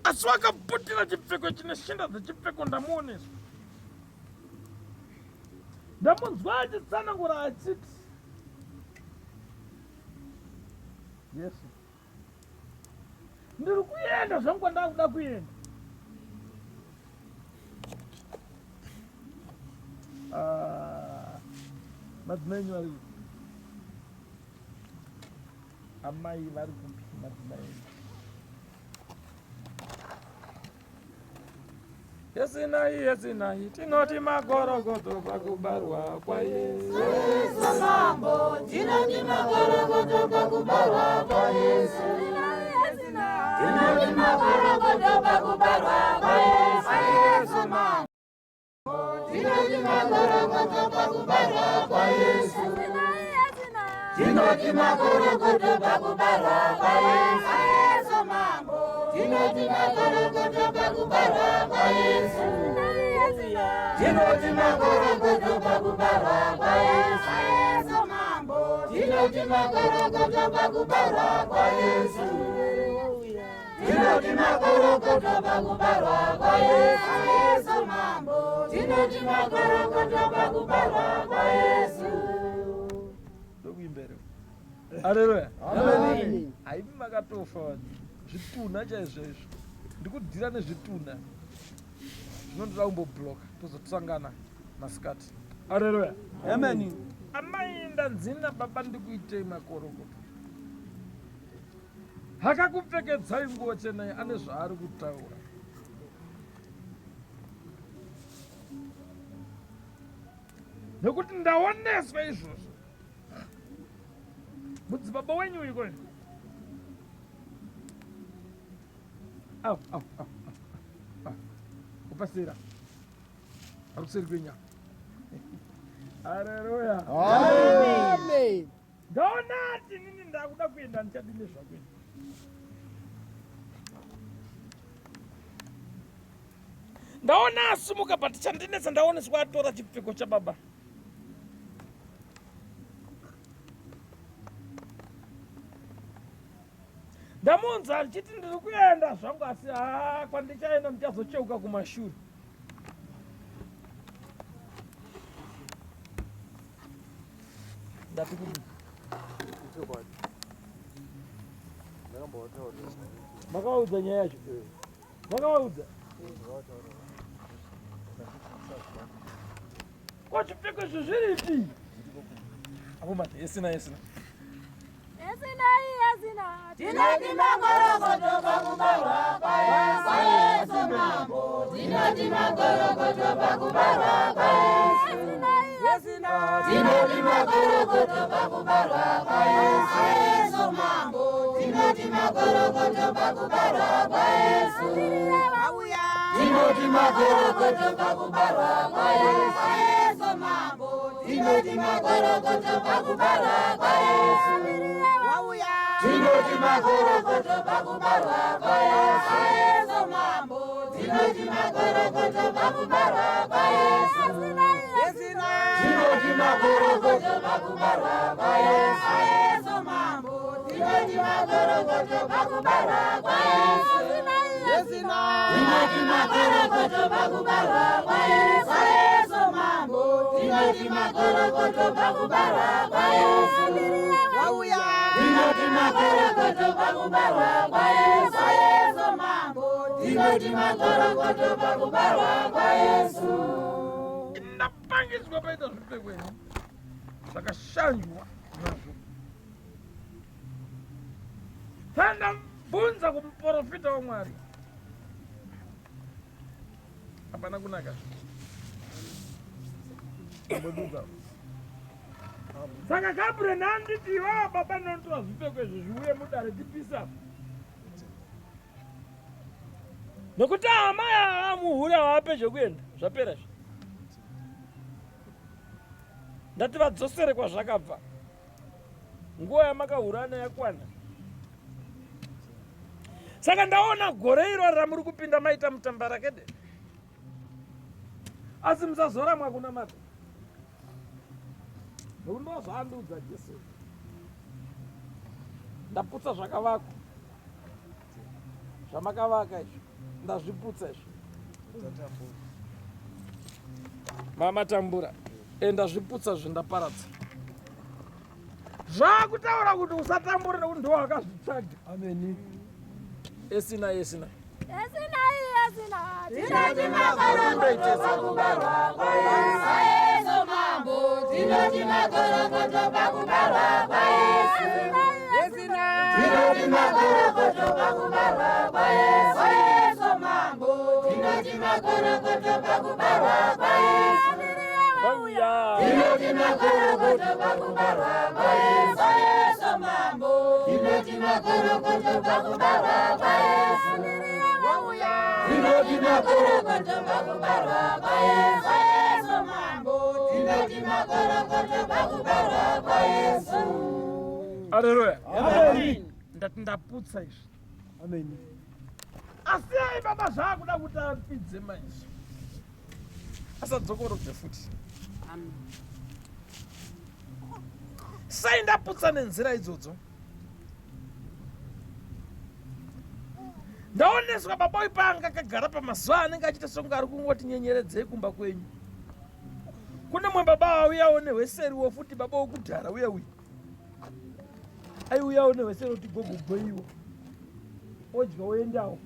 Speaker 1: Asi wakaputira chipfeko chine shinda dzechipfeko ndamuoneswa. ndamunzwa achitsanangura achiti Yesu ndiri kuenda zvangu kwandakuda kuenda. Madzimai vari kuti amai vari kupi madzimai. Yesinai tinoti magorogodo pakubarwa kwaYesu.
Speaker 5: Yesu mambo tinoti magorogodo pakubarwa kwaYesu. Tinoti magorogodo pakubarwa kwaYesu. Yesu mambo tinoti magorogodo pakubarwa kwaYesu. Tinoti magorogodo pakubarwa kwaYesu. Yesu mambo tinoti magorogodo pakubarwa kwaYesu. Tinoti magorogodo pakubarwa kwaYesu. Yesu mambo tinoti magorogodo pakubarwa kwaYesu. Tinoti magorogodo pakubarwa kwaYesu. Yesu mambo tinoti magorogodo pakubarwa kwaYesu.
Speaker 1: Ndokuimbere. Haleluya.
Speaker 7: Amen.
Speaker 1: Haimi makatofa zvituna chaizvezvo. Ndikudhira nezvituna. Zvinondoda kumbobloka tozosangana masikati. Haleluya.
Speaker 7: Amen.
Speaker 1: Amai ndanzina baba ndikuitei makorokoto. Hakakupfekedzai nguo chena ane zvaari kutaura. Nekuti ndaoneswa izvozvo. Mudzibaba wenyu ikoni. Au. Kupasira. Akuseri kwenya. Haleluya.
Speaker 7: Amen.
Speaker 1: Ndaona ati nini ndakuda kuenda ndichadini zvakweni. Ndaona asimuka but chandinetsa ndaoneswa atora chipfeko chababa. Ndamunza achiti ndiri kuenda zvangu asi kwandichaenda ndichazocheuka kumashure. Ndati kuti makaudza nyaya yacho. Makaudza ko chipfeko izvo zviripi apo mati yesina
Speaker 5: Tinoti magorogodo pakubarwa kwaYesu. Yesu mambo tinoti magorogodo pakubarwa kwaYesu. Tinoti magorogodo pakubarwa kwaYesu. Yesu mambo tinoti magorogodo pakubarwa kwaYesu. Tinoti magorogodo pakubarwa kwaYesu. Yesu mambo tinoti magorogodo pakubarwa kwaYesu. Tinoti magorogodo pakubarwa kwaYesu. Yesu mambo tinoti magorogodo pakubarwa kwaYesu. Tinoti magorogodo pakubarwa kwaYesu. Yesu mambo tinoti magorogodo pakubarwa kwaYesu. Tinoti magorogodo pakubarwa kwaYesu. Yesu mambo tinoti magorogodo pakubarwa kwaYesu. Tinoti magorogodo pakubarwa kwaYesu. Yesu mambo tinoti magorogodo pakubarwa kwaYesu.
Speaker 1: ndapangidzwa paita zvipfekweni zvakashanjwa nazvo. Ndabvunza kumuprofita waMwari hapana kunaka. Ndabvunza saka Gabriel anditi iwawa baba ndinotora zvipfeko izvi zviuye mudare tipisa. Nokuti amai amuhuri havape zvekuenda zvapera zvi. Ndati vadzosere kwazvakabva. Nguva yamakahurana yakwana. Saka ndaona gore iro ramuri kupinda maita mutambarakede. Asi musazora mwakuna mata. Nokuti zvaandiudza Jesu. Ndaputsa zvakavakwa. Zvamakavaka izvi. Ndazviputsa izvi. Mama tambura. ndazviputsa zvendaparadza. Zvakutaura kuti usatamburira kuti ndiwo akazvitsvaga. Ameni. Esina.
Speaker 5: Tinoti makorokoto pakubarwa kwaYesu mambo. Tinoti makorokoto pakubarwa kwaYesu. Tinoti makorokoto pakubarwa kwaYesu mambo. Tinoti makorokoto pakubarwa kwaYesu. Tinoti makorokoto pakubarwa kwaYesu mambo. Tinoti makorokoto pakubarwa kwaYesu. Tinoti makorokoto pakubarwa kwaYesu mambo. Tinoti makorokoto pakubarwa kwaYesu.
Speaker 1: Haleluya. Ndati ndaputsa izvi. Amen. Asi ai baba zvakuda kuti apidze manje. Asadzokorodze futi. Amen. Sai ndaputsa nenzira idzodzo. Ndaoneswa baba ipanga akagara pamazuva anenge achita songa ari kungoti nyenyeredzei kumba kwenyu. Kune mwe baba auyawo nehweseriwo futi baba wokudhara uya uya. Aiuyawo nehweseri kuti gogogoiwo. Odya woendawo.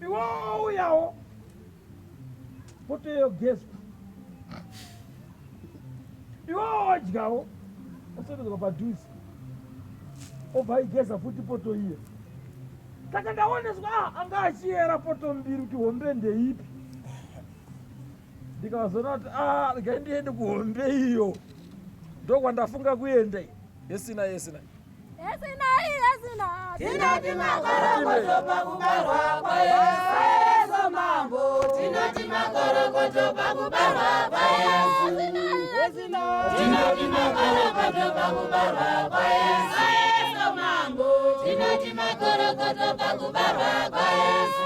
Speaker 1: Iwo uyawo. Poto yogezwa. Iwo odyawo. Osondezwa padhuze. Obva aigeza futi poto iye. Saka ndaoneswa anga achiyera poto mbiri kuti hombe ndeipi. Ndikazona kuti regai ndiende kuhombe iyo. Ndokwandafunga kuenda. Yesina.
Speaker 5: Tinoti makorokoto pakubarwa kwaYesu mambo. Tinoti makorokoto pakubarwa kwaYesu. Tinoti makorokoto pakubarwa kwaYesu mambo. Tinoti makorokoto pakubarwa kwaYesu.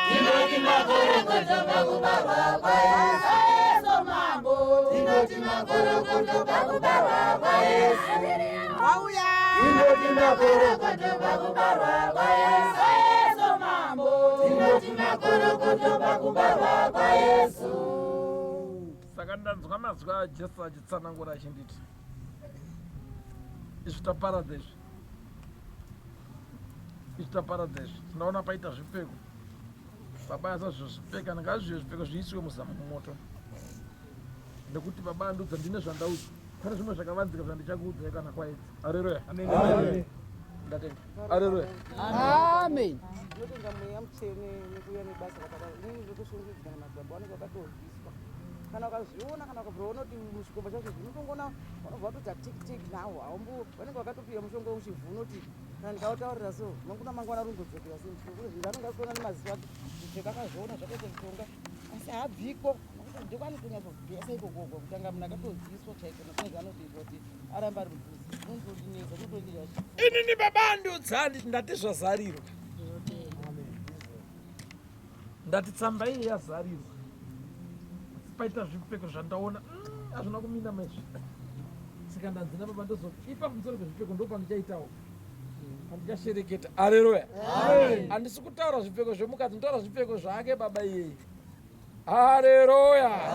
Speaker 5: Tinoti makorokoto pakubarwa kwaYesu mambo. Tinoti makorokoto pakubarwa kwaYesu. Tinoti makorokoto pakubarwa kwaYesu mambo. Tinoti makorokoto pakubarwa kwaYesu.
Speaker 1: Saka ndanzwa mazwi aJesu achitsanangura achinditi. Izvi taparadza izvi. Tinoona paita zvipfeko. Baba asazvozvipfeka ngazviwe zvipfeko zviiswe mumoto. Nekuti baba andudza ndine zvandaudzwa. Pane zvimwe zvakavanzika zvandichakuudzai kana kwaedza. Haleluya. Amen. Ndatenga. Haleluya.
Speaker 7: Amen.
Speaker 6: Ndinotenga mweya mutsvene nekuuya nebasa rakadaro. Inini ndikushungudzwa namadzibaba vanenge vakatobviswa. Kana ukazviona kana ukabvaona kuti musvikomba chacho zvinotongona vanobva vatoti hatikitiki nawo haumbo vanenge vakatopira mushonga wemuchivhu unoti kana ndikautaurira so manguna mangwana rungodzokera seanenge asikuona nemaziva ati zvipfeka akazviona zvakaita mushonga asi haabviko ndikani kunyatsogesa ikokoko kutanga munhu akatodziiswa chaiko nasanzi anotoitwa kuti aramba ari mubvuzi unotodineza unotodirachi
Speaker 1: Inini baba andiudza ndati zvazarirwa. Ndati tsamba iyi yazarirwa. Paita zvipfeko zvandaona hazvina kumina maizvi. Saka ndanzina baba ndozoti ipa pamusoro pezvipfeko ndopandichaitawo. Pandichashereketa. Haleluya. Handisi kutaura zvipfeko zvemukati, ndotaura zvipfeko zvake baba iyeye. Haleluya.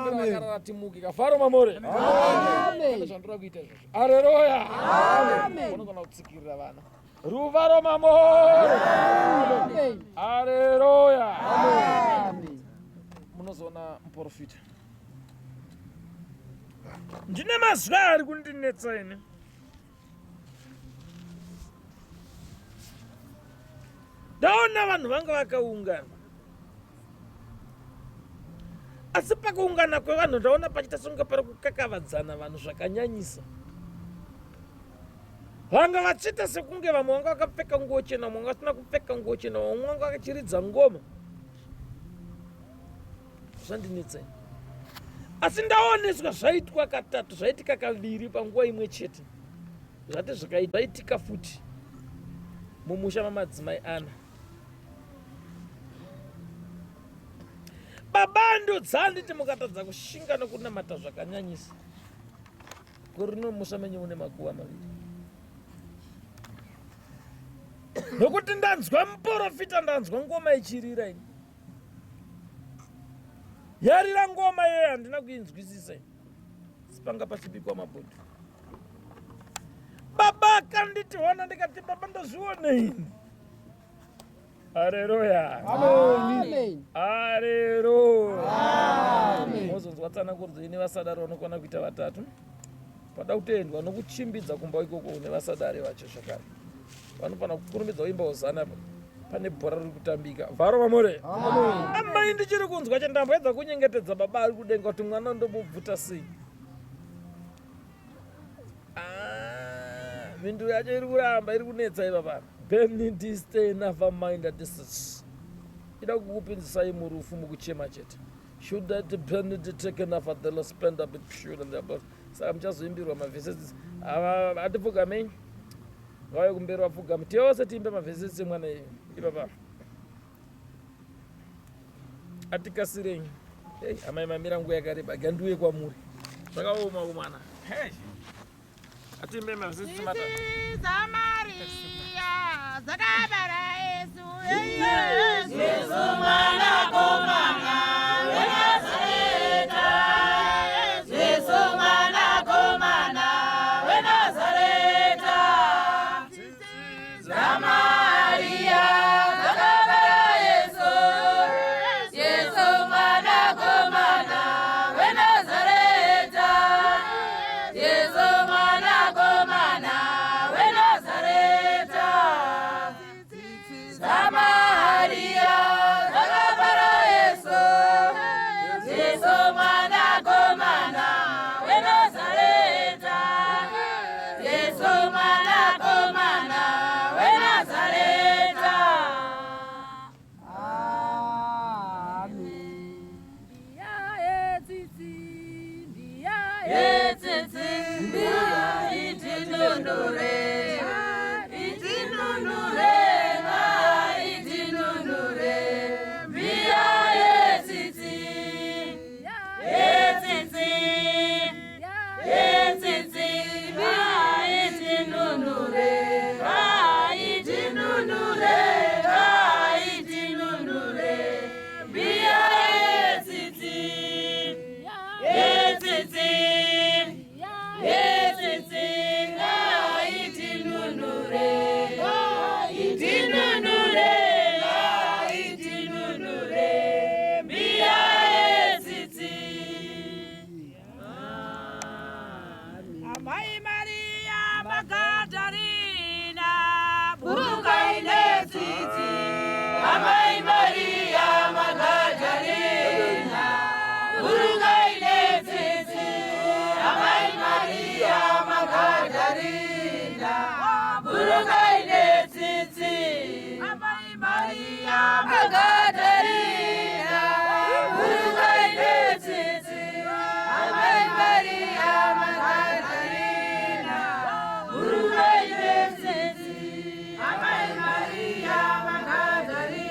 Speaker 1: Amen. Timuke kafaro mamore. Amen. Zvandura kuita izvozvo. Haleluya. Amen. Unogona kutsikirira vana. Ruvaro mamore. Amen. Haleluya. Amen. Munozoona muprofita. Ndine mazwi ari kundinetsa ine. Ndaona vanhu vanga vakaungana. Asi pakuungana kwevanhu ndaona pachita songa pari kukakavadzana vanhu zvakanyanyisa. Vanga vachita sekunge vamwe vanga vakapfeka nguo chena, vamwe vasina kupfeka nguo chena, vamwe vanga vachiridza ngoma. Zvandinetsa. Asi ndaoneswa zvaitwa katatu, zvaitika kaviri panguva imwe chete. Zvati zvaitika futi mumusha mamadzimai ana. Baba ndoudza nditi mukatadza kushinga nokunamata zvakanyanyisa. Kuri nomusha menyu une makuva maviri. Nokuti ndanzwa muprofita, ndanzwa ngoma ichirira ini. yarira ngoma yeye handina kuinzwisisa. Sipanga pachibikwa mabhodhi. Baba akanditiona ndikati baba ndozvionei. Haleluya.
Speaker 7: Amen.
Speaker 1: Haleluya. Mozonzwa tsananguridzo ine vasadari vanokwana kuita vatatu. Pada kutendwa nokuchimbidza kumba ikoko une vasadari vacho zvakare. Vanofana kukurumidza kuimba hosana pane bhora riri kutambika. Vharo vamore. Amai ndichiri kunzwa chandamboedza kunyengetedza baba ari kudenga kuti mwana ndomubvuta sei. Mhindu yacho iri kuramba iri kunetsa baba. Benedict stay never mind at this. Ida kukupinzisai murufu mukuchema chete. Should that Benedict take enough at the spend a bit sure and about. Saka muchazoimbirwa mavhesesi atipfugamei. Ngauye kumberi wapfugama. Tiyose tiimbe mavhesesi mwana iyi. Ibaba. Atikasirei. Hey, amai mamira nguva yakareba ganduye kwamuri. Zvakaoma mwana. Hey. Atimbe mavhesesi mata.
Speaker 5: Maria, zakabara Yesu, Yesu mwana komana, weNazareta. Yesu mwana komana, weNazareta. Maria, zakabara Yesu, Yesu mwana komana, weNazareta. Yesu mwana komana, weNazareta. Maria, zakabara Yesu, Yesu mwana komana, weNazareta. Yesu mwana komana, weNazareta. Amen. Yetsitsi, itinunure, itinunure, itinunure. Mia yetsitsi, yetsitsi, yetsitsi, itinunure, itinunure, itinunure. Mia yetsitsi, yetsitsi. Amai Maria Magdalena, buruka ine tsitsi. Amai Maria Magdalena, buruka ine tsitsi. Amai Maria Magdalena, buruka ine tsitsi. Amai Maria Magdalena, buruka ine tsitsi. Amai Maria Magdalena, buruka ine tsitsi. Amai Maria Magdalena,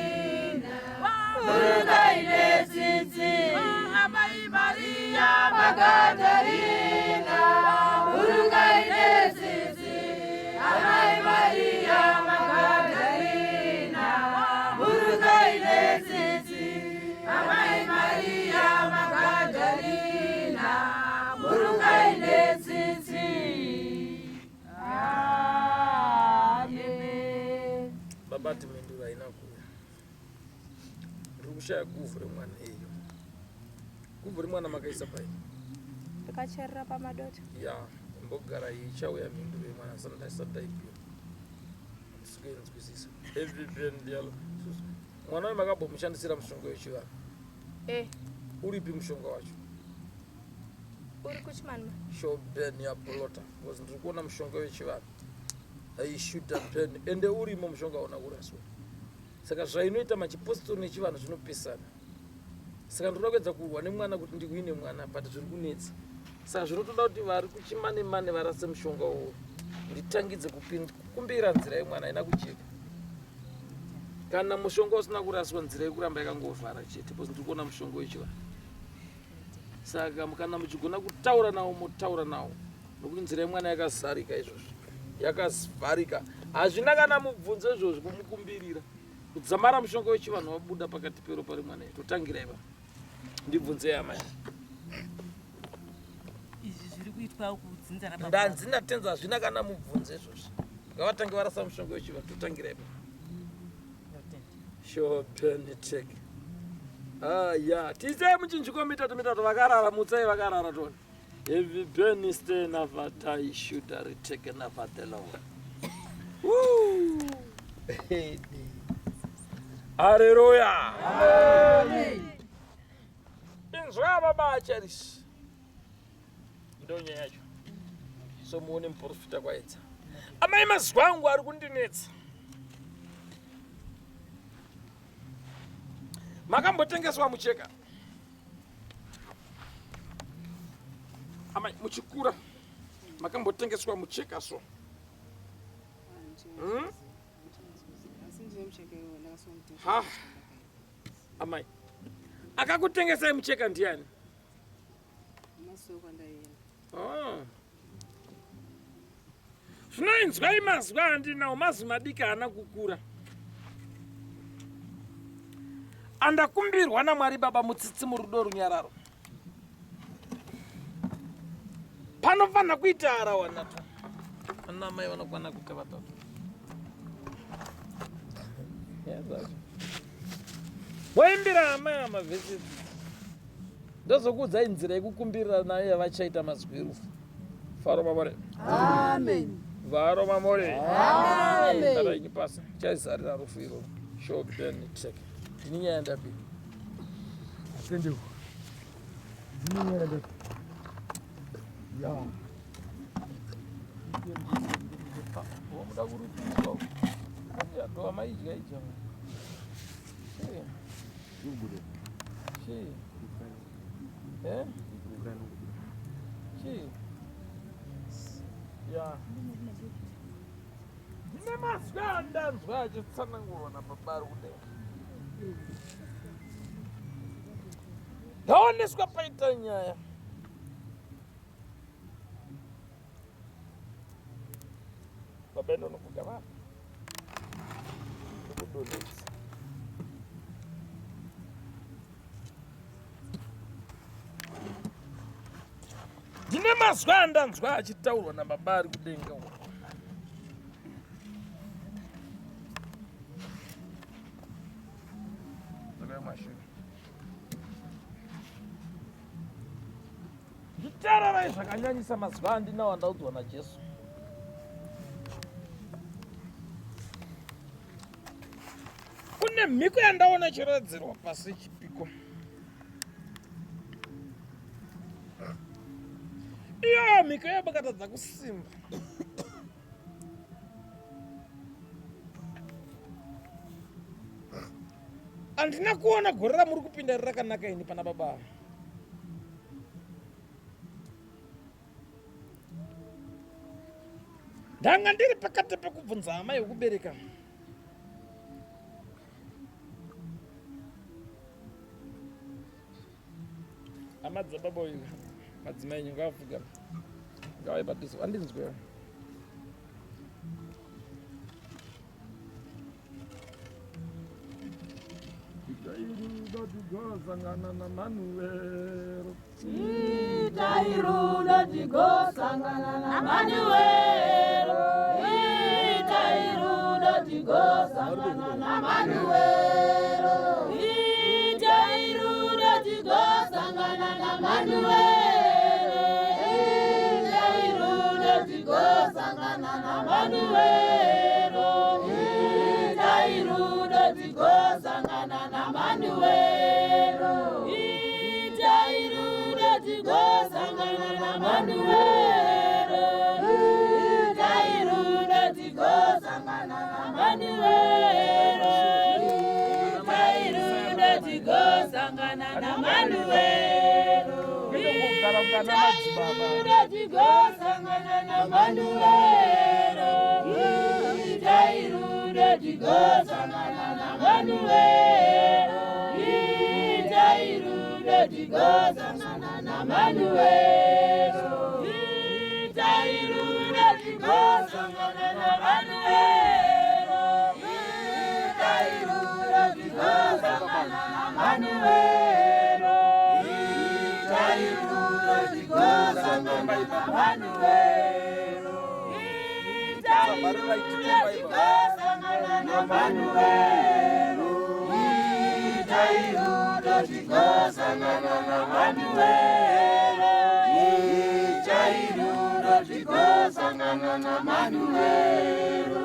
Speaker 5: buruka ine tsitsi. Amai Maria Magdalena, buruka ine tsitsi. Amai Maria Magdalena, buruka ine tsitsi. Amai Maria Magdalena, buruka ine tsitsi. Amen.
Speaker 1: Baba timendura inakuya. Rukushaya guvu remwana iyo. Guvu remwana makaisa pai.
Speaker 9: Ndakacherera pamadota.
Speaker 1: Ya, mbogara ichauya minduru yemwana sadaipiwa. Musikuenzwisisa. Every brand yalo. Mwana we makambomshandisira mushonga wechivanhu. Uripi mushonga wacho?
Speaker 9: Uri kuchimani?
Speaker 1: Shoben ya polota. Was ndiri kuona mushonga wechivanhu. Aishuta pen ende urimo mushonga ona uraswa. Saka zvainoita machipostori nechivanhu zvinopisana. Saka ndinoda kuedza kurwa nemwana kuti ndikuine mwana but zviri kunetsa. Saka zvinotoda kuti vari kuchimane mane varase mushonga uwo. Nditangidze kukumbira nzira yemwana ina kucheka. Kana mushonga usina kuraswa nzira yekuramba yakangovhara chete because ndiri kuona mushonga wechivanhu. Saka kana muchigona kutaura nawo motaura nawo. Nokuti nzira yemwana yakazarika izvozvo. Yakavharika. Hazvina kana mubvunzo izvozvo kumukumbirira. Kudzamara mushonga wechivanhu wabuda pakati pero pari mwana totangira ipa. ndibvunze amai.
Speaker 6: Izvi zviri kuitwa kudzinza rababa.
Speaker 1: Ndanzi ndatenza zvina kana mubvunze izvozvo. Ngavatange varasa mushonga wechiva totangirepo. Sure Penitech. Ya, tize muchinjiko mitatu vakarara mutsai vakarara toni. Every penny stay never die should retake never the Lord. Woo! Hallelujah. Amen. Inzwa baba cherish. Ndonya yacho. So muone mprofita kwaedza. Amai mazwangu ari kundinetsa. Makambotengeswa mucheka. Amai muchikura. Makambotengeswa mucheka so. Ha. Amai. Akakutengesa mucheka ndiani? Zvinoinzwa imazwa handinawo mazi madiki haana kukura. Andakumbirwa naMwari Baba mutsitsi murudo runyararo. Panofanira kuita harawa nato. Ana mai vanokwana kuita vatatu. Waimbira amai amavhesi. Ndozokudza inzira yekukumbirira nayo yavachaita mazwiru. Faro mamore.
Speaker 5: Amen.
Speaker 1: Varo mamore.
Speaker 5: Amen.
Speaker 1: Tara inyipasa. Chaizarira rufu iro. Show Penitech. Ndinyaenda bi. Asendewo. Ndinyaenda. Ya. Muda kurudzwa. Ya ndo amaidya idya.
Speaker 3: Yubude.
Speaker 1: Chi. Chi. Ya. Ndine mazwa ndanzwa achitsanangurwa nababa kudenga. Ndaoneswa paita nyaya. Baba ndonovuga vanhu. Ndokudonesa. Ndine mazwa ndanzwa achitaurwa nababa ari kudenga. Nditararai zvakanyanyisa mazwa andinawo andaudzwa naJesu. Kune mhiko yandaona chiradzirwa pasi chipiko. Iyo mhiko yabakatadza kusimba. Andina kuona gore ramuri kupinda rakanaka ini pana baba. Ndanga ndiri pakati pekubvunza hama yokubereka. Hama dzababa uyu madzimai ngavafuga. Ngavaibatiso andinzwe. Sangana na Manuel.
Speaker 4: Itairuda digo sangana na Manuel. Itairuda digo sangana na Manuel. Itairuda digo sangana na Manuel. Itairuda digo sangana na Manuel. Itairuda digo sangana na Manuel. Manuel.
Speaker 8: Manuelo, Manuelo, Itairudo tikosangana na Manuelo, Itairudo tikosangana na Manuelo,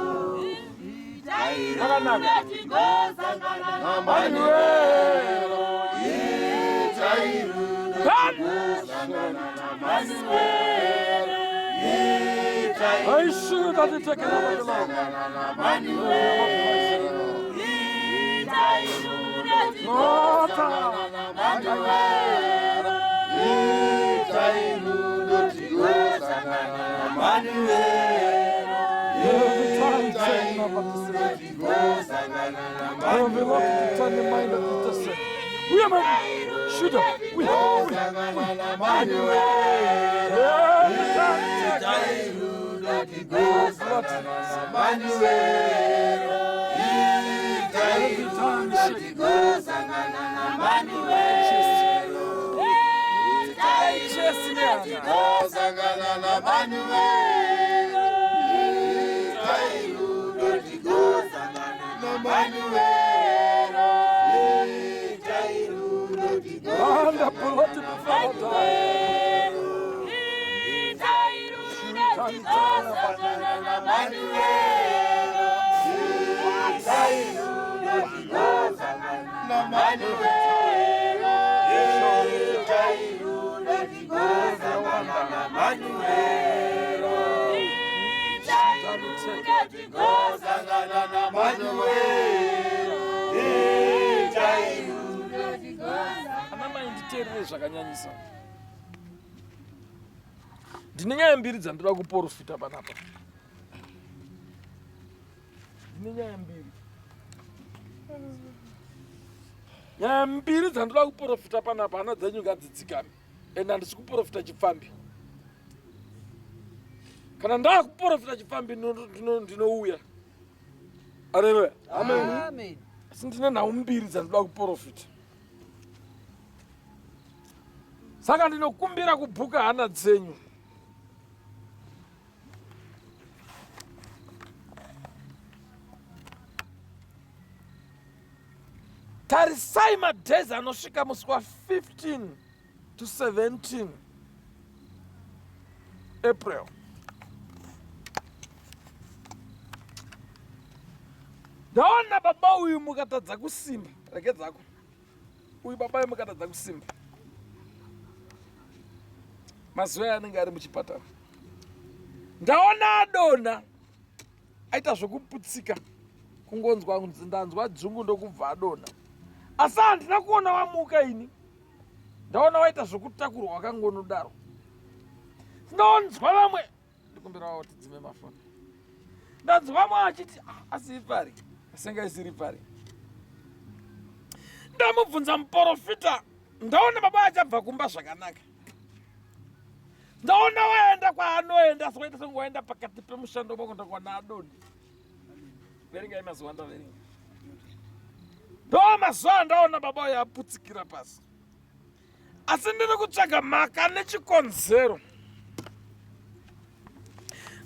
Speaker 8: Itairudo tikosangana na Manuelo, Itairudo tikosangana na Manuelo.
Speaker 1: I should have taken over the Lord. Zvakanyanyisa ndine nyaya mbiri dzandinoda kuprofita panapa. Nyaya mbiri dzandinoda kuprofita panapa, hana dzenyu ngadzitsikame. Ende handisi kuprofita chifambi. Kana ndaa kuprofita chifambi ndinouya. Haleluya.
Speaker 5: Amen.
Speaker 1: Asi ndine nhau mbiri dzandinoda kuprofita. Saka ndinokumbira kubhuka hana dzenyu. Tarisai madhezi anosvika musi wa15 to 17 April. Ndaona baba uyu mukatadza kusimba. Rege dzako. Uyu baba uyu mukatadza kusimba. Mazuva anenge ari muchipatara. Ndaona adona aita zvokuputsika. Kungonzwa ndanzwa dzungu ndokubva adona. Asi handina kuona wamuka ini. Ndaona waita zvokutakurwa wakangonodaro. Ndonzwa vamwe ndikumbira wao tidzime mafoni. Ndanzwa vamwe achiti asi ipari. Asenga isiri pari. Ndamubvunza muprofita. Ndaona baba achabva kumba zvakanaka. Ndaona waenda kwaanoenda soita songo waenda pakati pemushando wako ndakwana adoni. Verengai mazuva ndaverenga. Ndo mazuva ndaona baba yaputsikira pasi. Asi ndiri kutsvaga mhaka nechikonzero.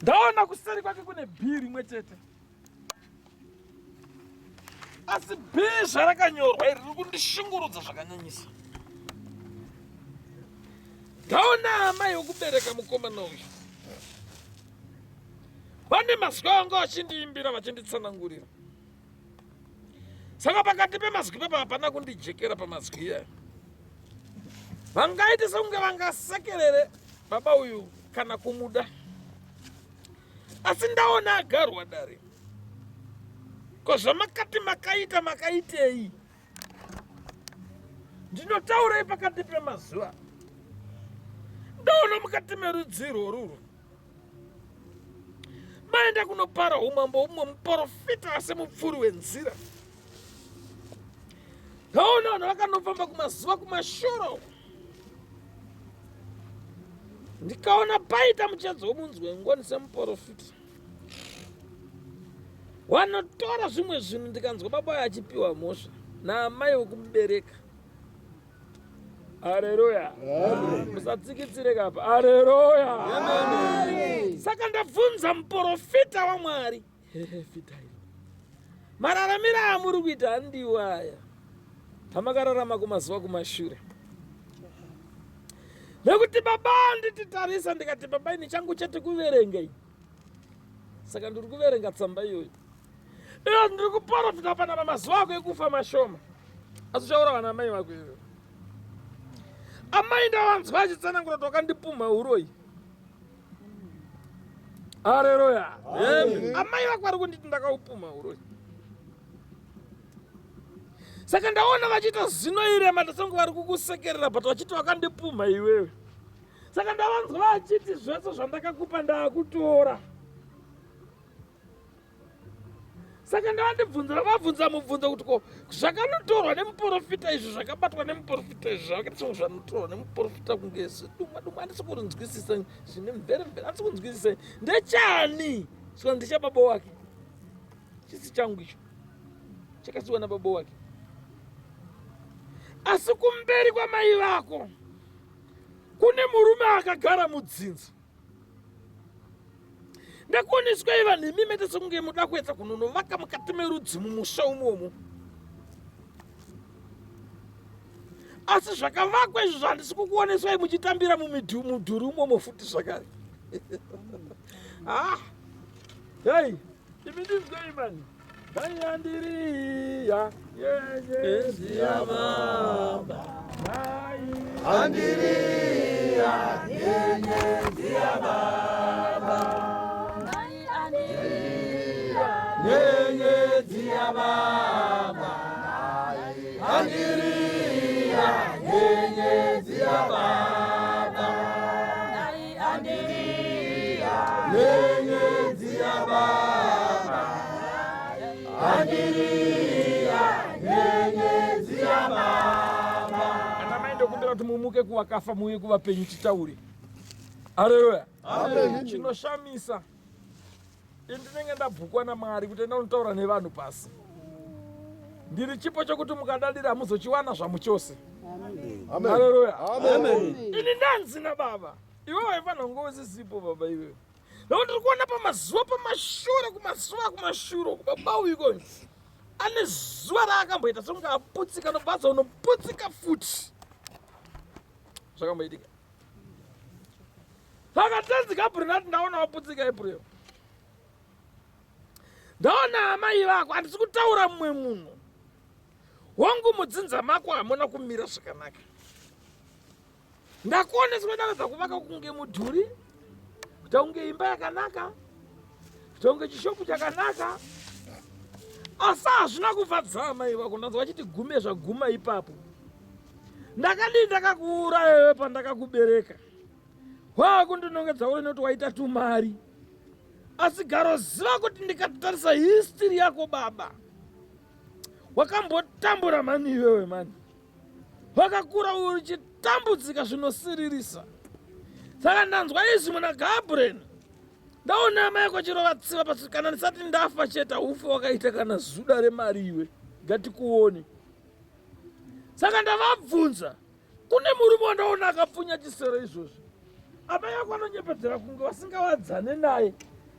Speaker 1: Ndaona kuseri kwake kune bhiri rimwe chete. Asi bhiri zvarakanyorwa iri riri kundishungurudza zvakanyanyisa. Ndaona hama yokubereka mukomana uyu. Vane mazwi anga vachindiimbira vachinditsanangurira. Saka pakati pemazwi papa hapana kundijekera pamazwi aya. Vangaiti sekunge vangasekerere baba uyu kana kumuda. Asi ndaona agarwa dare. Ko zvamakati makaitei. Ndinotaurei pakati pemazuva. Ndaona mukati merudziro ruru. Maenda kunopara umambo umwe muprofita asi mupfuri wenzira. Ndaona vanhu vakanofamba kumazuva kumashoro. Ndikaona paita muchedzo womunzwi wengoni semuprofita. Wanotora zvimwe zvinhu ndikanzwa baba achipiwa mhosva naamai wokumubereka. Haleluya. Musatsikitsire kapa. Haleluya. Saka ndabvunza muprofita waMwari. Fitai. Mararamira amuri kuita andiwaya. Tamakararama kumazuva kumashure. Nekuti baba ndititarisa ndikati baba ini changu chete kuverenga. Saka ndiri kuverenga tsamba iyoyo. Iyo ndiri kuprofita pana mazuva ako ekufa mashoma. Asi uchaura vana mai vako ivo. Amai ndavanzwa achitsanangura kuti wakandipumha uroi. Haleluya. Amai vako vari kunditi ndakaupumha uroi. Saka ndaona vachiita zino irema ndasongo vari kukusekerera but vachiti wakandipumha iwewe. Saka ndavanzwa vachiti zvese zvandakakupa ndaakutora. Saka ndavandibvunza vabvunza mubvunzo kuti ko zvakanotorwa nemuprofita izvi zvakabatwa nemuprofita izvi zvakatisongo zvanotorwa nemuprofita kunge dumwa handisi kunzwisisa zvine mveremvere handisi kunzwisisa ndechani saka ndechababa wake chisi changu icho chakasiwa nababa wake. Asi kumberi kwamai vako kune murume akagara mudzinza. Ndakuoneswa iva nemi metesokunge muda kuedza kunonovaka mukati merudzi mumusha umomo. Asi zvakavakwa izvo handisi kukuoneswai muchitambira mumudhuri umomo futi zvakare. Hei, imi ndinzwei mani. Andiriya yenyezi yababa.
Speaker 8: Andiriya yenyezi yababa. Yenyezi yababa. Andiriya yenyezi yababa. Andiriya yenyezi yababa. Andiriya yenyezi yababa.
Speaker 1: Ana mai ndokumbira kuti mumuke kuvakafa muuye kuvapenyu titaure. Haleluya. Amen. Chinoshamisa. Ndinenge ndabvukwa naMwari kuti ndinotaura nevanhu pasi. Ndiri chipo chokuti mukadadira muzochiwana zvamuchose.
Speaker 3: Amen.
Speaker 1: Haleluya.
Speaker 3: Amen.
Speaker 1: Ini ndanzi nababa. Iwe waifana kunge usisipo baba iwe. Leo ndiri kuona pamazuva pamashure kumashure kubaba uyu ane zuva raakamboita songe aputsika nobvaza unoputsika futi. Zvakamboitika. Saka tenzi Gabriel ndati ndaona waputsika April. Ndaona amai vako handisi kutaura mumwe munhu. Wangu mudzinza mako hamuna kumira zvakanaka. Ndakuoneswa ndakadza kuvaka kunge mudhuri, kuti unge imba yakanaka, kuti unge chishopu chakanaka. Asi hazvina kufadza amai vako, ndanzwa vachiti gume zvaguma ipapo. Ndakadii ndakakuuraya pandakakubereka. Wakundinongedza uri noti waita tumari. Asi garoziva kuti ndikatarisa history yako baba. Wakambotambura mani iwewe mani. Wakakura uri chitambudzika zvinosiririsa. Saka ndanzwa izvi muna Gabriel. Ndaona amai yako chirova tsiva pasi kana ndisati ndafa cheta ufe wakaita kana zuda remari iwe. Ngatikuone. Saka ndavabvunza. Kune murume wandaona akapfunya chisero izvozvo. Amai yako anonyepedzera kunge wasingawadzane naye.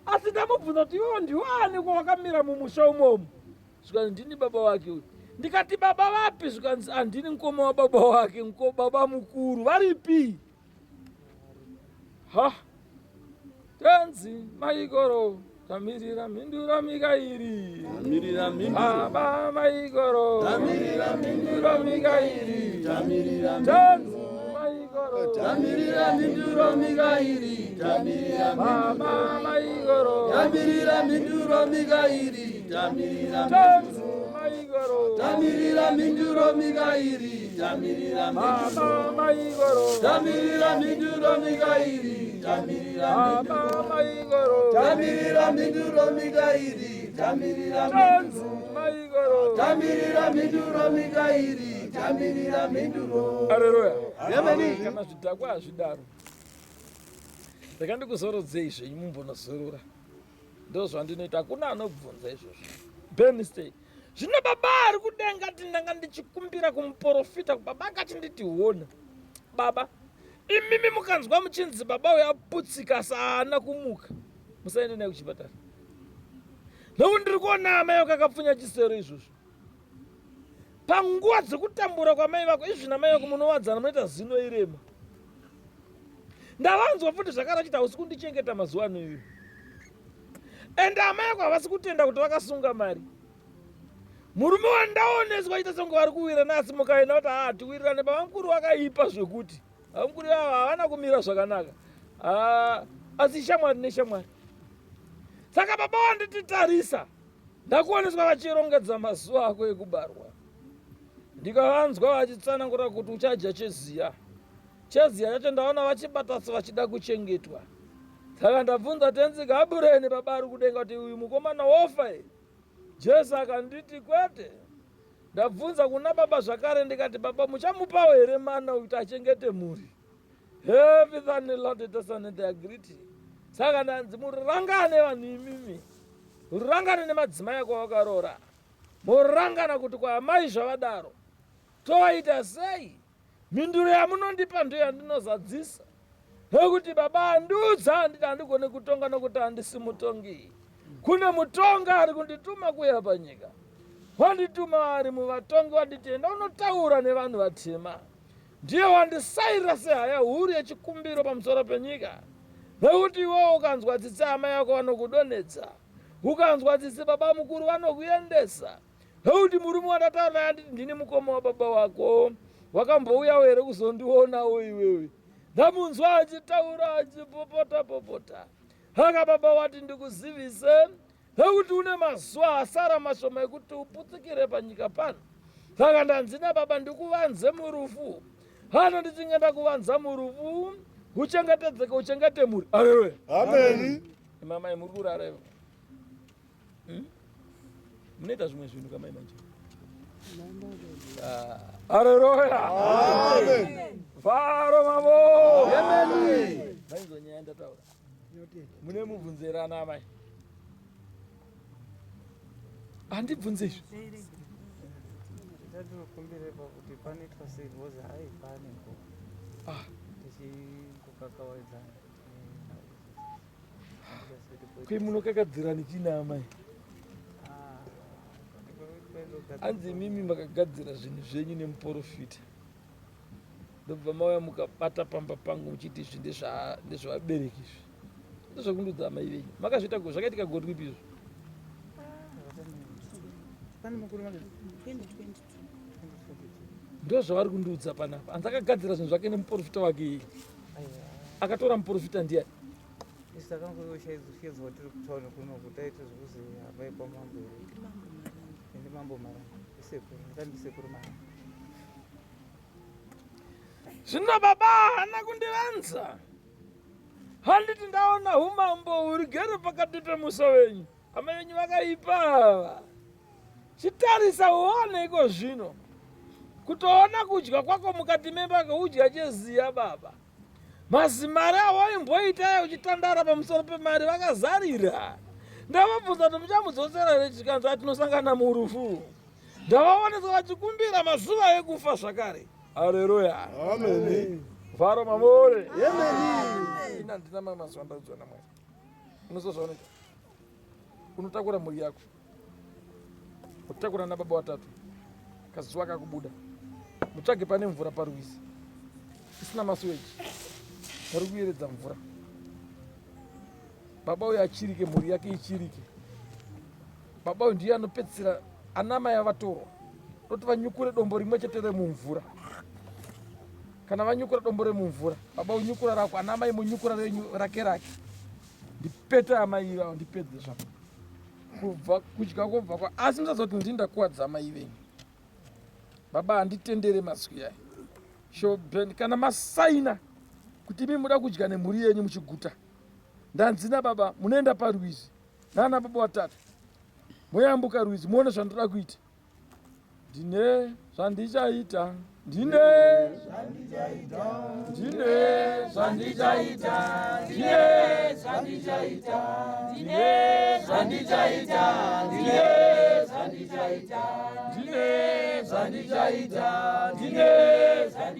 Speaker 1: Asi ndamubvunza kuti iwewe ndiwani kwawakamira mumusha umomo. Zvikanzi ndini baba wake uyu. Ndikati baba vapi? Zvikanzi handini mukoma wababa wake, mukoma baba mukuru. Varipi? Tenzi maigoro tamirira mindura mikairi.
Speaker 8: Tamirira mindura.
Speaker 1: Baba maigoro
Speaker 8: Tamirira mindura mikairi. Tamirira
Speaker 1: tenzi maigoro
Speaker 8: Tamirira mindura mikairi. Tamirira
Speaker 1: baba maigoro
Speaker 8: Tamirira mindura mikairi. Tamirira
Speaker 1: tenzi maigoro
Speaker 8: Tamirira mindura mikairi. Tamirira
Speaker 1: baba maigoro
Speaker 8: Tamirira mindura mikairi. Tamirira
Speaker 1: baba maigoro
Speaker 8: Tamirira mindura mikairi. Tamirira
Speaker 1: tenzi maigoro.
Speaker 8: Tamirira mindura mikairi. Tamirira mindura.
Speaker 1: Haleluya.
Speaker 8: Amen.
Speaker 1: Kana zvidhakwa hazvidaro. Ndakandikuzorodzei zvenyu mumbonozorora. Ndo zvandinoita, hakuna anobvunza izvozvo. Benstein. Zvino baba ari kudenga kuti ndanga ndichikumbira kumuprofita, baba akati nditi hona. baba imimi mukanzwa muchinzi baba uyo aputsika sana kumuka musaende naye kuchipatara. Nokuti ndiri kuona amai vako akapfunya chisero izvozvo. Panguva dzekutambura kwamai vako izvina mai vako munovadzana munoita zino irema. Ndavanzwa futi zvakarachita hausi kundichengeta mazuva ano iwe. Ende amai vako havasi kutenda kuti vakasunga mari. Murume wandaoneswa ita songo vari kuwira nasi mukaenda kuti tiwirirane baba mukuru wakaipa zvekuti. Baba mukuru havana kumira zvakanaka. Asi shamwari neshamwari. Saka baba wandititarisa ndakuoneswa vachirongedza mazuva ako ekubarwa. Ndikavanzwa vachitsanangura kuti uchadya cheziya. Cheziya chacho ndaona vachibatasa vachida kuchengetwa. Saka ndabvunza tenzi Gabureni baba ari kudenga kuti uyu mukomana wofa here. Jesu akanditi kwete. Ndabvunza kuna baba zvakare ndikati baba muchamupawo here mana kuti achengete mhuri. Everything the Lord does and they agree. Saka ndanzi murangane vanhu imimi. Murangane nemadzimai ako vakarora. Murangana kuti kwa amai zvavadaro. Toita sei? Mhinduro yamunondipa ndiyo yandinozadzisa. Nekuti baba andiudza handiti handigone kutonga nokuti handisi mutongi. Kune mutonga ari kundituma kuya panyika. Wandituma ari muvatongi wanditi enda unotaura nevanhu vatema. Ndiye wandisairira sehaya huru yechikumbiro pamusoro penyika. Nekuti iwewe ukanzwa tsitsi amai ako vanokudonedza. Ukanzwa tsitsi baba mukuru vanokuendesa. Nekuti murume wandataura naye anditi ndini mukoma wababa wako. Wakambouyawo here kuzondionawo iwewe. Ndamunzwa achitaura achipopota. Haka baba wati ndikuzivise. Nekuti une mazuva asara mashoma ekuti uputsikire panyika pano. Saka ndanzina baba ndikuvanze murufu. Hano ndichingenda kuvanza murufu. Uchengetedzeke uchengete mhuri. Haleluya.
Speaker 8: Amen.
Speaker 1: Mamai muri kurara ivo. Munoita zvimwe zvinhu kamai manje. Haleluya.
Speaker 8: Amen.
Speaker 1: Faro mavo.
Speaker 8: Amen.
Speaker 1: Maizwa nyaya ndataura. Mune mubvunzerana amai. Handibvunze izvo.
Speaker 10: Ndinokumbire pakuti panoitwa sei hozi haifaniko. Tichikukakawadzana.
Speaker 1: Kwi munokakadzirani china amai? Hanzi mimi makagadzira zvinhu zvenyu nemuprofita. Ndobva mauya mukabata pamba pangu muchiti izvi ndezvavabereki izvi. Ndezvakundudza amai venyu. Makazviita zvakaitika gore ripi izvo? Ndo zvavari kundiudza panapa. Hanzi akagadzira zvinhu zvake nemuprofita wake. Akatora muprofita ndiani?
Speaker 10: Isi takangoshaidzwa tiri kutaura kuno kuti aite zvekuzi havaipa mambo ende mambo maranga isekuru ndandisekuru maranga.
Speaker 1: Zvino baba hana kundivanza. Handiti ndaona umambo hurigere pakati pemuso wenyu. Amai venyu vakaipa. Chitarisa uone iko zvino. Kutoona kudya kwako mukati memba keudya cheziya baba. Mazimari avo imboita uchitandara pamusoro pemari vakazarira. Ndavabvunza kuti muchamudzosera here chikanza atinosangana murufu. Ndavaonesa vachikumbira mazuva ekufa zvakare. Haleluya.
Speaker 8: Amen.
Speaker 1: Faro mamore.
Speaker 8: Amen.
Speaker 1: Ina ndina mazuva ndaudzwa namwari. Unozozvaonoita. Unotakura mhuri yako. Utakura nababa watatu. Kazuva kakubuda. Mutsvage pane mvura parwizi. Isina masuweji. Vari kuyeredza mvura. Baba uyu achirike mhuri yake ichirike. Baba uyu ndiye anopedzisira anamai avatorwa. Doti vanyukure dombo rimwe chete remumvura. Kana vanyukura dombo remumvura, baba unyukura rako, anamai munyukura rake. Ndipete amai ivavo ndipedze zvako. Kubva kudya kwobva kwa asi musazoti ndindakuwadza amai venyu. Baba handitendere mazwi aya. Shobheni kana masaina kuti imi muda kudya nemhuri yenyu muchiguta. Ndanzina baba munoenda parwizi nana baba watatu. Moyambuka rwizi muone zvandoda kuita. Ndine zvandichaita. Ndine zvandichaita. Ndine zvandichaita.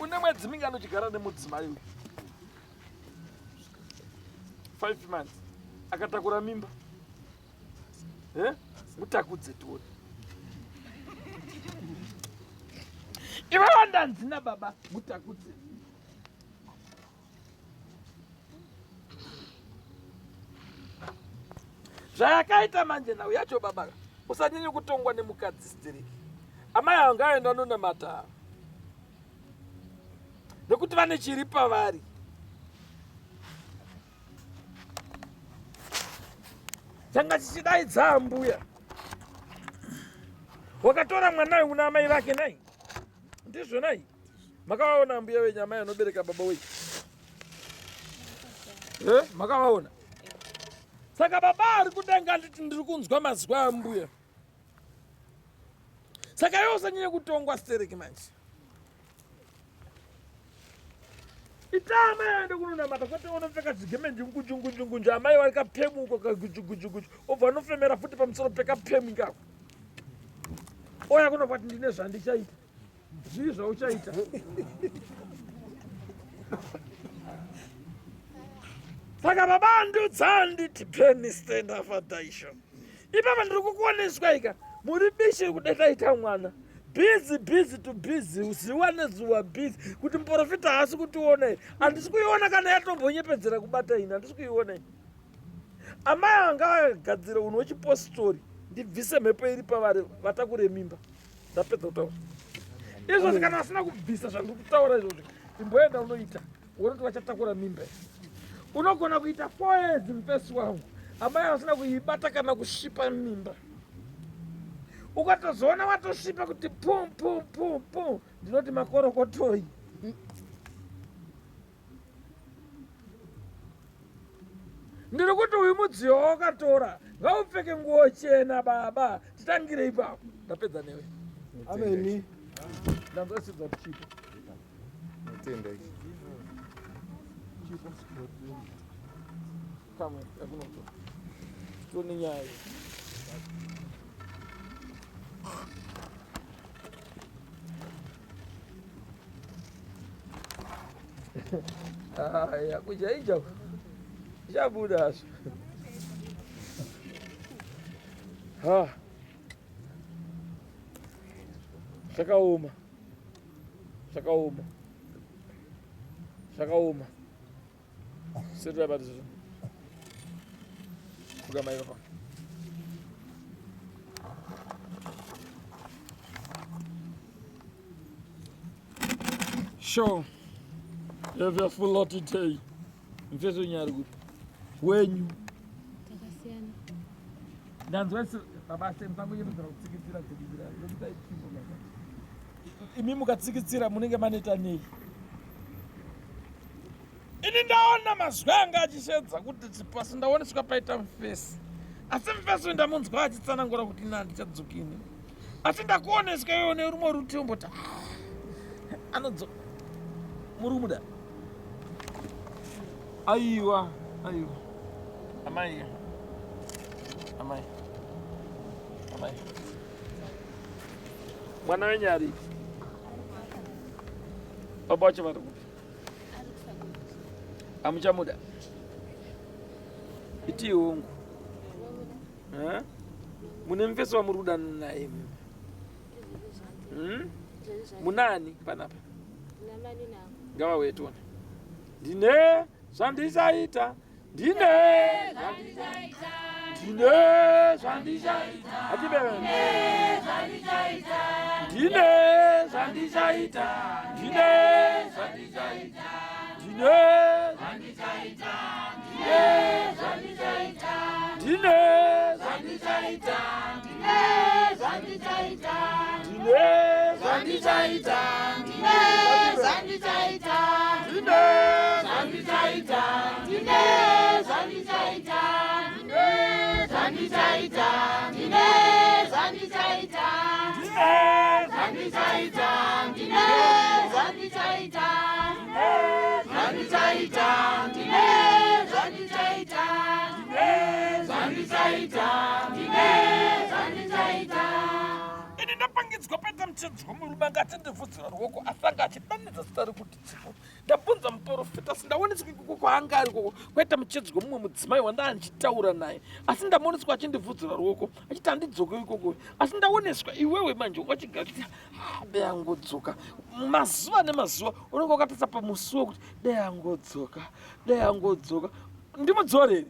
Speaker 1: Une mwedzi mingano chigara nemudzimai uyu 5 months akatakura mimba mutakudze tione. Iwe wandanzina baba mutakudze. Zvakaita manje nawe yacho baba usanyanye kutongwa nemukadzi sitiriki. Amai anga aenda nonamata nekuti vane chiri pavari. Changa chichidaidza mbuya wakatora mwana una amai vake nai ndizvo nai makavaona mbuya wenyama anobereka baba wei makavaona. Saka baba ari kudenga nditi ndiri kunzwa mazwi ambuya. Saka iwe usanyanye kutongwa sitiriki manje. Itama yaende kunonamata kwete unopfeka zigemenji ngunju amai wakapfemuka kagujugujuguju obva anofemera futi pamusoro pekapfemu ingako. Oya kunobva kuti ndine zvandichaita. Zvii zvauchaita? Saka baba andudza nditi penny stand for daisho. Ipapa ndiri kukuoneswa ika muri bishi kudetaita mwana. Busy to busy usiwane zuwa busy kuti mprofita hasi kutiona. Andisi kuiona kana yatombonyepedzera kubata ina andisi kuiona. Amai anga gadzira uno chipostori ndibvise mhepo iri pavari vatakure mimba. Ndapedza kutaura. Izvo kana asina kubvisa zvandiri kutaura izvozvo imboenda unoita unoti vachatakura mimba. Unogona kuita 4 years mfesi wangu. Amai asina kuibata kana kushipa mimba. Ukatozoona watoshipa kuti pum ndinoti makorokotoi. Ndiri kuti uyu mudziyo wakatora ngaupfeke nguo chena baba titangire ipapo. Ndapedza newe.
Speaker 8: Ameni.
Speaker 1: Ndandosidza chipo.
Speaker 3: Mutende.
Speaker 1: Chipo. Kama yakunoto. Tuni nyaya. Ya kujaija jabuda shakauma sirra badizo kugama hiyo. Sure. You have a full lot today. Mfeso nyari kuti. Wenyu.
Speaker 9: Takasiyana.
Speaker 1: Ndanzwese baba sempango yemuzira kutsikitsira. Lokuta itimbo baba. Imi mukatsikitsira munenge maneta nei. Ini ndaona mazwi anga achishedza kuti chipasi ndaoneswa paita mfesi. Asi mfesi ndamunzwa achitsanangura kuti ndichadzukini. Asi ndakuoneswa iwe nerumwe rutembo ta. Anodzo murumuda. Aiwa. Amai. Mwana wenyari. Baba wacho vari kupi? Amuchamuda. Iti hongu. Mune mfesi wa muruda naye. Munani panapa? Gawa wetona. Ndine zvandichaita. Achibebe. kopeta muchedzo murume angatindivhudzira ruoko asanga achidanidza zita rekuti Tsipo. Ndabvunza muprofita sindaoneswi kwaanga ari koko kwaita muchedzo mumwe mudzimai wanda ndichitaura naye asi ndamoneswa achindivhudzira ruoko achiti handidzoke ikoko asi ndaoneswa iwewe manje wachigara kuti dai angodzoka mazuva nemazuva unenge wakapisa pamusuwo kuti dai angodzoka ndimudzoreri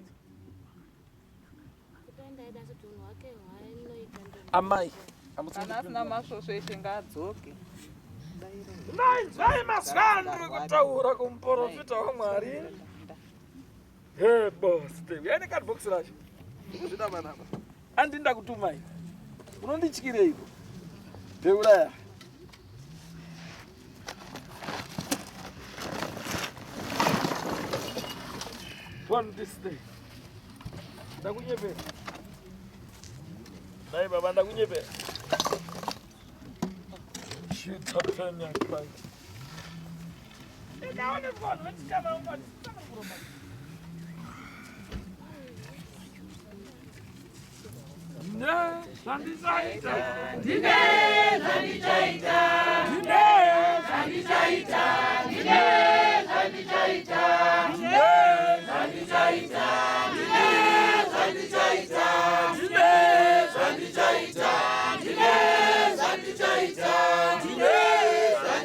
Speaker 1: amai
Speaker 10: asina masvosvo eshe ngaadzoke
Speaker 1: nainzai mazano ekutaura kumuprofita waMwari hebos yaine kadhibhokisi racho zvida manapa andinda kutumai unondityireiko ndeuraya ndakunyepera dai baba ndakunyepera shitapeni akwaiti ndaonekwa vanhu vechitama ungati sitanakuroma zvandichaita ndine zvandichaita ndine zvandichaita ndine zvandichaita ndine zvandichaita ndine zvandichaita ndine zvandichaita ndine zvandichaita ndine zvandichaita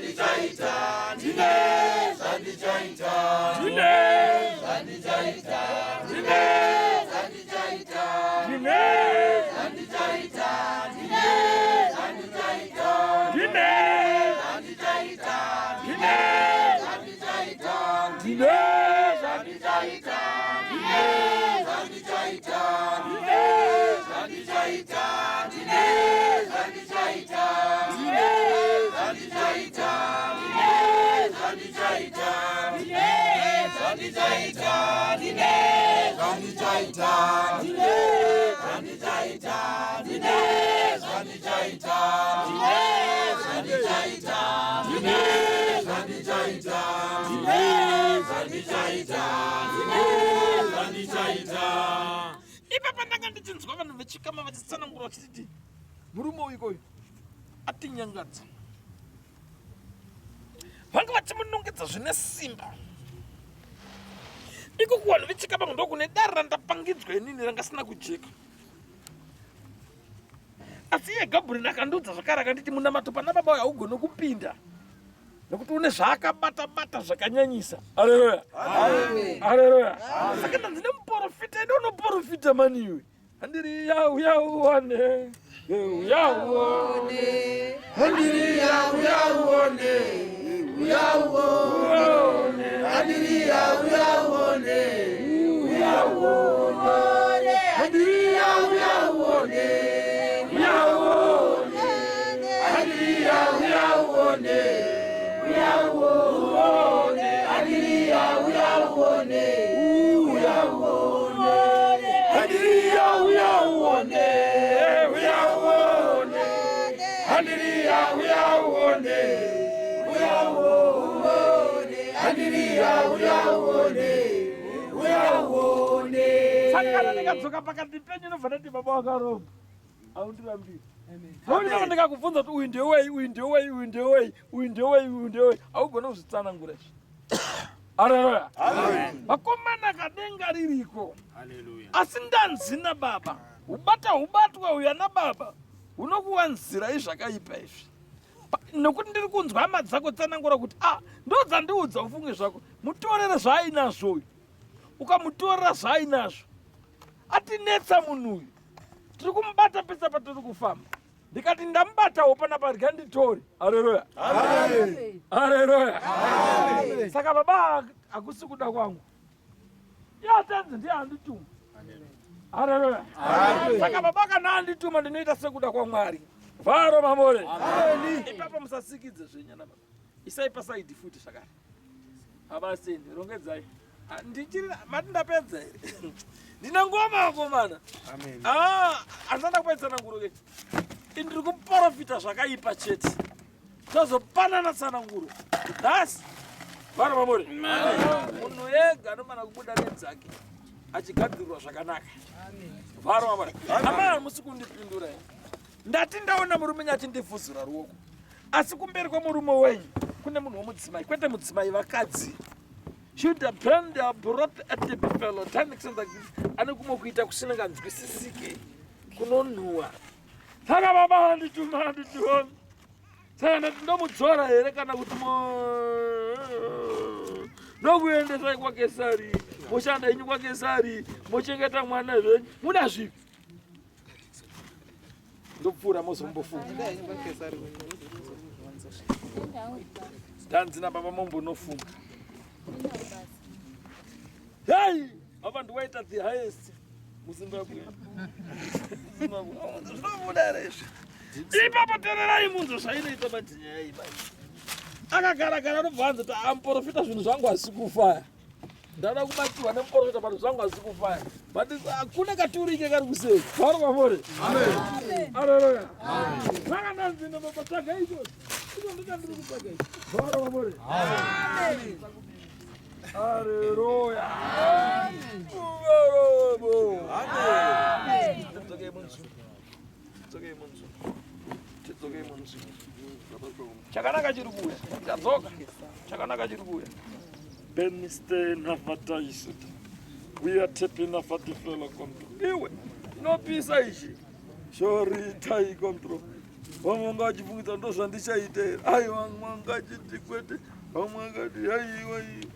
Speaker 1: ndine zvandichaita ndine zvandichaita ndine zvandichaita ndine ipapa ndanga ndichinzwa vanhu vechikama vachitsanangura vachiti murume uyu atinyangadza vanga vachimunongedza zvine simba iko kuvanhu vechikama ndokune dare randapangidzwa inini rangasina kujeka asi iye Gabhuriyeri akandiudza zvakare akanditi munamato pana baba uyu haugone kupinda nokuti une zvaakabata zvakanyanyisa. Haleluya, haleluya. Saka ndanzi nemuprofita ende unoprofita mani iwe handiri yauone handiri yauone handiri yauone handiri yauone sakana ndikadzoka pakati penyu nobva ndati baba wakaromba haundirambiri. Haundiramba ndikakubvunza kuti uyu ndewei uyu ndewei uyu ndewei uyu ndewei uyu ndewei haugone kuzvitsanangura izvi. Haleluya. Vakomana kadenga ririko asi ndanzi nababa ubatwa uya nababa unokuwanzira izvakaipa izvi nokuti ndiri kunzwa hama dzako tsanangura kuti ndodzandiudza ufunge zvako mutorere zvaainazvo uyu ukamutorera zvaainazvo atinetsa munhu uyu tiri kumubata pesa patiri kufamba ndikati ndamubatawo panapa ndikanditori. Haleluya, haleluya. Saka baba hakusi kuda kwangu yatenzi ndiye andituma. Haleluya. Saka baba kana andituma ndinoita sekuda kwaMwari. Varo mamore ipapa musasikidze zvenyana baba isai pasaidi futi zvakare avasendi rongedzai ndichiri mati ndapedza here ndina ngoma vakomana handanda kupedzana nguro ndiri kuprofita zvakaipa chete tozopanana tsananguro dhasi. Varo mamore munhu yega anomana kubuda nedzake achigadzirirwa zvakanaka. Varo mamore ama musi kundipindura ndati ndaona murume achindivhusura ruoko, asi kumberi kwemurume wenyu kune munhu womudzimai, kwete mudzimai, vakadzi. Should have burned their brought at the fellow. Time sense like this. Ane kumokuita kusinganzwisisike. Kunonhuwa. Saka baba handituma. Saka ndomudzora here kana kuti ndokuendeswa kwaKesari. Moshanda yenyu kwaKesari. Mochengeta mwana zvenyu. Muna zvipi? Ndopfura mozombofunga. Tanzina baba mombonofunga. Hey! Abantu waita the highest muZimbabwe. Zvomudaresha. Ipapo tererai munzo zvainoita madhinya yai bai. Akagara nobvanza kuti amuprofita zvinhu zvangu asikufa. Ndada kubatiwa nemuprofita vanhu zvangu asikufa. But hakuna katurike kari kusei. Faro kwamore. Amen. Haleluya. Saka ndanzina baba tsvaga icho. Icho ndikandiri kutsvaga icho. Faro kwamore. Amen. Haleluya. Amen. Amen. Tidzoke munzu. Chakanaka chiri kuuya. Chadzoka. Chakanaka chiri kuuya. Beniste nafata isuta. We are tapping nafati fella control. Iwe. No pisa ishi. Shori tai control. Wamunga chifungita ndo zvandichaitera. Ai wanga chitikwete. Wanga di ai.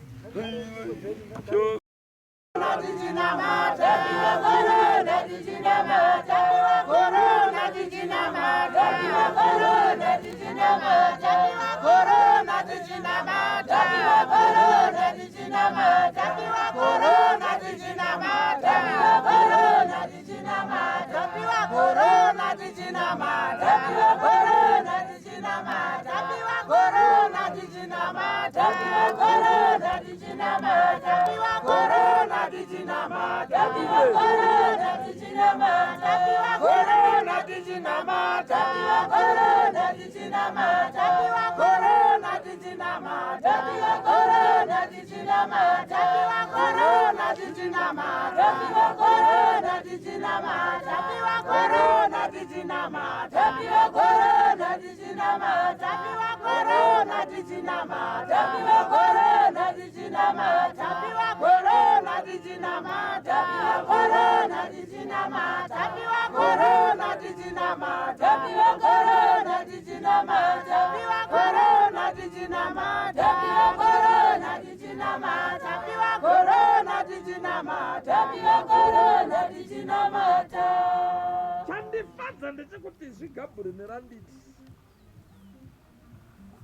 Speaker 1: Chandifadza ndechekuti zvigabhuri neranditi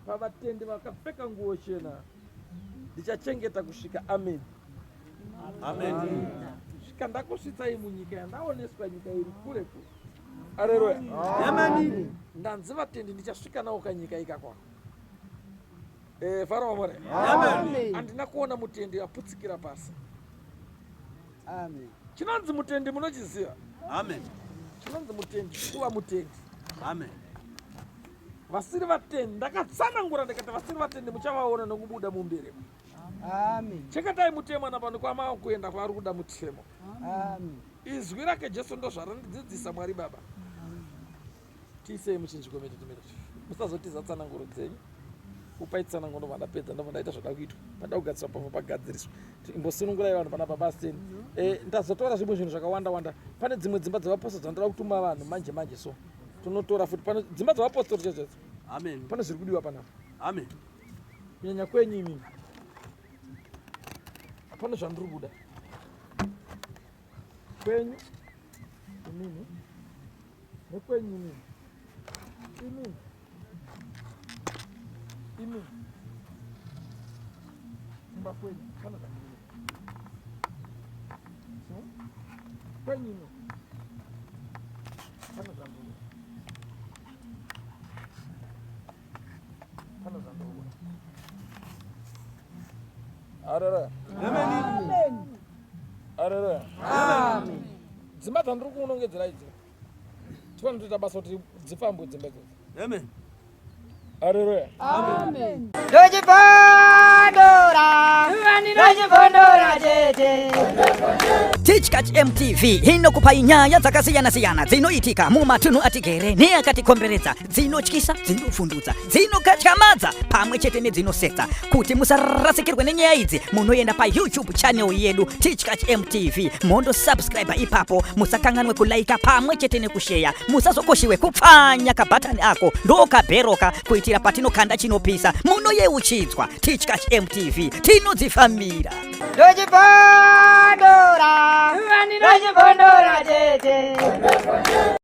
Speaker 1: pavatendi vakapfeka nguo chena ndichachengeta kusvika amen. Amen. Svika ndakusvitsai munyika yandaoneswa nyika iri kure kure. Haleluya. Amen. Ndanzi vatendi ndichasvika nawo kanyika ikakwa. Faro wamore. Amen. Andina kuona mutendi aputsikira pasi. Amen. Chinonzi mutendi munochiziva? Amen. Chinonzi mutendi kuva mutendi. Amen. Vasiri vatendi ndakatsanangura ndikati vasiri vatendi muchavaona nokubuda mumberi. Amen. Chekatai mutemo napano kwama kuenda kwaari kuda mutemo. Amen. Izwi rake Jesu ndo zvarandidzidzisa Mwari Baba. Tiisei muchinjiko medu. Musazotiza tsananguro dzenyu. Upai tsananguro vandapedza ndovandaita zvada kuitwa. Pada kugadziriswa pamwe pagadziriswa. Imbosunungurai vanhu panapa paseni. Ndazotora zvimwe zvinhu zvakawanda. Pane dzimwe dzimba dzavapostori dzandira kutuma vanhu manje so. Tunotora futi pane dzimba dzavapostori chechedzo. Amen. Pane zviri kudiwa panapa. Amen. Kunyanya kwenyu imini. Pane zvandiri kuda. Kwenyu imini. Nekwenyu imini. Imini. Kumba kwenyu. Kana zvandiri kuda. Kwenyu imini. Kana zvandiri kuda. Kana zvandiri kuda. Arara. Amen. Arara. Amen. Dzimba dzandiri kuunongedzera idzi. Tifana kuita basa kuti dzifambe dzimba idzi. Amen. Haleluya.
Speaker 5: Amen.
Speaker 7: Dojipondora jete. Teachkach MTV inokupa inyaya dzakasiyana-siyana dzinoitika mumatunhu atigere neakatikomberedza, dzinotyisa, dzinofundutsa, dzinokatyamadza pamwe chete nedzinosetsa. Kuti musarasikirwe nenyaya idzi, munoenda paYouTube channel yedu Teachkach MTV, mondo subscribe ipapo, musakanganwe kulaika pamwe chete nekushare, musazokoshiwe kupfanya kabhatani ako ndokabheroka kuitira patinokanda chinopisa munoyeuchidzwa. Teachkach MTV tinodzifamira. Dojipondora jete.